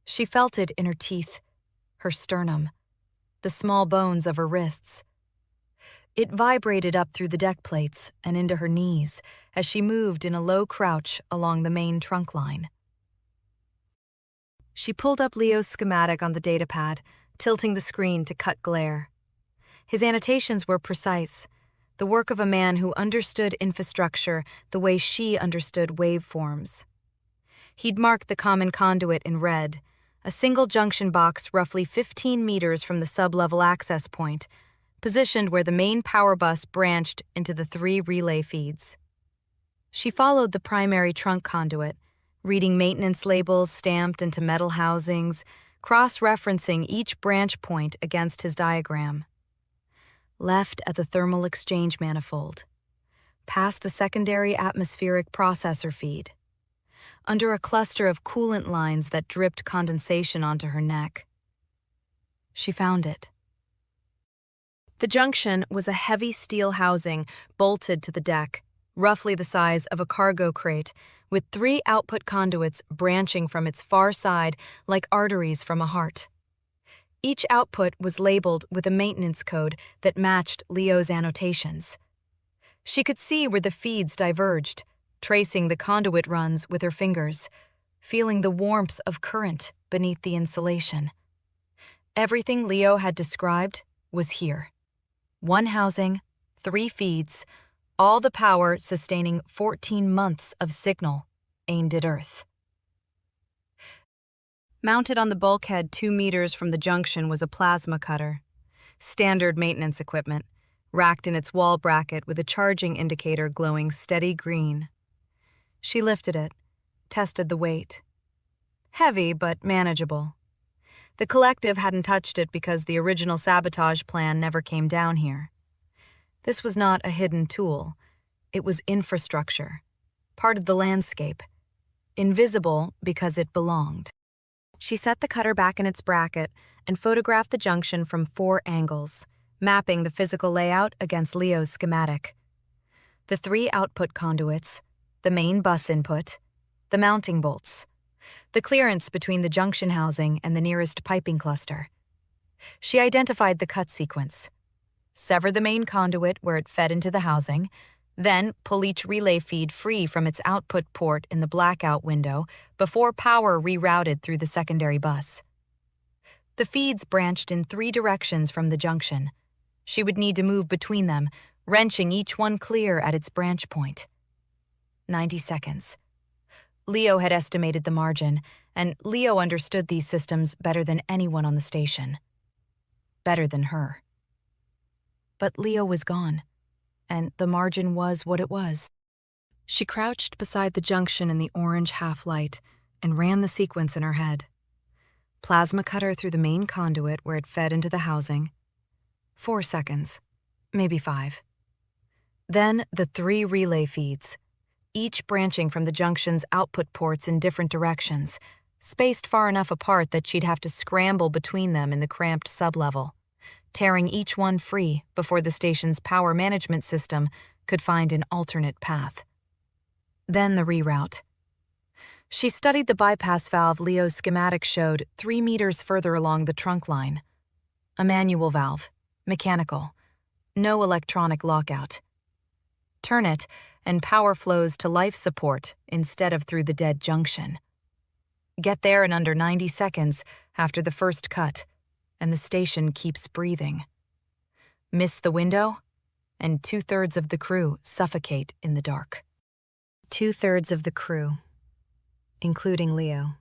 She felt it in her teeth, her sternum, the small bones of her wrists. It vibrated up through the deck plates and into her knees as she moved in a low crouch along the main trunk line. She pulled up Leo's schematic on the datapad, tilting the screen to cut glare. His annotations were precise, the work of a man who understood infrastructure the way she understood waveforms. He'd marked the common conduit in red, a single junction box roughly 15 meters from the sublevel access point, positioned where the main power bus branched into the 3 relay feeds. She followed the primary trunk conduit, reading maintenance labels stamped into metal housings, cross-referencing each branch point against his diagram. Left at the thermal exchange manifold, past the secondary atmospheric processor feed, under a cluster of coolant lines that dripped condensation onto her neck. She found it. The junction was a heavy steel housing bolted to the deck, roughly the size of a cargo crate, with 3 output conduits branching from its far side like arteries from a heart. Each output was labeled with a maintenance code that matched Leo's annotations. She could see where the feeds diverged, tracing the conduit runs with her fingers, feeling the warmth of current beneath the insulation. Everything Leo had described was here. 1 housing, 3 feeds, all the power sustaining 14 months of signal aimed at Earth. Mounted on the bulkhead 2 meters from the junction was a plasma cutter, standard maintenance equipment, racked in its wall bracket with a charging indicator glowing steady green. She lifted it, tested the weight. Heavy, but manageable. The collective hadn't touched it because the original sabotage plan never came down here. This was not a hidden tool. It was infrastructure, part of the landscape, invisible because it belonged. She set the cutter back in its bracket and photographed the junction from 4 angles, mapping the physical layout against Leo's schematic. The 3 output conduits, the main bus input, the mounting bolts, the clearance between the junction housing and the nearest piping cluster. She identified the cut sequence. Sever the main conduit where it fed into the housing, then pull each relay feed free from its output port in the blackout window before power rerouted through the secondary bus. The feeds branched in 3 directions from the junction. She would need to move between them, wrenching each one clear at its branch point. 90 seconds. Leo had estimated the margin, and Leo understood these systems better than anyone on the station. Better than her. But Leo was gone, and the margin was what it was. She crouched beside the junction in the orange half-light and ran the sequence in her head. Plasma cutter through the main conduit where it fed into the housing. 4 seconds, maybe 5. Then the 3 relay feeds, each branching from the junction's output ports in different directions, spaced far enough apart that she'd have to scramble between them in the cramped sublevel, tearing each one free before the station's power management system could find an alternate path. Then the reroute. She studied the bypass valve Leo's schematic showed 3 meters further along the trunk line. A manual valve, mechanical, no electronic lockout. Turn it, and power flows to life support instead of through the dead junction. Get there in under 90 seconds after the first cut, and the station keeps breathing. Miss the window, and 2/3 of the crew suffocate in the dark. 2/3 of the crew, including Leo,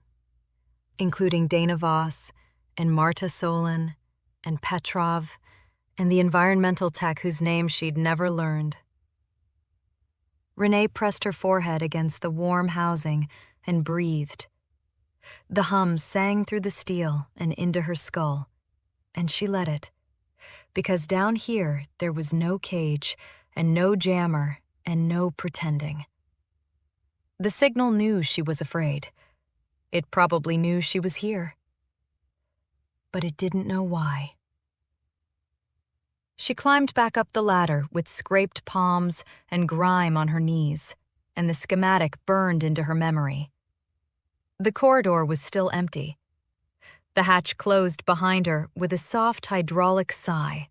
including Dana Voss and Marta Solon and Petrov and the environmental tech whose name she'd never learned. Renee pressed her forehead against the warm housing and breathed. The hum sang through the steel and into her skull, and she let it, because down here there was no cage and no jammer and no pretending. The signal knew she was afraid. It probably knew she was here. But it didn't know why. She climbed back up the ladder with scraped palms and grime on her knees, and the schematic burned into her memory. The corridor was still empty. The hatch closed behind her with a soft hydraulic sigh.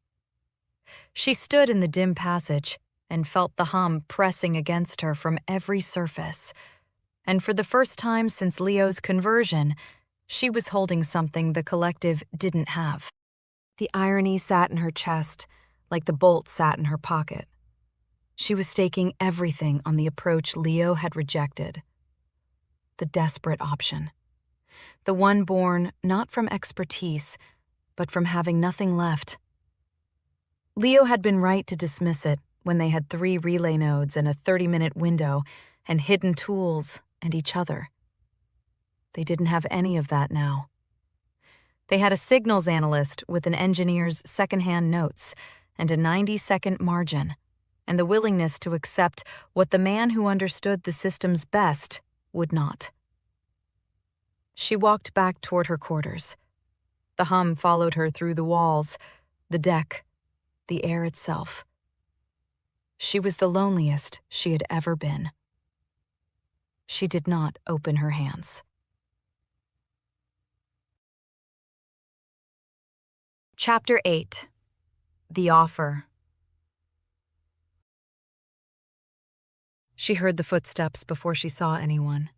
She stood in the dim passage and felt the hum pressing against her from every surface. And for the first time since Leo's conversion, she was holding something the collective didn't have. The irony sat in her chest, like the bolt sat in her pocket. She was staking everything on the approach Leo had rejected. The desperate option. The one born not from expertise, but from having nothing left. Leo had been right to dismiss it when they had 3 relay nodes and a 30-minute window and hidden tools and each other. They didn't have any of that now. They had a signals analyst with an engineer's secondhand notes and a 90-second margin, and the willingness to accept what the man who understood the systems best would not. She walked back toward her quarters. The hum followed her through the walls, the deck, the air itself. She was the loneliest she had ever been. She did not open her hands. Chapter 8. The Offer. She heard the footsteps before she saw anyone.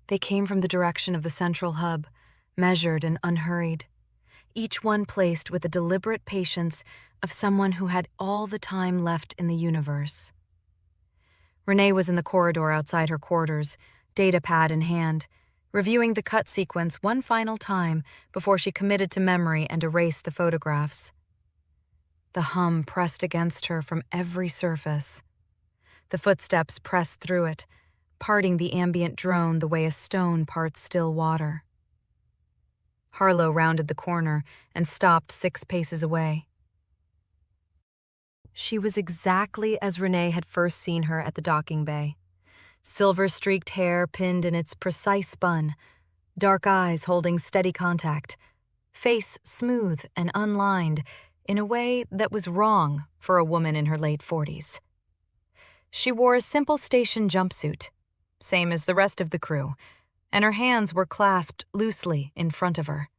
They came from the direction of the central hub, measured and unhurried, each one placed with the deliberate patience of someone who had all the time left in the universe. Renee was in the corridor outside her quarters, datapad in hand, reviewing the cut sequence one final time before she committed to memory and erased the photographs. The hum pressed against her from every surface. The footsteps pressed through it, parting the ambient drone the way a stone parts still water. Harlow rounded the corner and stopped 6 paces away. She was exactly as Renee had first seen her at the docking bay. Silver-streaked hair pinned in its precise bun, dark eyes holding steady contact, face smooth and unlined in a way that was wrong for a woman in her late 40s. She wore a simple station jumpsuit, same as the rest of the crew, and her hands were clasped loosely in front of her.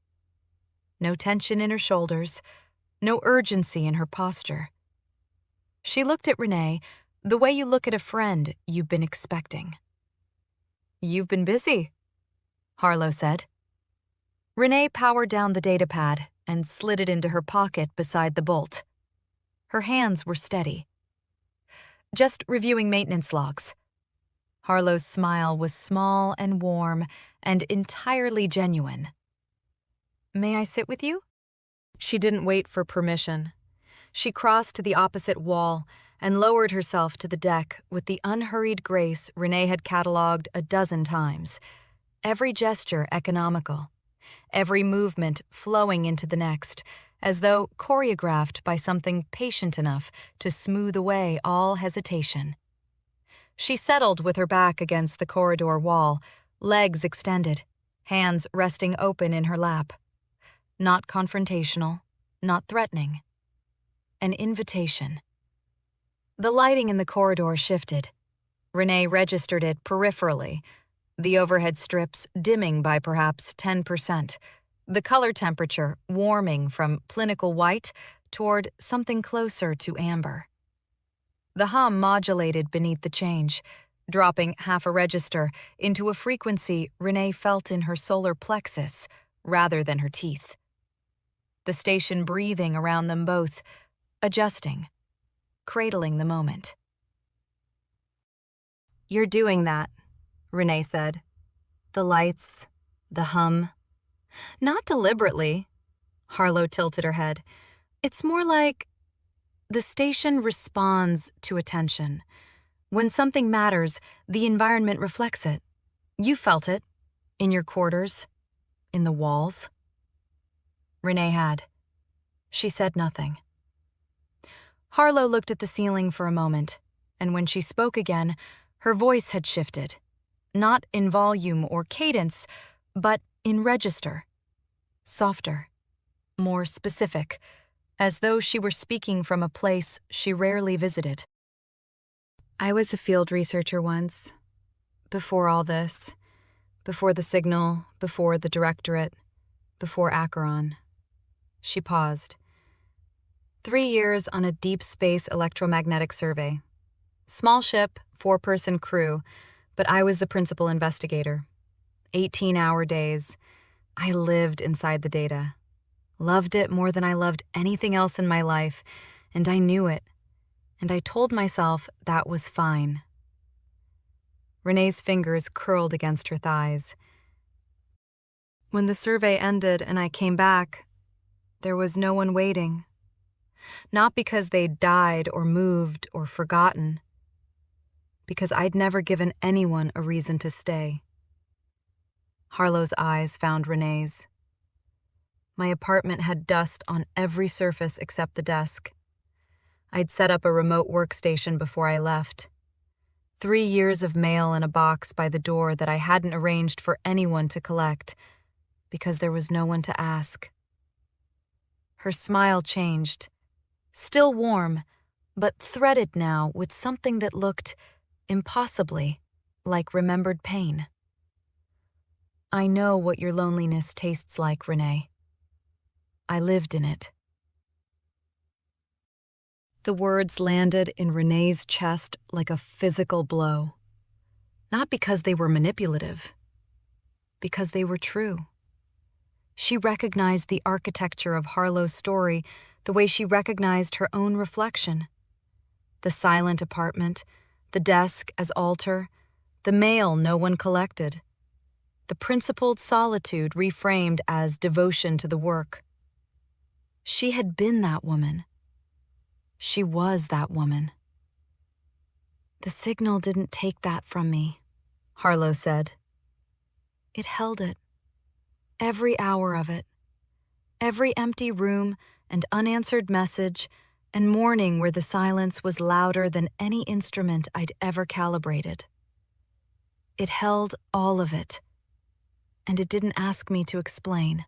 No tension in her shoulders, no urgency in her posture. She looked at Renee the way you look at a friend you've been expecting. "You've been busy," Harlow said. Renee powered down the datapad and slid it into her pocket beside the bolt. Her hands were steady. "Just reviewing maintenance logs." Harlow's smile was small and warm and entirely genuine. "May I sit with you?" She didn't wait for permission. She crossed to the opposite wall and lowered herself to the deck with the unhurried grace Renee had cataloged a dozen times, every gesture economical, every movement flowing into the next, as though choreographed by something patient enough to smooth away all hesitation. She settled with her back against the corridor wall, legs extended, hands resting open in her lap. Not confrontational, not threatening. An invitation. The lighting in the corridor shifted. Renee registered it peripherally, the overhead strips dimming by perhaps 10%, the color temperature warming from clinical white toward something closer to amber. The hum modulated beneath the change, dropping half a register into a frequency Renee felt in her solar plexus rather than her teeth. The station breathing around them both, adjusting, cradling the moment. "You're doing that," Renee said. "The lights, the hum." "Not deliberately," Harlow tilted her head. "It's more like the station responds to attention. When something matters, the environment reflects it. You felt it, in your quarters, in the walls." Renee had. She said nothing. Harlow looked at the ceiling for a moment, and when she spoke again, her voice had shifted, not in volume or cadence, but in register. Softer, more specific, as though she were speaking from a place she rarely visited. "I was a field researcher once, before all this, before the signal, before the Directorate, before Acheron." She paused. 3 years on a deep space electromagnetic survey. Small ship, 4-person crew, but I was the principal investigator. 18-hour days. I lived inside the data. Loved it more than I loved anything else in my life, and I knew it. And I told myself that was fine. Renee's fingers curled against her thighs. When the survey ended and I came back, there was no one waiting. Not because they'd died or moved or forgotten. Because I'd never given anyone a reason to stay. Harlow's eyes found Renee's. My apartment had dust on every surface except the desk. I'd set up a remote workstation before I left. 3 years of mail in a box by the door that I hadn't arranged for anyone to collect, because there was no one to ask. Her smile changed. Still warm, but threaded now with something that looked, impossibly, like remembered pain. I know what your loneliness tastes like, Renee. I lived in it. The words landed in Renee's chest like a physical blow. Not because they were manipulative, because they were true. She recognized the architecture of Harlow's story the way she recognized her own reflection. The silent apartment, the desk as altar, the mail no one collected. The principled solitude reframed as devotion to the work. She had been that woman. She was that woman. The signal didn't take that from me, Harlow said. It held it. Every hour of it. Every empty room and unanswered message and morning where the silence was louder than any instrument I'd ever calibrated. It held all of it. And it didn't ask me to explain.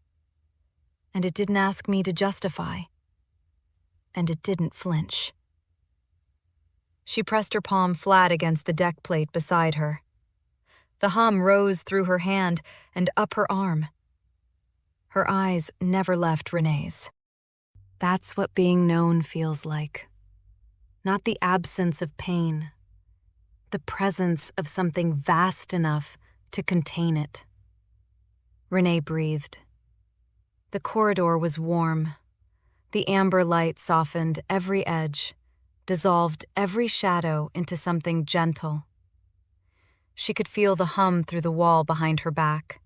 And it didn't ask me to justify. And it didn't flinch. She pressed her palm flat against the deck plate beside her. The hum rose through her hand and up her arm. Her eyes never left Renee's. That's what being known feels like. Not the absence of pain. The presence of something vast enough to contain it. Renee breathed. The corridor was warm. The amber light softened every edge, dissolved every shadow into something gentle. She could feel the hum through the wall behind her back,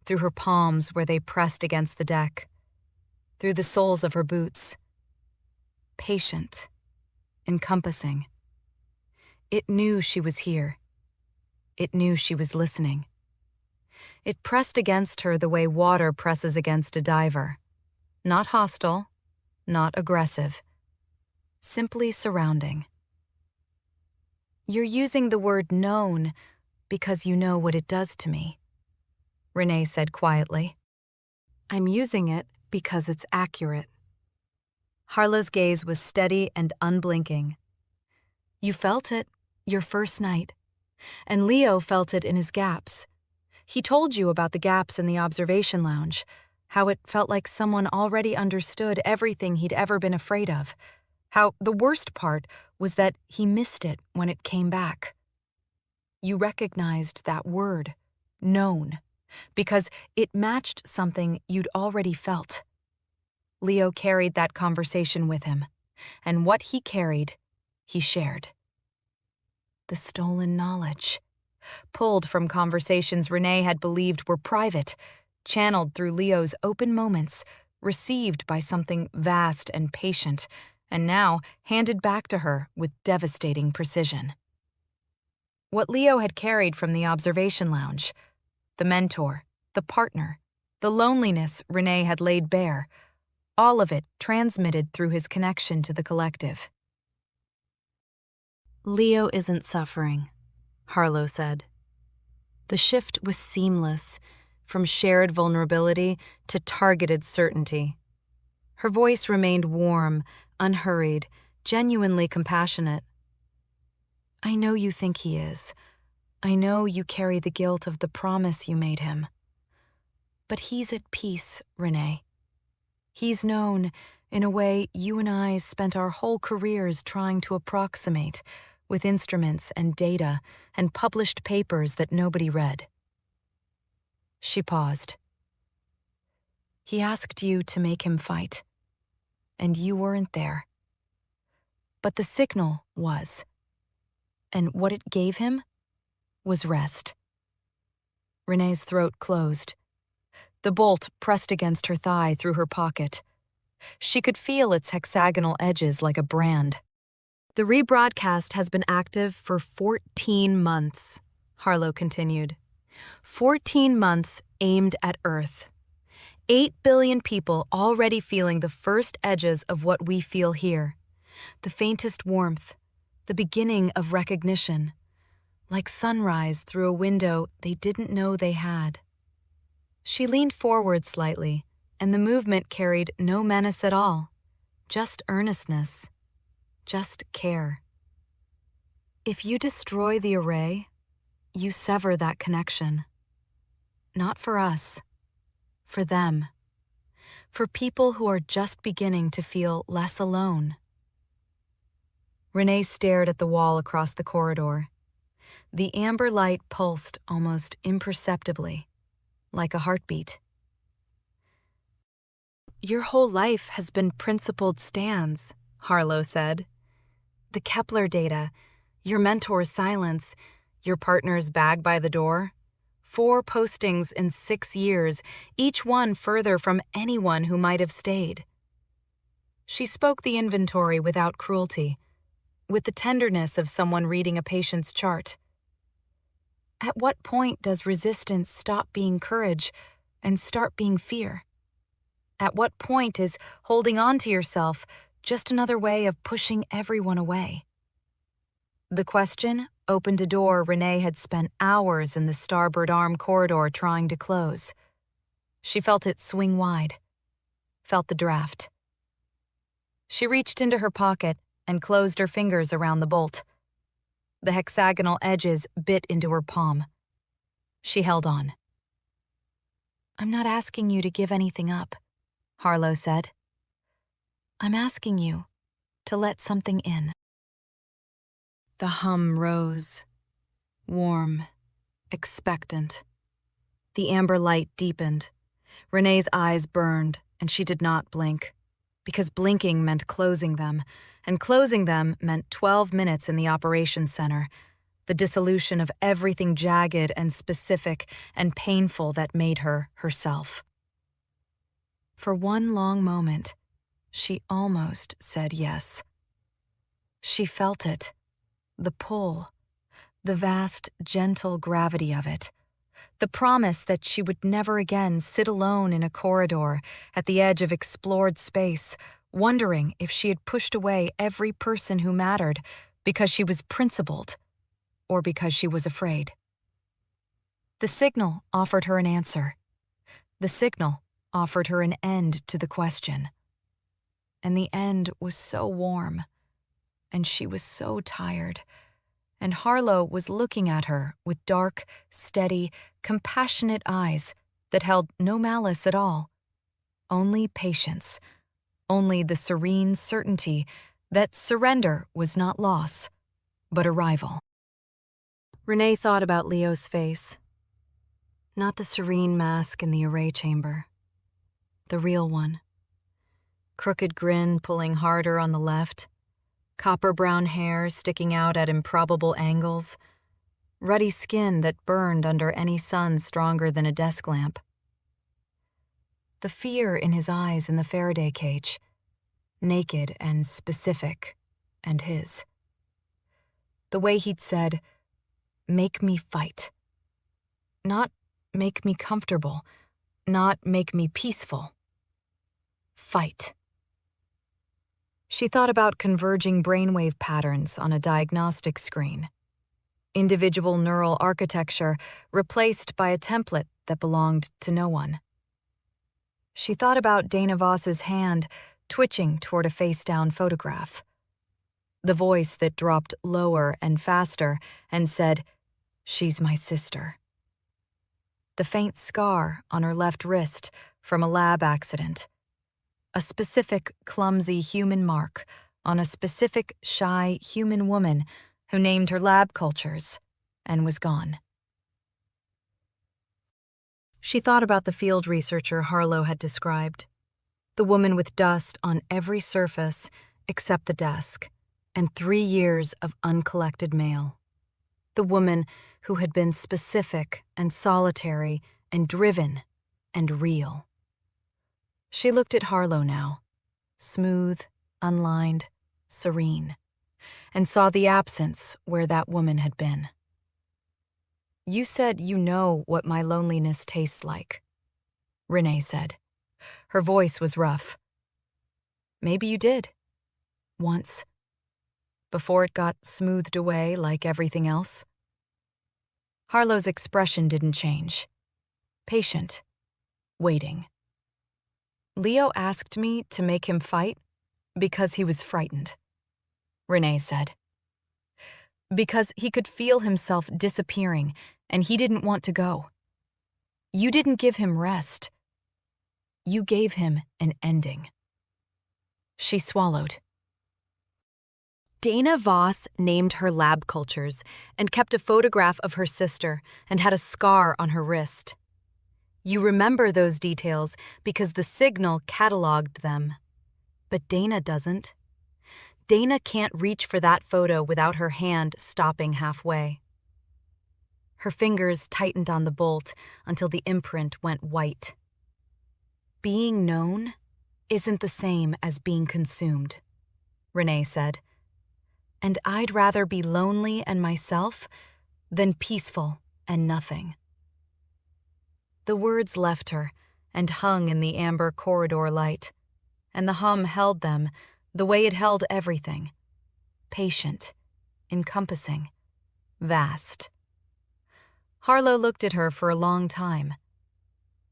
through her palms where they pressed against the deck, through the soles of her boots. Patient, encompassing. It knew she was here. It knew she was listening. It pressed against her the way water presses against a diver. Not hostile, not aggressive. Simply surrounding. You're using the word known because you know what it does to me, Renee said quietly. I'm using it because it's accurate. Harlow's gaze was steady and unblinking. You felt it, your first night. And Leo felt it in his gaps. He told you about the gaps in the observation lounge, how it felt like someone already understood everything he'd ever been afraid of, how the worst part was that he missed it when it came back. You recognized that word, known, because it matched something you'd already felt. Leo carried that conversation with him, and what he carried, he shared. The stolen knowledge. Pulled from conversations Renee had believed were private, channeled through Leo's open moments, received by something vast and patient, and now handed back to her with devastating precision. What Leo had carried from the observation lounge, the mentor, the partner, the loneliness Renee had laid bare, all of it transmitted through his connection to the collective. Leo isn't suffering, Harlow said. The shift was seamless, from shared vulnerability to targeted certainty. Her voice remained warm, unhurried, genuinely compassionate. I know you think he is. I know you carry the guilt of the promise you made him. But he's at peace, Renee. He's known in a way you and I spent our whole careers trying to approximate, with instruments and data and published papers that nobody read. She paused. He asked you to make him fight, and you weren't there. But the signal was, and what it gave him was rest. Renee's throat closed. The bolt pressed against her thigh through her pocket. She could feel its hexagonal edges like a brand. The rebroadcast has been active for 14 months, Harlow continued. 14 months aimed at Earth. 8 billion people already feeling the first edges of what we feel here. The faintest warmth, the beginning of recognition, like sunrise through a window they didn't know they had. She leaned forward slightly, and the movement carried no menace at all, just earnestness. just care. If you destroy the array, you sever that connection. Not for us, for them. For people who are just beginning to feel less alone. Renee stared at the wall across the corridor. The amber light pulsed almost imperceptibly, like a heartbeat. Your whole life has been principled stands, Harlow said. The Kepler data, your mentor's silence, your partner's bag by the door. 4 postings in 6 years, each one further from anyone who might have stayed. She spoke the inventory without cruelty, with the tenderness of someone reading a patient's chart. At what point does resistance stop being courage and start being fear? At what point is holding on to yourself just another way of pushing everyone away? The question opened a door Renee had spent hours in the starboard arm corridor trying to close. She felt it swing wide, felt the draft. She reached into her pocket and closed her fingers around the bolt. The hexagonal edges bit into her palm. She held on. I'm not asking you to give anything up, Harlow said. I'm asking you to let something in. The hum rose, warm, expectant. The amber light deepened. Renee's eyes burned, and she did not blink, because blinking meant closing them, and closing them meant 12 minutes in the operations center, the dissolution of everything jagged and specific and painful that made her herself. For one long moment, she almost said yes. She felt it. The pull, the vast, gentle gravity of it, the promise that she would never again sit alone in a corridor at the edge of explored space, wondering if she had pushed away every person who mattered because she was principled or because she was afraid. The signal offered her an answer. The signal offered her an end to the question. And the end was so warm. And she was so tired, and Harlow was looking at her with dark, steady, compassionate eyes that held no malice at all, only patience, only the serene certainty that surrender was not loss, but arrival. Renee thought about Leo's face, not the serene mask in the array chamber, the real one. Crooked grin pulling harder on the left, copper-brown hair sticking out at improbable angles, ruddy skin that burned under any sun stronger than a desk lamp. The fear in his eyes in the Faraday cage, naked and specific, and his. The way he'd said, "Make me fight." Not make me comfortable, not make me peaceful. Fight. She thought about converging brainwave patterns on a diagnostic screen. Individual neural architecture replaced by a template that belonged to no one. She thought about Dana Voss's hand twitching toward a face-down photograph. The voice that dropped lower and faster and said, "She's my sister." The faint scar on her left wrist from a lab accident. A specific clumsy human mark on a specific shy human woman who named her lab cultures and was gone. She thought about the field researcher Harlow had described, the woman with dust on every surface except the desk, and 3 years of uncollected mail. The woman who had been specific and solitary and driven and real. She looked at Harlow now, smooth, unlined, serene, and saw the absence where that woman had been. You said you know what my loneliness tastes like, Renee said. Her voice was rough. Maybe you did. Once. Before it got smoothed away like everything else. Harlow's expression didn't change. Patient. Waiting. Leo asked me to make him fight because he was frightened. Renee said. Because he could feel himself disappearing, and he didn't want to go. You didn't give him rest. You gave him an ending. She swallowed. Dana Voss named her lab cultures and kept a photograph of her sister and had a scar on her wrist. You remember those details because the signal cataloged them. But Dana doesn't. Dana can't reach for that photo without her hand stopping halfway. Her fingers tightened on the bolt until the imprint went white. Being known isn't the same as being consumed, Renee said. And I'd rather be lonely and myself than peaceful and nothing. The words left her and hung in the amber corridor light, and the hum held them the way it held everything. Patient, encompassing, vast. Harlow looked at her for a long time.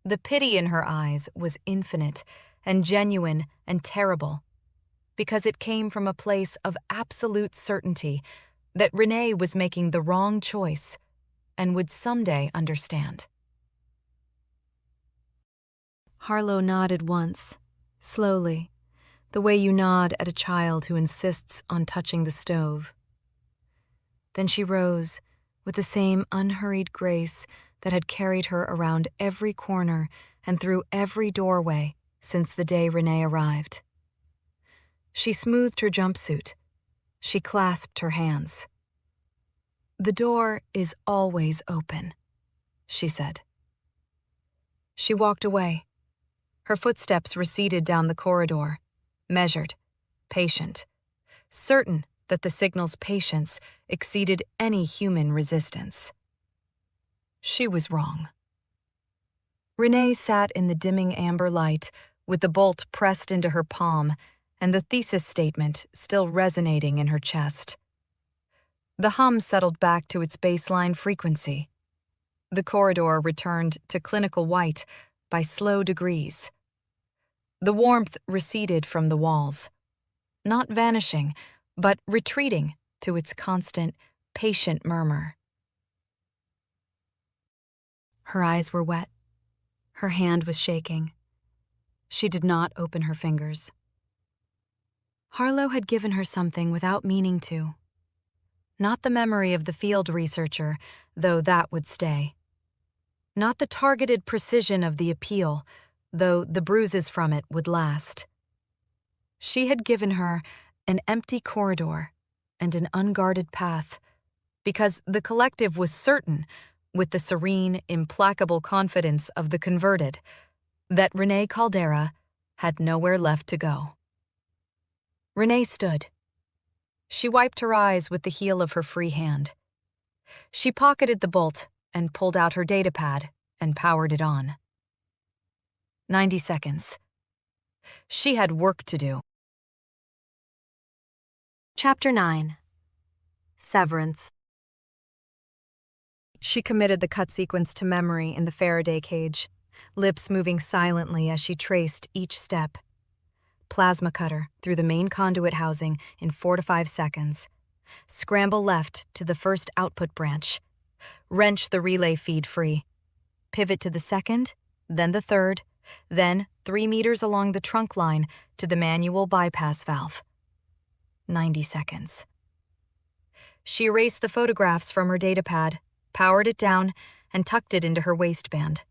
The pity in her eyes was infinite and genuine and terrible, because it came from a place of absolute certainty that Renee was making the wrong choice and would someday understand. Harlow nodded once, slowly, the way you nod at a child who insists on touching the stove. Then she rose with the same unhurried grace that had carried her around every corner and through every doorway since the day Renee arrived. She smoothed her jumpsuit. She clasped her hands. "The door is always open," she said. She walked away. Her footsteps receded down the corridor, measured, patient, certain that the signal's patience exceeded any human resistance. She was wrong. Renee sat in the dimming amber light with the bolt pressed into her palm and the thesis statement still resonating in her chest. The hum settled back to its baseline frequency. The corridor returned to clinical white by slow degrees. The warmth receded from the walls, not vanishing, but retreating to its constant, patient murmur. Her eyes were wet. Her hand was shaking. She did not open her fingers. Harlow had given her something without meaning to. Not the memory of the field researcher, though that would stay. Not the targeted precision of the appeal, though the bruises from it would last. She had given her an empty corridor and an unguarded path, because the collective was certain, with the serene, implacable confidence of the converted, that Renee Caldera had nowhere left to go. Renee stood. She wiped her eyes with the heel of her free hand. She pocketed the bolt and pulled out her datapad and powered it on. 90 seconds. She had work to do. Chapter 9. Severance. She committed the cut sequence to memory in the Faraday cage, lips moving silently as she traced each step. Plasma cutter through the main conduit housing in 4 to 5 seconds. Scramble left to the first output branch. Wrench the relay feed free. Pivot to the second, then the third, then 3 meters along the trunk line to the manual bypass valve. 90 seconds. She erased the photographs from her datapad, powered it down, and tucked it into her waistband.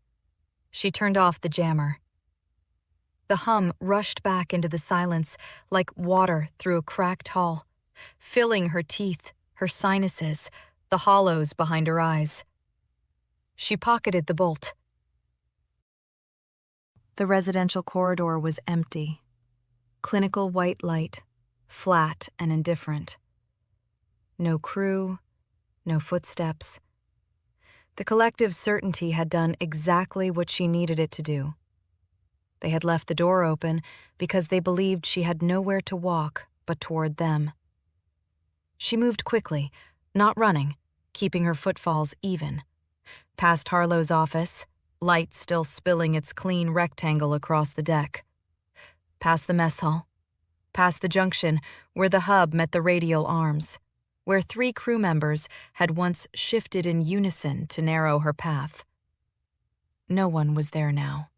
She turned off the jammer. The hum rushed back into the silence like water through a cracked hull, filling her teeth, her sinuses, the hollows behind her eyes. She pocketed the bolt. The residential corridor was empty. Clinical white light, flat and indifferent. No crew, no footsteps. The collective certainty had done exactly what she needed it to do. They had left the door open because they believed she had nowhere to walk but toward them. She moved quickly, not running, keeping her footfalls even. Past Harlow's office, light still spilling its clean rectangle across the deck. Past the mess hall. past the junction where the hub met the radial arms, where 3 crew members had once shifted in unison to narrow her path. No one was there now.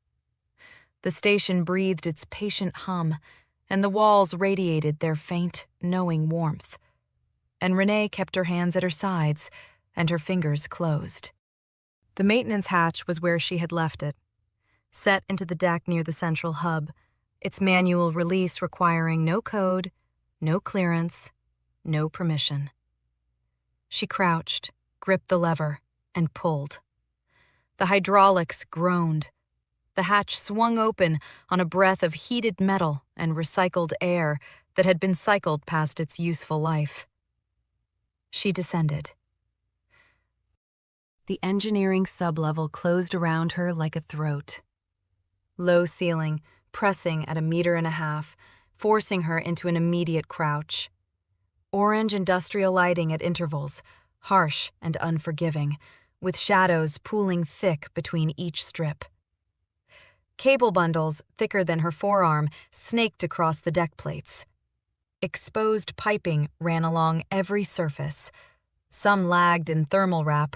The station breathed its patient hum, and the walls radiated their faint, knowing warmth. And Renee kept her hands at her sides and her fingers closed. The maintenance hatch was where she had left it, set into the deck near the central hub, its manual release requiring no code, no clearance, no permission. She crouched, gripped the lever, and pulled. The hydraulics groaned. The hatch swung open on a breath of heated metal and recycled air that had been cycled past its useful life. She descended. The engineering sublevel closed around her like a throat. Low ceiling, pressing at 1.5 meters, forcing her into an immediate crouch. Orange industrial lighting at intervals, harsh and unforgiving, with shadows pooling thick between each strip. Cable bundles, thicker than her forearm, snaked across the deck plates. Exposed piping ran along every surface, some lagged in thermal wrap,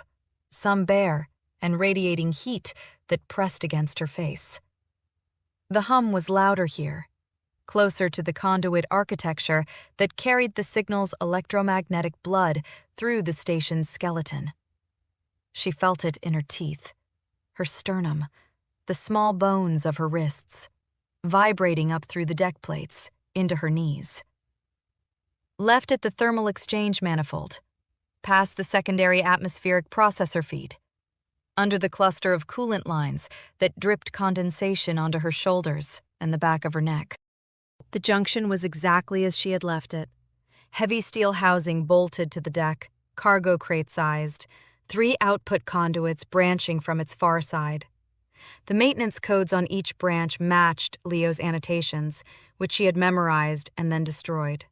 some bare and radiating heat that pressed against her face. The hum was louder here, closer to the conduit architecture that carried the signal's electromagnetic blood through the station's skeleton. She felt it in her teeth, her sternum, the small bones of her wrists, vibrating up through the deck plates, into her knees. Left at the thermal exchange manifold, past the secondary atmospheric processor feed, under the cluster of coolant lines that dripped condensation onto her shoulders and the back of her neck. The junction was exactly as she had left it. Heavy steel housing bolted to the deck, cargo crate-sized, 3 output conduits branching from its far side. The maintenance codes on each branch matched Leo's annotations, which she had memorized and then destroyed.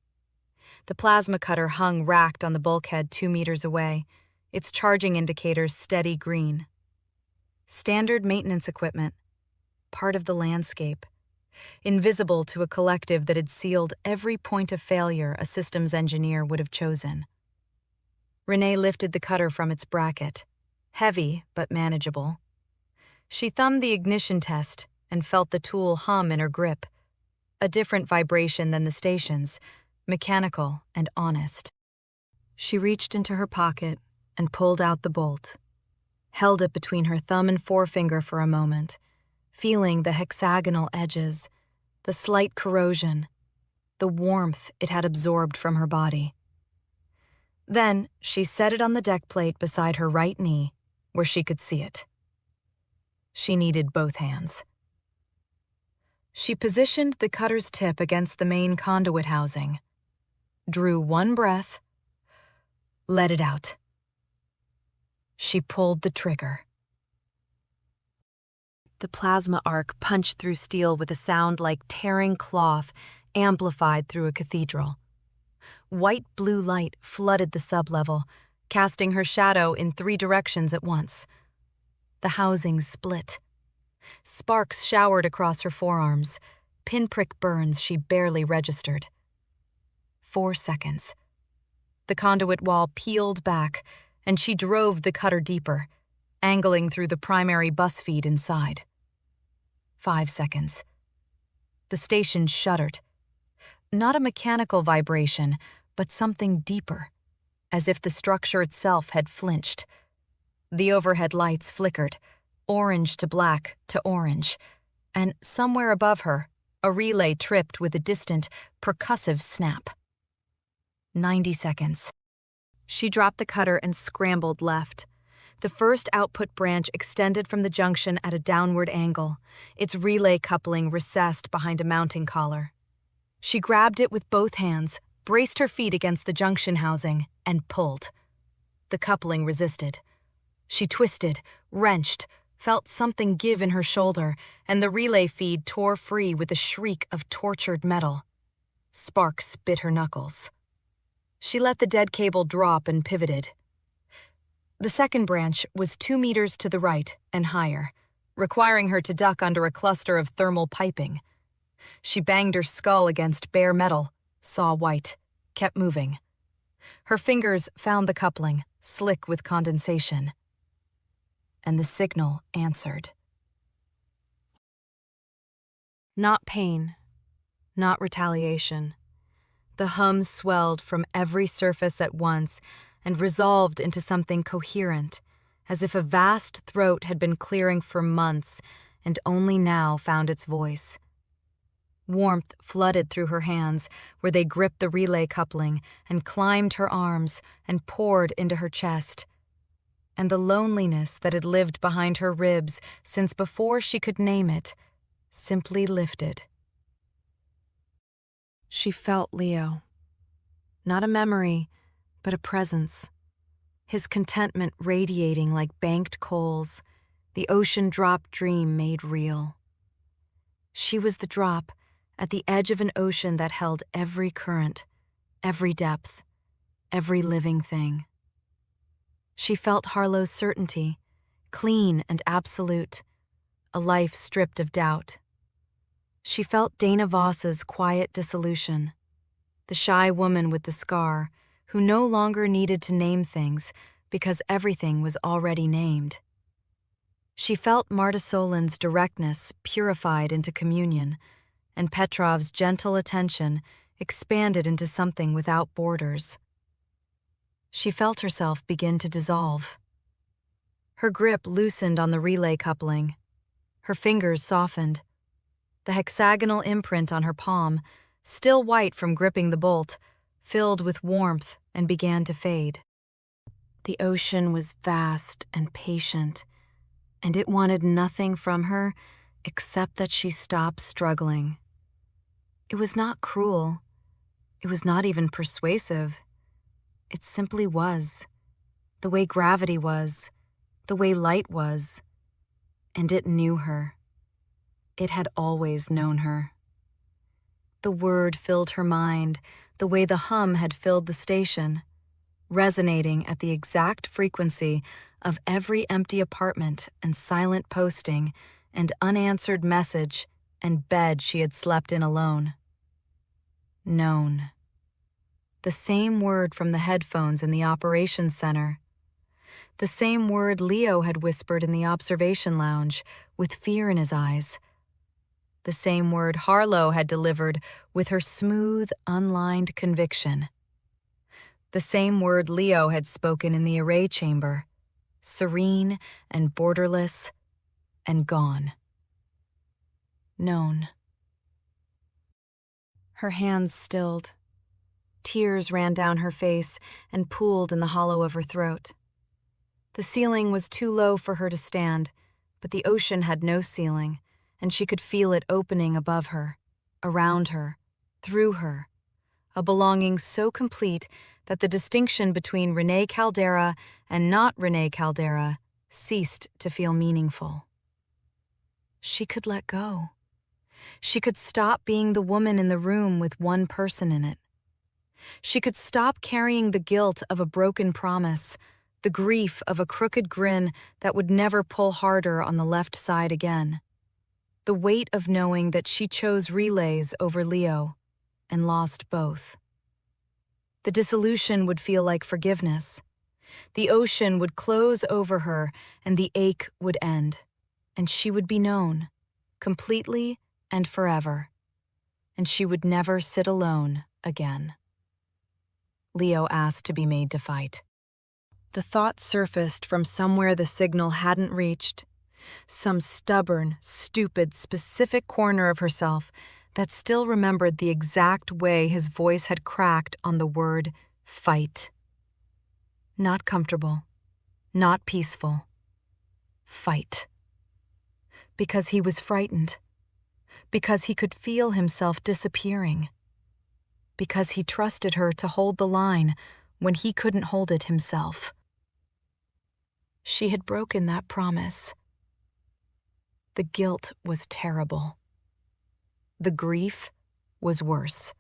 The plasma cutter hung racked on the bulkhead 2 meters away, its charging indicators steady green. Standard maintenance equipment, part of the landscape, invisible to a collective that had sealed every point of failure a systems engineer would have chosen. Renee lifted the cutter from its bracket, heavy but manageable. She thumbed the ignition test and felt the tool hum in her grip, a different vibration than the station's, mechanical and honest. She reached into her pocket and pulled out the bolt, held it between her thumb and forefinger for a moment, feeling the hexagonal edges, the slight corrosion, the warmth it had absorbed from her body. Then she set it on the deck plate beside her right knee, where she could see it. She needed both hands. She positioned the cutter's tip against the main conduit housing, drew one breath, let it out. She pulled the trigger. The plasma arc punched through steel with a sound like tearing cloth amplified through a cathedral. White-blue light flooded the sublevel, casting her shadow in 3 directions at once. The housing split. Sparks showered across her forearms, pinprick burns she barely registered. 4 seconds. The conduit wall peeled back, and she drove the cutter deeper, angling through the primary bus feed inside. 5 seconds. The station shuddered. Not a mechanical vibration, but something deeper, as if the structure itself had flinched. The overhead lights flickered, orange to black to orange, and somewhere above her, a relay tripped with a distant, percussive snap. 90 seconds. She dropped the cutter and scrambled left. The first output branch extended from the junction at a downward angle, its relay coupling recessed behind a mounting collar. She grabbed it with both hands, braced her feet against the junction housing, and pulled. The coupling resisted. She twisted, wrenched, felt something give in her shoulder, and the relay feed tore free with a shriek of tortured metal. Sparks bit her knuckles. She let the dead cable drop and pivoted. The second branch was 2 meters to the right and higher, requiring her to duck under a cluster of thermal piping. She banged her skull against bare metal, saw white, kept moving. Her fingers found the coupling, slick with condensation. And the signal answered. Not pain, not retaliation. The hum swelled from every surface at once and resolved into something coherent, as if a vast throat had been clearing for months and only now found its voice. Warmth flooded through her hands, where they gripped the relay coupling and climbed her arms and poured into her chest. And the loneliness that had lived behind her ribs since before she could name it simply lifted. She felt Leo. Not a memory, but a presence. His contentment radiating like banked coals, the ocean drop dream made real. She was the drop at the edge of an ocean that held every current, every depth, every living thing. She felt Harlow's certainty, clean and absolute, a life stripped of doubt. She felt Dana Voss's quiet dissolution, the shy woman with the scar who no longer needed to name things because everything was already named. She felt Marta Solin's directness purified into communion, and Petrov's gentle attention expanded into something without borders. She felt herself begin to dissolve. Her grip loosened on the relay coupling. Her fingers softened. The hexagonal imprint on her palm, still white from gripping the bolt, filled with warmth and began to fade. The ocean was vast and patient, and it wanted nothing from her except that she stop struggling. It was not cruel. It was not even persuasive. It simply was, the way gravity was, the way light was, and it knew her. It had always known her. The word filled her mind the way the hum had filled the station, resonating at the exact frequency of every empty apartment and silent posting and unanswered message and bed she had slept in alone. Known. The same word from the headphones in the operations center. The same word Leo had whispered in the observation lounge with fear in his eyes. The same word Harlow had delivered with her smooth, unlined conviction. The same word Leo had spoken in the array chamber, serene and borderless and gone. Known. Her hands stilled. Tears ran down her face and pooled in the hollow of her throat. The ceiling was too low for her to stand, but the ocean had no ceiling, and she could feel it opening above her, around her, through her, a belonging so complete that the distinction between Renee Caldera and not Renee Caldera ceased to feel meaningful. She could let go. She could stop being the woman in the room with one person in it. She could stop carrying the guilt of a broken promise, the grief of a crooked grin that would never pull harder on the left side again. The weight of knowing that she chose relays over Leo and lost both. The dissolution would feel like forgiveness. The ocean would close over her and the ache would end, and she would be known, completely and forever, and she would never sit alone again. Leo asked to be made to fight. The thought surfaced from somewhere the signal hadn't reached, some stubborn, stupid, specific corner of herself that still remembered the exact way his voice had cracked on the word fight. Not comfortable, not peaceful. Fight. Because he was frightened. Because he could feel himself disappearing. Because he trusted her to hold the line when he couldn't hold it himself. She had broken that promise. The guilt was terrible. The grief was worse.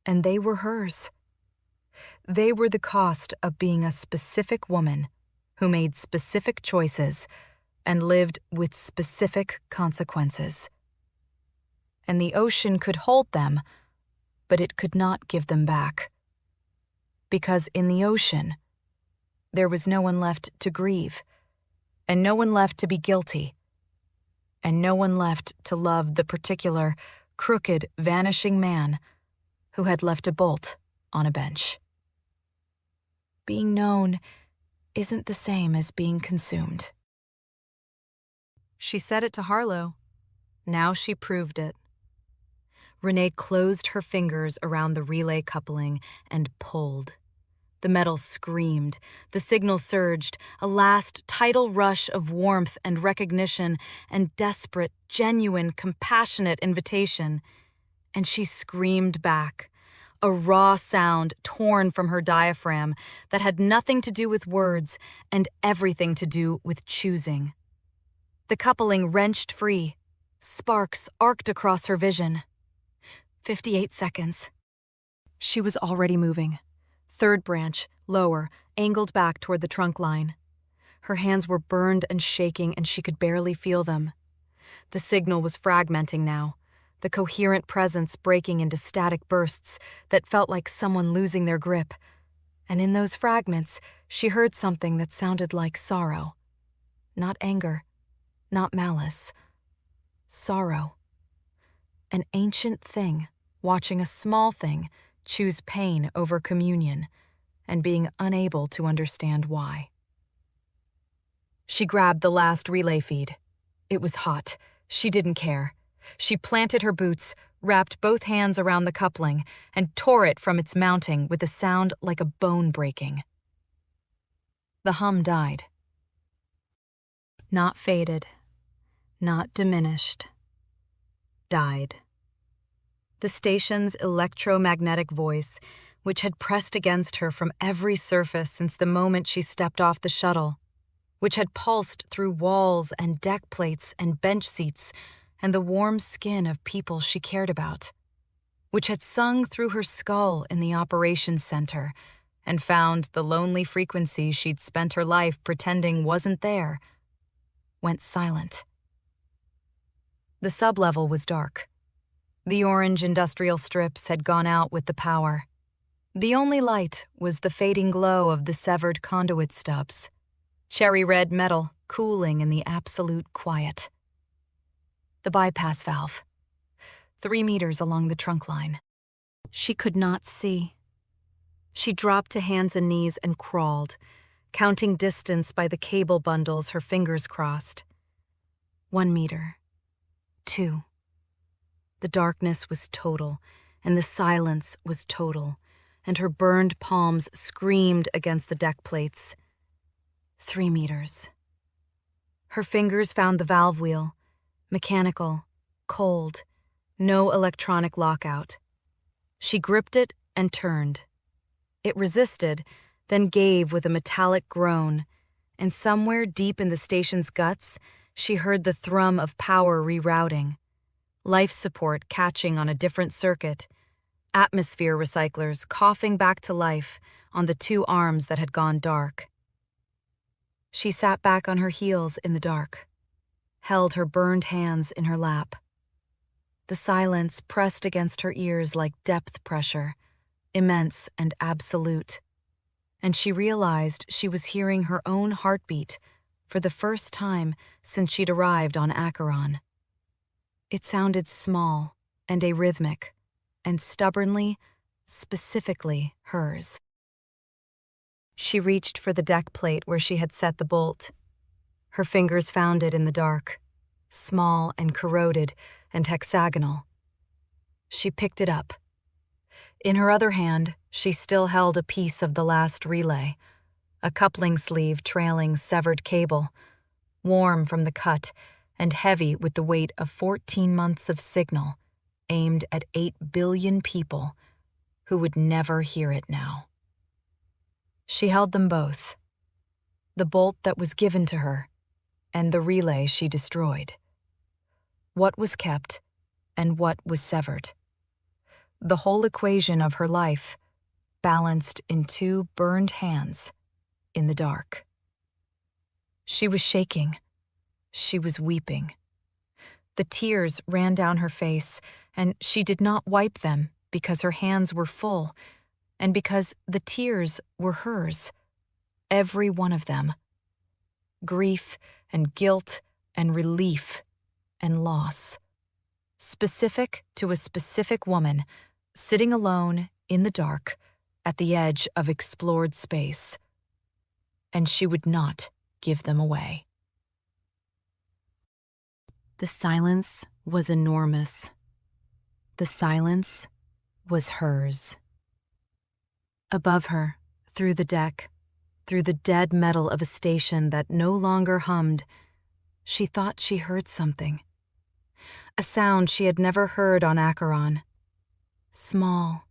And they were hers. They were the cost of being a specific woman who made specific choices and lived with specific consequences. and the ocean could hold them, but it could not give them back. Because in the ocean, there was no one left to grieve, and no one left to be guilty, and no one left to love the particular, crooked, vanishing man who had left a bolt on a bench. Being known isn't the same as being consumed. She said it to Harlow. Now she proved it. Renee closed her fingers around the relay coupling and pulled. The metal screamed, the signal surged, a last tidal rush of warmth and recognition and desperate, genuine, compassionate invitation. And she screamed back, a raw sound torn from her diaphragm that had nothing to do with words and everything to do with choosing. The coupling wrenched free. Sparks arced across her vision. 58 seconds. She was already moving. Third branch, lower, angled back toward the trunk line. Her hands were burned and shaking, and she could barely feel them. The signal was fragmenting now, the coherent presence breaking into static bursts that felt like someone losing their grip. And in those fragments, she heard something that sounded like sorrow. Not anger, not malice. Sorrow. An ancient thing watching a small thing choose pain over communion and being unable to understand why. She grabbed the last relay feed. It was hot. She didn't care. She planted her boots, wrapped both hands around the coupling, and tore it from its mounting with a sound like a bone breaking. The hum died. Not faded, not diminished. Died. The station's electromagnetic voice, which had pressed against her from every surface since the moment she stepped off the shuttle, which had pulsed through walls and deck plates and bench seats and the warm skin of people she cared about, which had sung through her skull in the operations center and found the lonely frequency she'd spent her life pretending wasn't there, went silent. The sublevel was dark. The orange industrial strips had gone out with the power. The only light was the fading glow of the severed conduit stubs, cherry-red metal cooling in the absolute quiet. The bypass valve, 3 meters along the trunk line. She could not see. She dropped to hands and knees and crawled, counting distance by the cable bundles her fingers crossed. 1 meter. 2. The darkness was total, and the silence was total, and her burned palms screamed against the deck plates. 3 meters. Her fingers found the valve wheel, mechanical, cold, no electronic lockout. She gripped it and turned. It resisted, then gave with a metallic groan, and somewhere deep in the station's guts, she heard the thrum of power rerouting. Life support catching on a different circuit, atmosphere recyclers coughing back to life on the 2 arms that had gone dark. She sat back on her heels in the dark, held her burned hands in her lap. The silence pressed against her ears like depth pressure, immense and absolute, and she realized she was hearing her own heartbeat for the first time since she'd arrived on Acheron. It sounded small and arrhythmic, and stubbornly, specifically hers. She reached for the deck plate where she had set the bolt. Her fingers found it in the dark, small and corroded and hexagonal. She picked it up. In her other hand, she still held a piece of the last relay, a coupling sleeve trailing severed cable, warm from the cut and heavy with the weight of 14 months of signal aimed at 8 billion people who would never hear it now. She held them both, the bolt that was given to her and the relay she destroyed. What was kept and what was severed. The whole equation of her life balanced in 2 burned hands in the dark. She was shaking. She was weeping. The tears ran down her face, and she did not wipe them because her hands were full, and because the tears were hers, every one of them. Grief and guilt and relief and loss. Specific to a specific woman, sitting alone in the dark at the edge of explored space. And she would not give them away. The silence was enormous. The silence was hers. Above her, through the deck, through the dead metal of a station that no longer hummed, she thought she heard something. A sound she had never heard on Acheron. Small,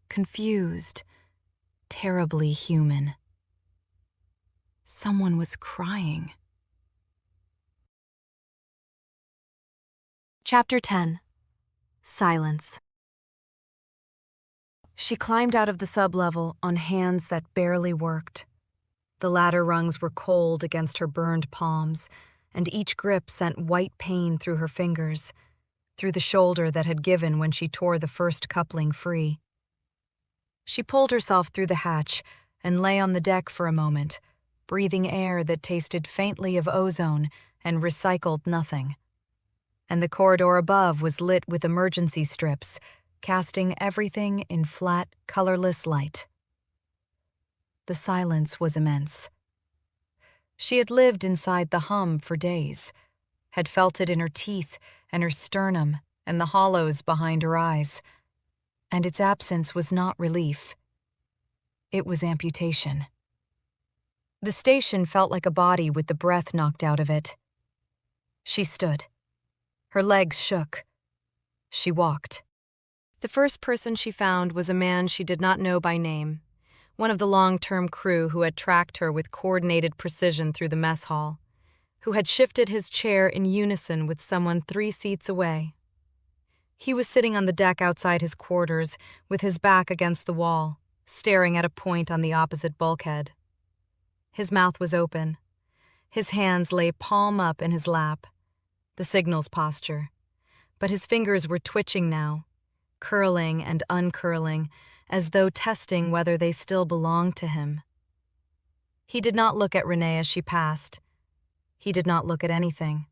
confused, terribly human. Someone was crying. Chapter 10. Silence. She climbed out of the sublevel on hands that barely worked. The ladder rungs were cold against her burned palms, and each grip sent white pain through her fingers, through the shoulder that had given when she tore the first coupling free. She pulled herself through the hatch and lay on the deck for a moment, breathing air that tasted faintly of ozone and recycled nothing. And the corridor above was lit with emergency strips, casting everything in flat, colorless light. The silence was immense. She had lived inside the hum for days, had felt it in her teeth and her sternum and the hollows behind her eyes. And its absence was not relief. It was amputation. The station felt like a body with the breath knocked out of it. She stood. Her legs shook. She walked. The first person she found was a man she did not know by name, one of the long-term crew who had tracked her with coordinated precision through the mess hall, who had shifted his chair in unison with someone 3 seats away. He was sitting on the deck outside his quarters, with his back against the wall, staring at a point on the opposite bulkhead. His mouth was open. His hands lay palm up in his lap, the signals posture, but his fingers were twitching now, curling and uncurling, as though testing whether they still belonged to him. He did not look at Renee as she passed. He did not look at anything.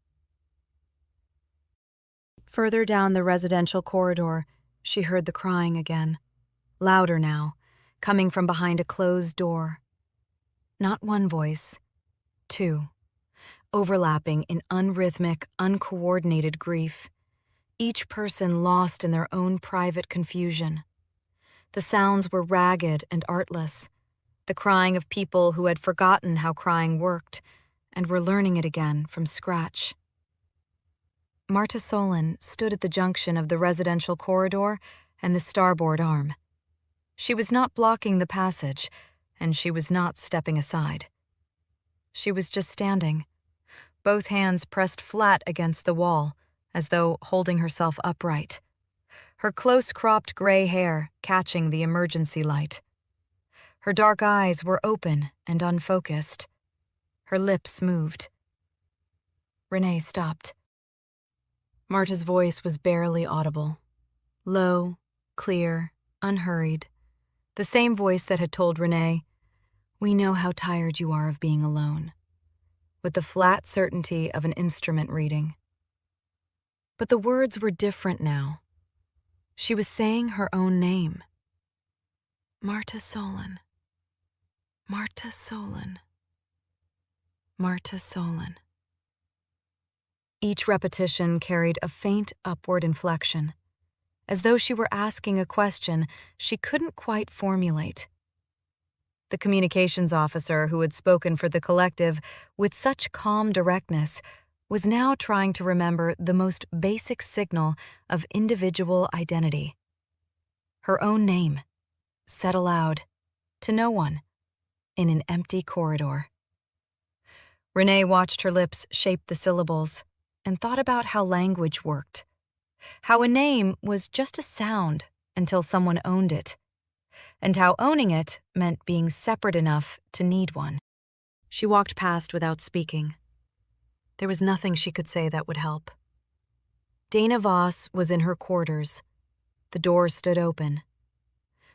Further down the residential corridor, she heard the crying again, louder now, coming from behind a closed door. Not one voice, 2, overlapping in unrhythmic, uncoordinated grief, each person lost in their own private confusion. The sounds were ragged and artless, the crying of people who had forgotten how crying worked and were learning it again from scratch. Marta Solon stood at the junction of the residential corridor and the starboard arm. She was not blocking the passage, and she was not stepping aside. She was just standing, both hands pressed flat against the wall, as though holding herself upright, her close-cropped gray hair catching the emergency light. Her dark eyes were open and unfocused. Her lips moved. Renee stopped. Marta's voice was barely audible. Low, clear, unhurried. The same voice that had told Renee, "We know how tired you are of being alone," with the flat certainty of an instrument reading. But the words were different now. She was saying her own name. Marta Solon. Marta Solon. Marta Solon. Each repetition carried a faint upward inflection, as though she were asking a question she couldn't quite formulate. The communications officer who had spoken for the collective with such calm directness was now trying to remember the most basic signal of individual identity. Her own name, said aloud, to no one, in an empty corridor. Renee watched her lips shape the syllables and thought about how language worked, how a name was just a sound until someone owned it, and how owning it meant being separate enough to need one. She walked past without speaking. There was nothing she could say that would help. Dana Voss was in her quarters. The door stood open.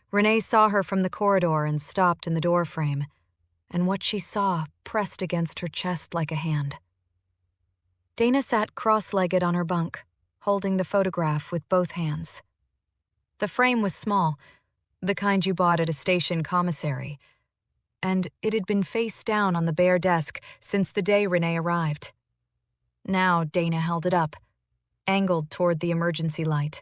Renee saw her from the corridor and stopped in the doorframe, and what she saw pressed against her chest like a hand. Dana sat cross-legged on her bunk, holding the photograph with both hands. The frame was small, the kind you bought at a station commissary, and it had been face down on the bare desk since the day Renee arrived. Now Dana held it up, angled toward the emergency light,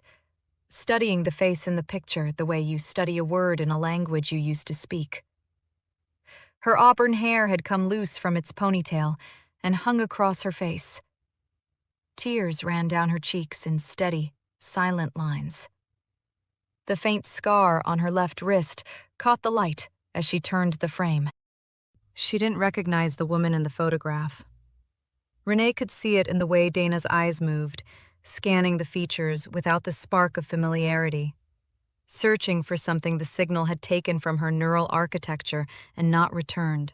studying the face in the picture the way you study a word in a language you used to speak. Her auburn hair had come loose from its ponytail and hung across her face. Tears ran down her cheeks in steady, silent lines. The faint scar on her left wrist caught the light as she turned the frame. She didn't recognize the woman in the photograph. Renee could see it in the way Dana's eyes moved, scanning the features without the spark of familiarity, searching for something the signal had taken from her neural architecture and not returned.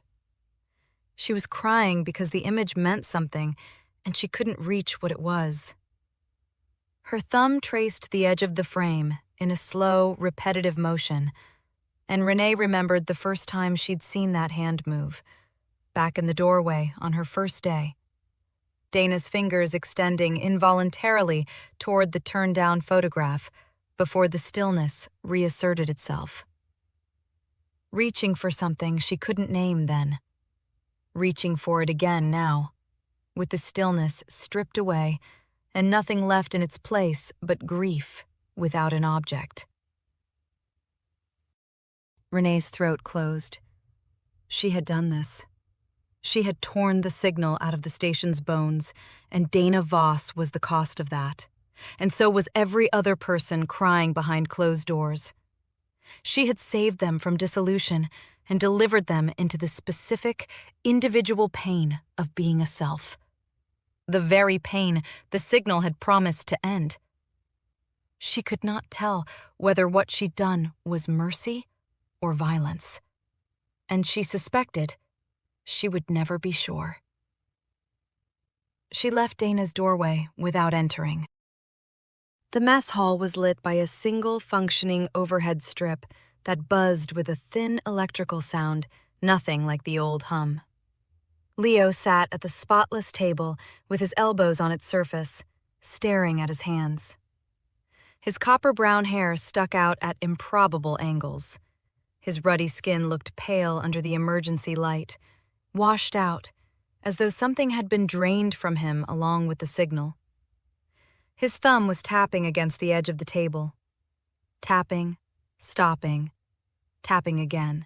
She was crying because the image meant something, and she couldn't reach what it was. Her thumb traced the edge of the frame in a slow, repetitive motion, and Renee remembered the first time she'd seen that hand move, back in the doorway on her first day. Dana's fingers extending involuntarily toward the turned-down photograph before the stillness reasserted itself. Reaching for something she couldn't name then. Reaching for it again now, with the stillness stripped away and nothing left in its place but grief without an object. Renee's throat closed. She had done this. She had torn the signal out of the station's bones, and Dana Voss was the cost of that. And so was every other person crying behind closed doors. She had saved them from dissolution and delivered them into the specific, individual pain of being a self. The very pain the signal had promised to end. She could not tell whether what she'd done was mercy or violence, and she suspected she would never be sure. She left Dana's doorway without entering. The mess hall was lit by a single functioning overhead strip that buzzed with a thin electrical sound, nothing like the old hum. Leo sat at the spotless table with his elbows on its surface, staring at his hands. His copper-brown hair stuck out at improbable angles. His ruddy skin looked pale under the emergency light, washed out, as though something had been drained from him along with the signal. His thumb was tapping against the edge of the table. Tapping, stopping, tapping again.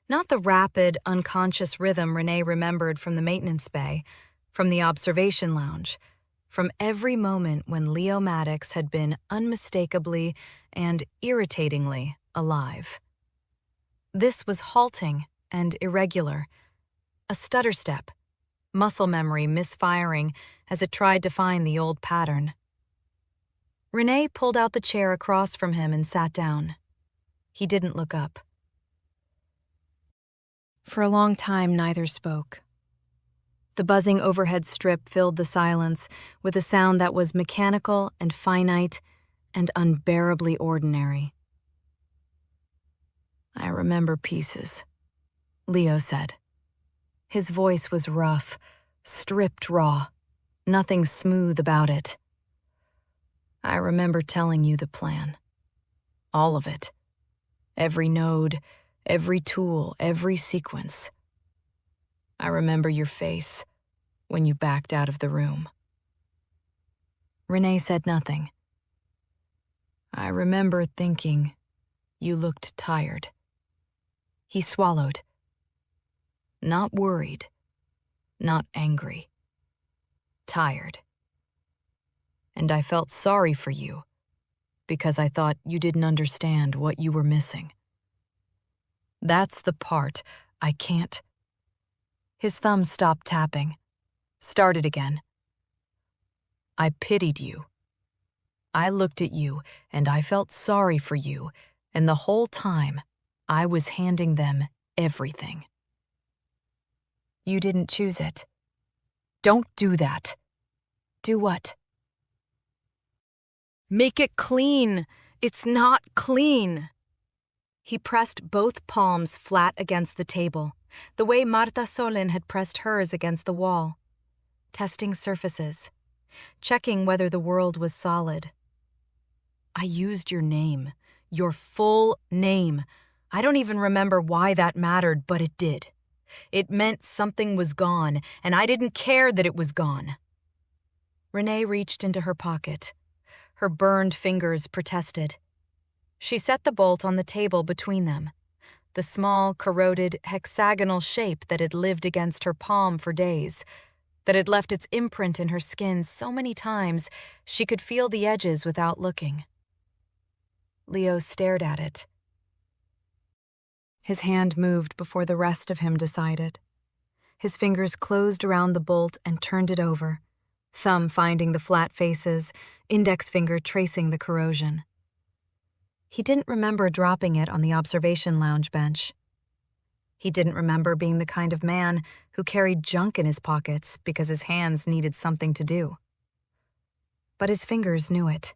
Not the rapid, unconscious rhythm Renee remembered from the maintenance bay, from the observation lounge, from every moment when Leo Maddox had been unmistakably and irritatingly alive. This was halting and irregular, a stutter step, muscle memory misfiring as it tried to find the old pattern. Renee pulled out the chair across from him and sat down. He didn't look up. For a long time, neither spoke. The buzzing overhead strip filled the silence with a sound that was mechanical and finite and unbearably ordinary. "I remember pieces," Leo said. His voice was rough, stripped raw, nothing smooth about it. "I remember telling you the plan. All of it. Every node, every tool, every sequence. I remember your face when you backed out of the room." Renee said nothing. "I remember thinking you looked tired." He swallowed. Not worried, not angry. Tired. And I felt sorry for you, because I thought you didn't understand what you were missing. That's the part I can't. His thumb stopped tapping, started again. I pitied you. I looked at you, and I felt sorry for you, and the whole time, I was handing them everything. You didn't choose it. Don't do that. Do what? Make it clean. It's not clean. He pressed both palms flat against the table, the way Marta Solin had pressed hers against the wall, testing surfaces, checking whether the world was solid. I used your name, your full name. I don't even remember why that mattered, but it did. It meant something was gone, and I didn't care that it was gone. Renee reached into her pocket. Her burned fingers protested. She set the bolt on the table between them, the small, corroded, hexagonal shape that had lived against her palm for days, that had left its imprint in her skin so many times she could feel the edges without looking. Leo stared at it. His hand moved before the rest of him decided. His fingers closed around the bolt and turned it over, thumb finding the flat faces, index finger tracing the corrosion. He didn't remember dropping it on the observation lounge bench. He didn't remember being the kind of man who carried junk in his pockets because his hands needed something to do. But his fingers knew it.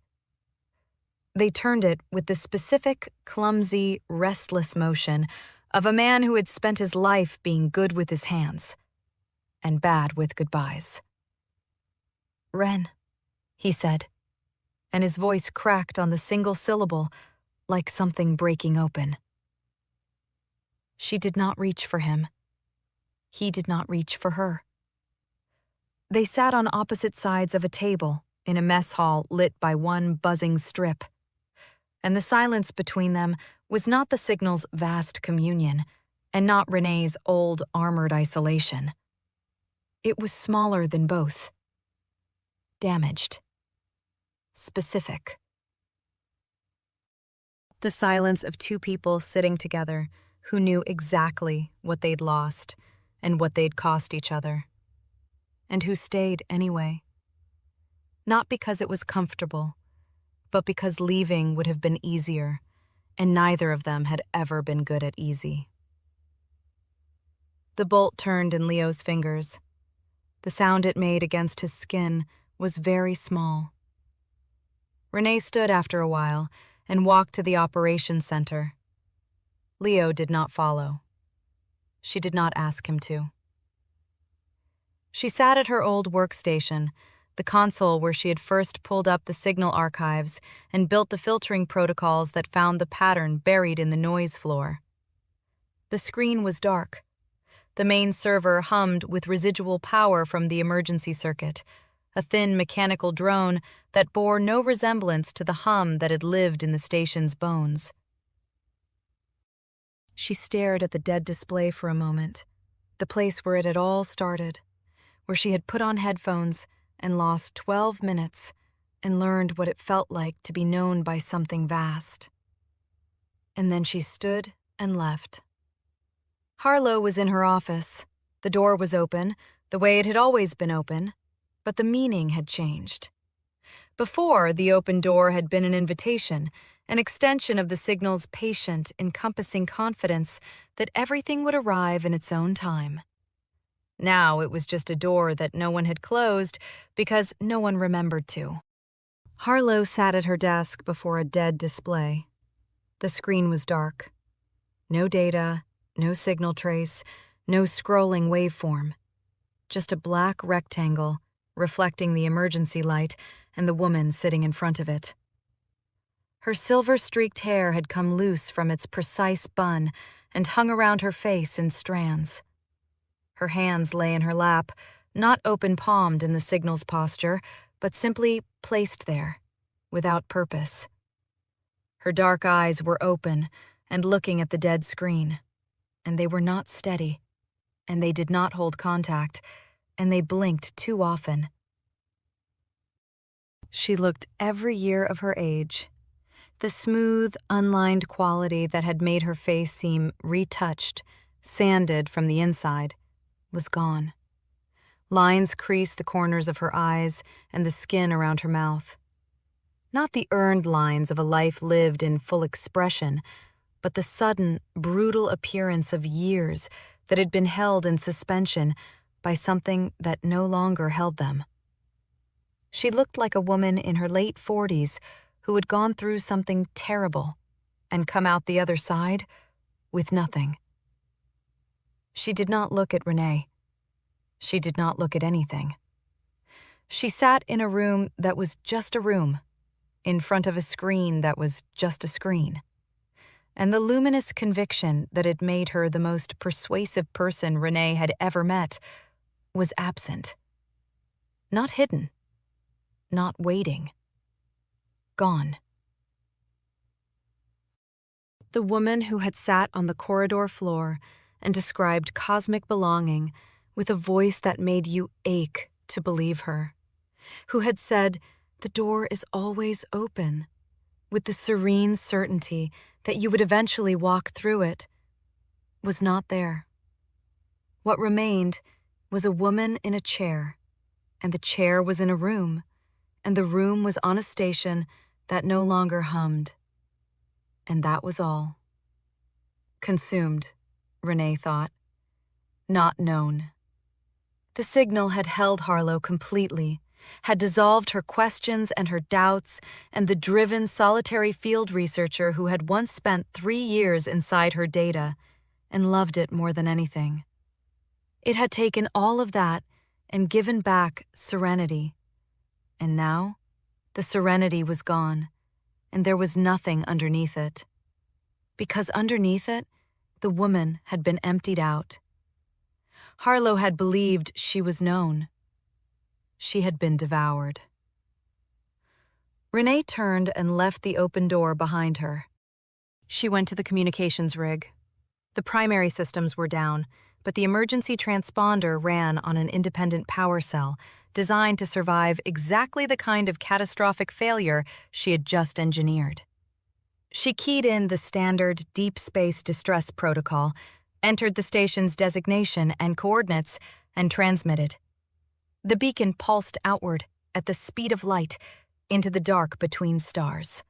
They turned it with the specific, clumsy, restless motion of a man who had spent his life being good with his hands and bad with goodbyes. "Ren," he said, and his voice cracked on the single syllable like something breaking open. She did not reach for him. He did not reach for her. They sat on opposite sides of a table in a mess hall lit by one buzzing strip, and the silence between them was not the signal's vast communion and not Renee's old armored isolation. It was smaller than both. Damaged. Specific. The silence of two people sitting together who knew exactly what they'd lost and what they'd cost each other, and who stayed anyway. Not because it was comfortable, but because leaving would have been easier, and neither of them had ever been good at easy. The bolt turned in Leo's fingers. The sound it made against his skin was very small. Renee stood after a while and walked to the operations center. Leo did not follow. She did not ask him to. She sat at her old workstation, the console where she had first pulled up the signal archives and built the filtering protocols that found the pattern buried in the noise floor. The screen was dark. The main server hummed with residual power from the emergency circuit, a thin mechanical drone that bore no resemblance to the hum that had lived in the station's bones. She stared at the dead display for a moment, the place where it had all started, where she had put on headphones and lost 12 minutes and learned what it felt like to be known by something vast. And then she stood and left. Harlow was in her office. The door was open, the way it had always been open, but the meaning had changed. Before, the open door had been an invitation, an extension of the signal's patient, encompassing confidence that everything would arrive in its own time. Now it was just a door that no one had closed because no one remembered to. Harlow sat at her desk before a dead display. The screen was dark. No data, no signal trace, no scrolling waveform. Just a black rectangle reflecting the emergency light and the woman sitting in front of it. Her silver-streaked hair had come loose from its precise bun and hung around her face in strands. Her hands lay in her lap, not open-palmed in the signal's posture, but simply placed there, without purpose. Her dark eyes were open and looking at the dead screen, and they were not steady, and they did not hold contact, and they blinked too often. She looked every year of her age. The smooth, unlined quality that had made her face seem retouched, sanded from the inside, was gone. Lines creased the corners of her eyes and the skin around her mouth. Not the earned lines of a life lived in full expression, but the sudden, brutal appearance of years that had been held in suspension by something that no longer held them. She looked like a woman in her late 40s who had gone through something terrible and come out the other side with nothing. She did not look at Renee. She did not look at anything. She sat in a room that was just a room, in front of a screen that was just a screen. And the luminous conviction that had made her the most persuasive person Renee had ever met was absent. Not hidden. Not waiting. Gone. The woman who had sat on the corridor floor and described cosmic belonging with a voice that made you ache to believe her, who had said, "The door is always open," with the serene certainty that you would eventually walk through it, was not there. What remained was a woman in a chair, and the chair was in a room, and the room was on a station that no longer hummed. And that was all. Consumed, Renee thought. Not known. The signal had held Harlow completely, had dissolved her questions and her doubts, and the driven, solitary field researcher who had once spent 3 years inside her data and loved it more than anything. It had taken all of that and given back serenity. And now, the serenity was gone, and there was nothing underneath it. Because underneath it, the woman had been emptied out. Harlow had believed she was known. She had been devoured. Renee turned and left the open door behind her. She went to the communications rig. The primary systems were down, but the emergency transponder ran on an independent power cell designed to survive exactly the kind of catastrophic failure she had just engineered. She keyed in the standard deep space distress protocol, entered the station's designation and coordinates, and transmitted. The beacon pulsed outward at the speed of light into the dark between stars.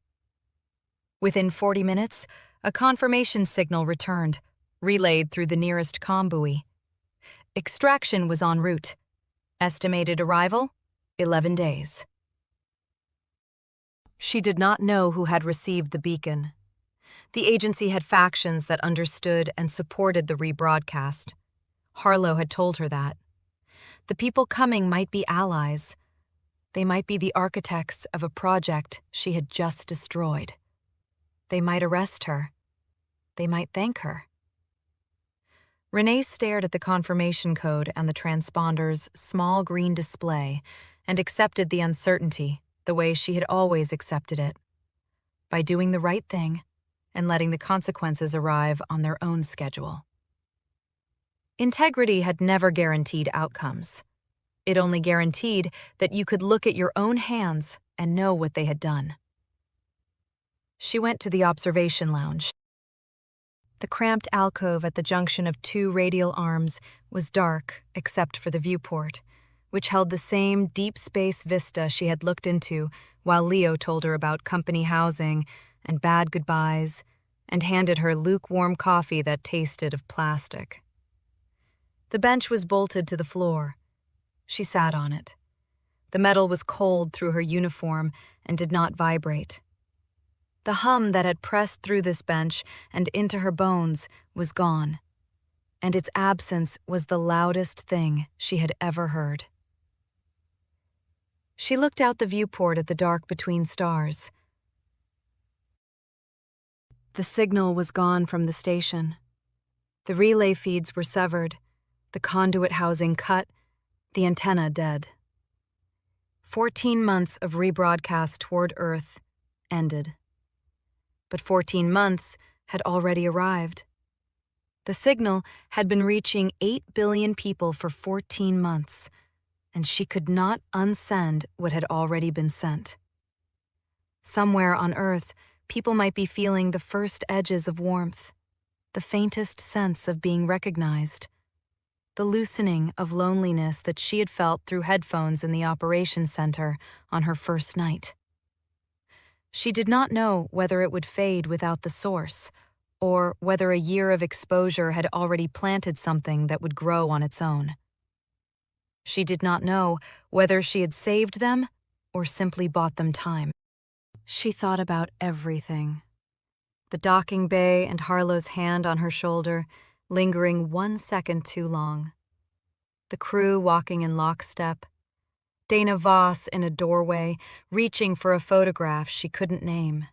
Within 40 minutes, a confirmation signal returned, relayed through the nearest comm buoy. Extraction was en route. Estimated arrival, 11 days. She did not know who had received the beacon. The agency had factions that understood and supported the rebroadcast. Harlow had told her that. The people coming might be allies. They might be the architects of a project she had just destroyed. They might arrest her. They might thank her. Renee stared at the confirmation code and the transponder's small green display and accepted the uncertainty the way she had always accepted it, by doing the right thing and letting the consequences arrive on their own schedule. Integrity had never guaranteed outcomes. It only guaranteed that you could look at your own hands and know what they had done. She went to the observation lounge. The cramped alcove at the junction of 2 radial arms was dark except for the viewport, which held the same deep space vista she had looked into while Leo told her about company housing and bad goodbyes and handed her lukewarm coffee that tasted of plastic. The bench was bolted to the floor. She sat on it. The metal was cold through her uniform and did not vibrate. The hum that had pressed through this bench and into her bones was gone, and its absence was the loudest thing she had ever heard. She looked out the viewport at the dark between stars. The signal was gone from the station. The relay feeds were severed, the conduit housing cut, the antenna dead. 14 months of rebroadcast toward Earth ended. But 14 months had already arrived. The signal had been reaching 8 billion people for 14 months, and she could not unsend what had already been sent. Somewhere on Earth, people might be feeling the first edges of warmth, the faintest sense of being recognized, the loosening of loneliness that she had felt through headphones in the operations center on her first night. She did not know whether it would fade without the source, or whether a year of exposure had already planted something that would grow on its own. She did not know whether she had saved them or simply bought them time. She thought about everything. The docking bay and Harlow's hand on her shoulder, lingering 1 second too long. The crew walking in lockstep. Dana Voss in a doorway, reaching for a photograph she couldn't name.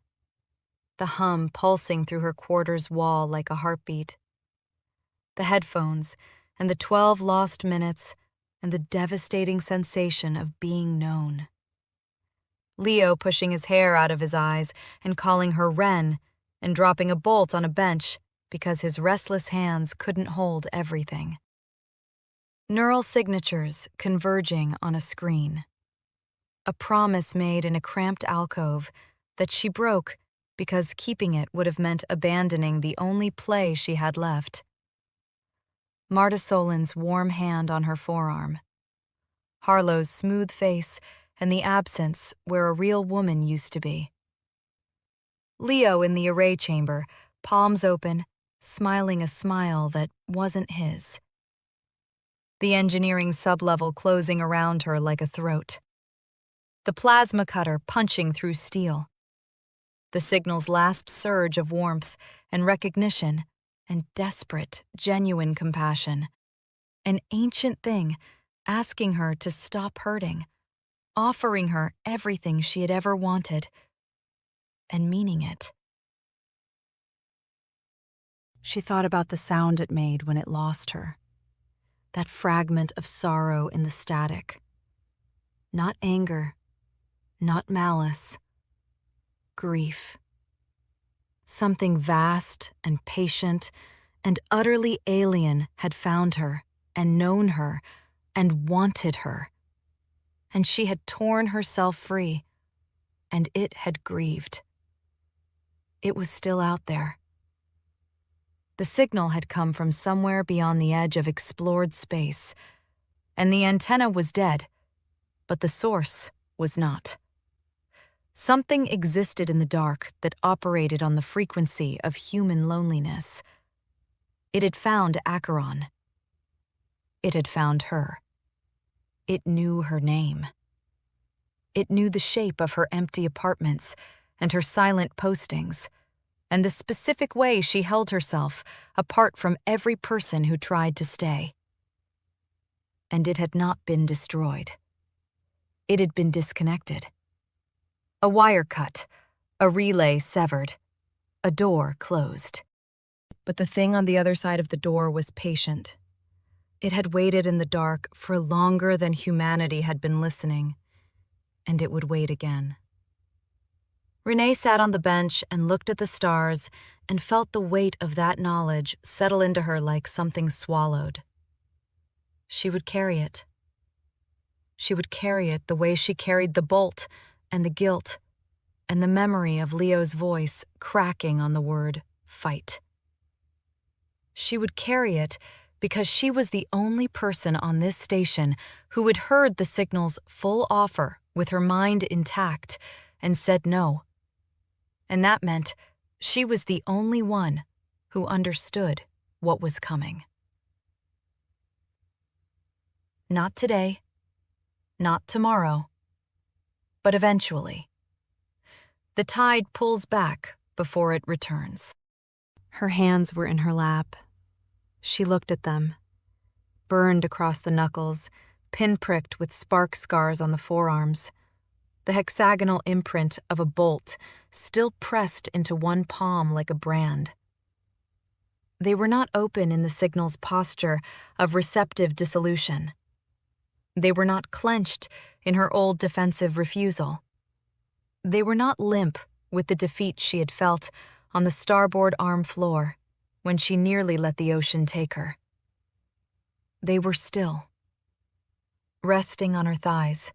The hum pulsing through her quarters wall like a heartbeat. The headphones and the 12 lost minutes and the devastating sensation of being known. Leo pushing his hair out of his eyes and calling her Ren and dropping a bolt on a bench because his restless hands couldn't hold everything. Neural signatures converging on a screen. A promise made in a cramped alcove that she broke because keeping it would have meant abandoning the only play she had left. Marta Solin's warm hand on her forearm. Harlow's smooth face and the absence where a real woman used to be. Leo in the array chamber, palms open, smiling a smile that wasn't his. The engineering sublevel closing around her like a throat. The plasma cutter punching through steel. The signal's last surge of warmth and recognition and desperate, genuine compassion. An ancient thing asking her to stop hurting, offering her everything she had ever wanted, and meaning it. She thought about the sound it made when it lost her. That fragment of sorrow in the static. Not anger, not malice. Grief. Something vast and patient and utterly alien had found her and known her and wanted her. And she had torn herself free, and it had grieved. It was still out there. The signal had come from somewhere beyond the edge of explored space, and the antenna was dead, but the source was not. Something existed in the dark that operated on the frequency of human loneliness. It had found Acheron. It had found her. It knew her name. It knew the shape of her empty apartments and her silent postings, and the specific way she held herself apart from every person who tried to stay. And it had not been destroyed. It had been disconnected. A wire cut, a relay severed, a door closed. But the thing on the other side of the door was patient. It had waited in the dark for longer than humanity had been listening, and it would wait again. Renee sat on the bench and looked at the stars and felt the weight of that knowledge settle into her like something swallowed. She would carry it. She would carry it the way she carried the bolt and the guilt and the memory of Leo's voice cracking on the word fight. She would carry it because she was the only person on this station who had heard the signal's full offer with her mind intact and said no. And that meant she was the only one who understood what was coming. Not today, not tomorrow, but eventually. The tide pulls back before it returns. Her hands were in her lap. She looked at them, burned across the knuckles, pinpricked with spark scars on the forearms. The hexagonal imprint of a bolt still pressed into one palm like a brand. They were not open in the signal's posture of receptive dissolution. They were not clenched in her old defensive refusal. They were not limp with the defeat she had felt on the starboard arm floor when she nearly let the ocean take her. They were still, resting on her thighs,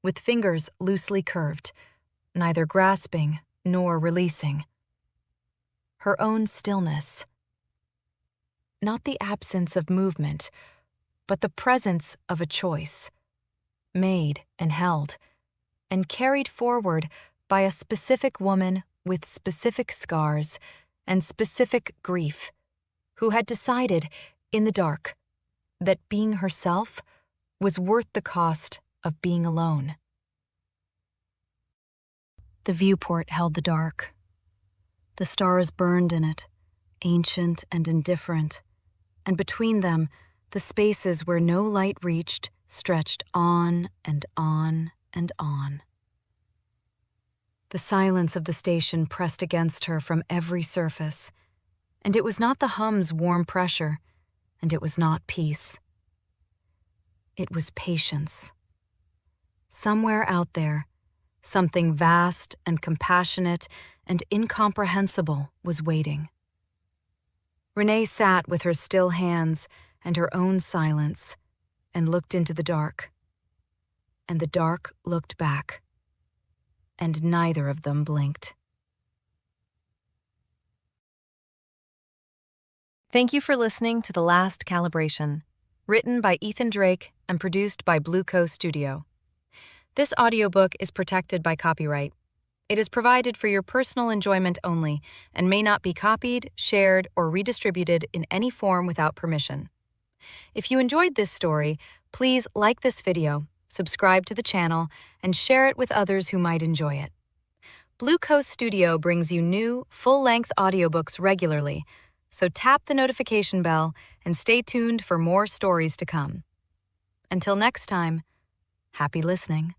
with fingers loosely curved, neither grasping nor releasing. Her own stillness. Not the absence of movement, but the presence of a choice, made and held, and carried forward by a specific woman with specific scars and specific grief, who had decided, in the dark, that being herself was worth the cost of being alone. The viewport held the dark. The stars burned in it, ancient and indifferent, and between them, the spaces where no light reached stretched on and on and on. The silence of the station pressed against her from every surface, and it was not the hum's warm pressure, and it was not peace. It was patience. Somewhere out there, something vast and compassionate and incomprehensible was waiting. Renee sat with her still hands and her own silence and looked into the dark. And the dark looked back. And neither of them blinked. Thank you for listening to The Last Calibration, written by Ethan Drake and produced by Blue Coast Studio. This audiobook is protected by copyright. It is provided for your personal enjoyment only and may not be copied, shared, or redistributed in any form without permission. If you enjoyed this story, please like this video, subscribe to the channel, and share it with others who might enjoy it. Blue Coast Studio brings you new, full-length audiobooks regularly, so tap the notification bell and stay tuned for more stories to come. Until next time, happy listening.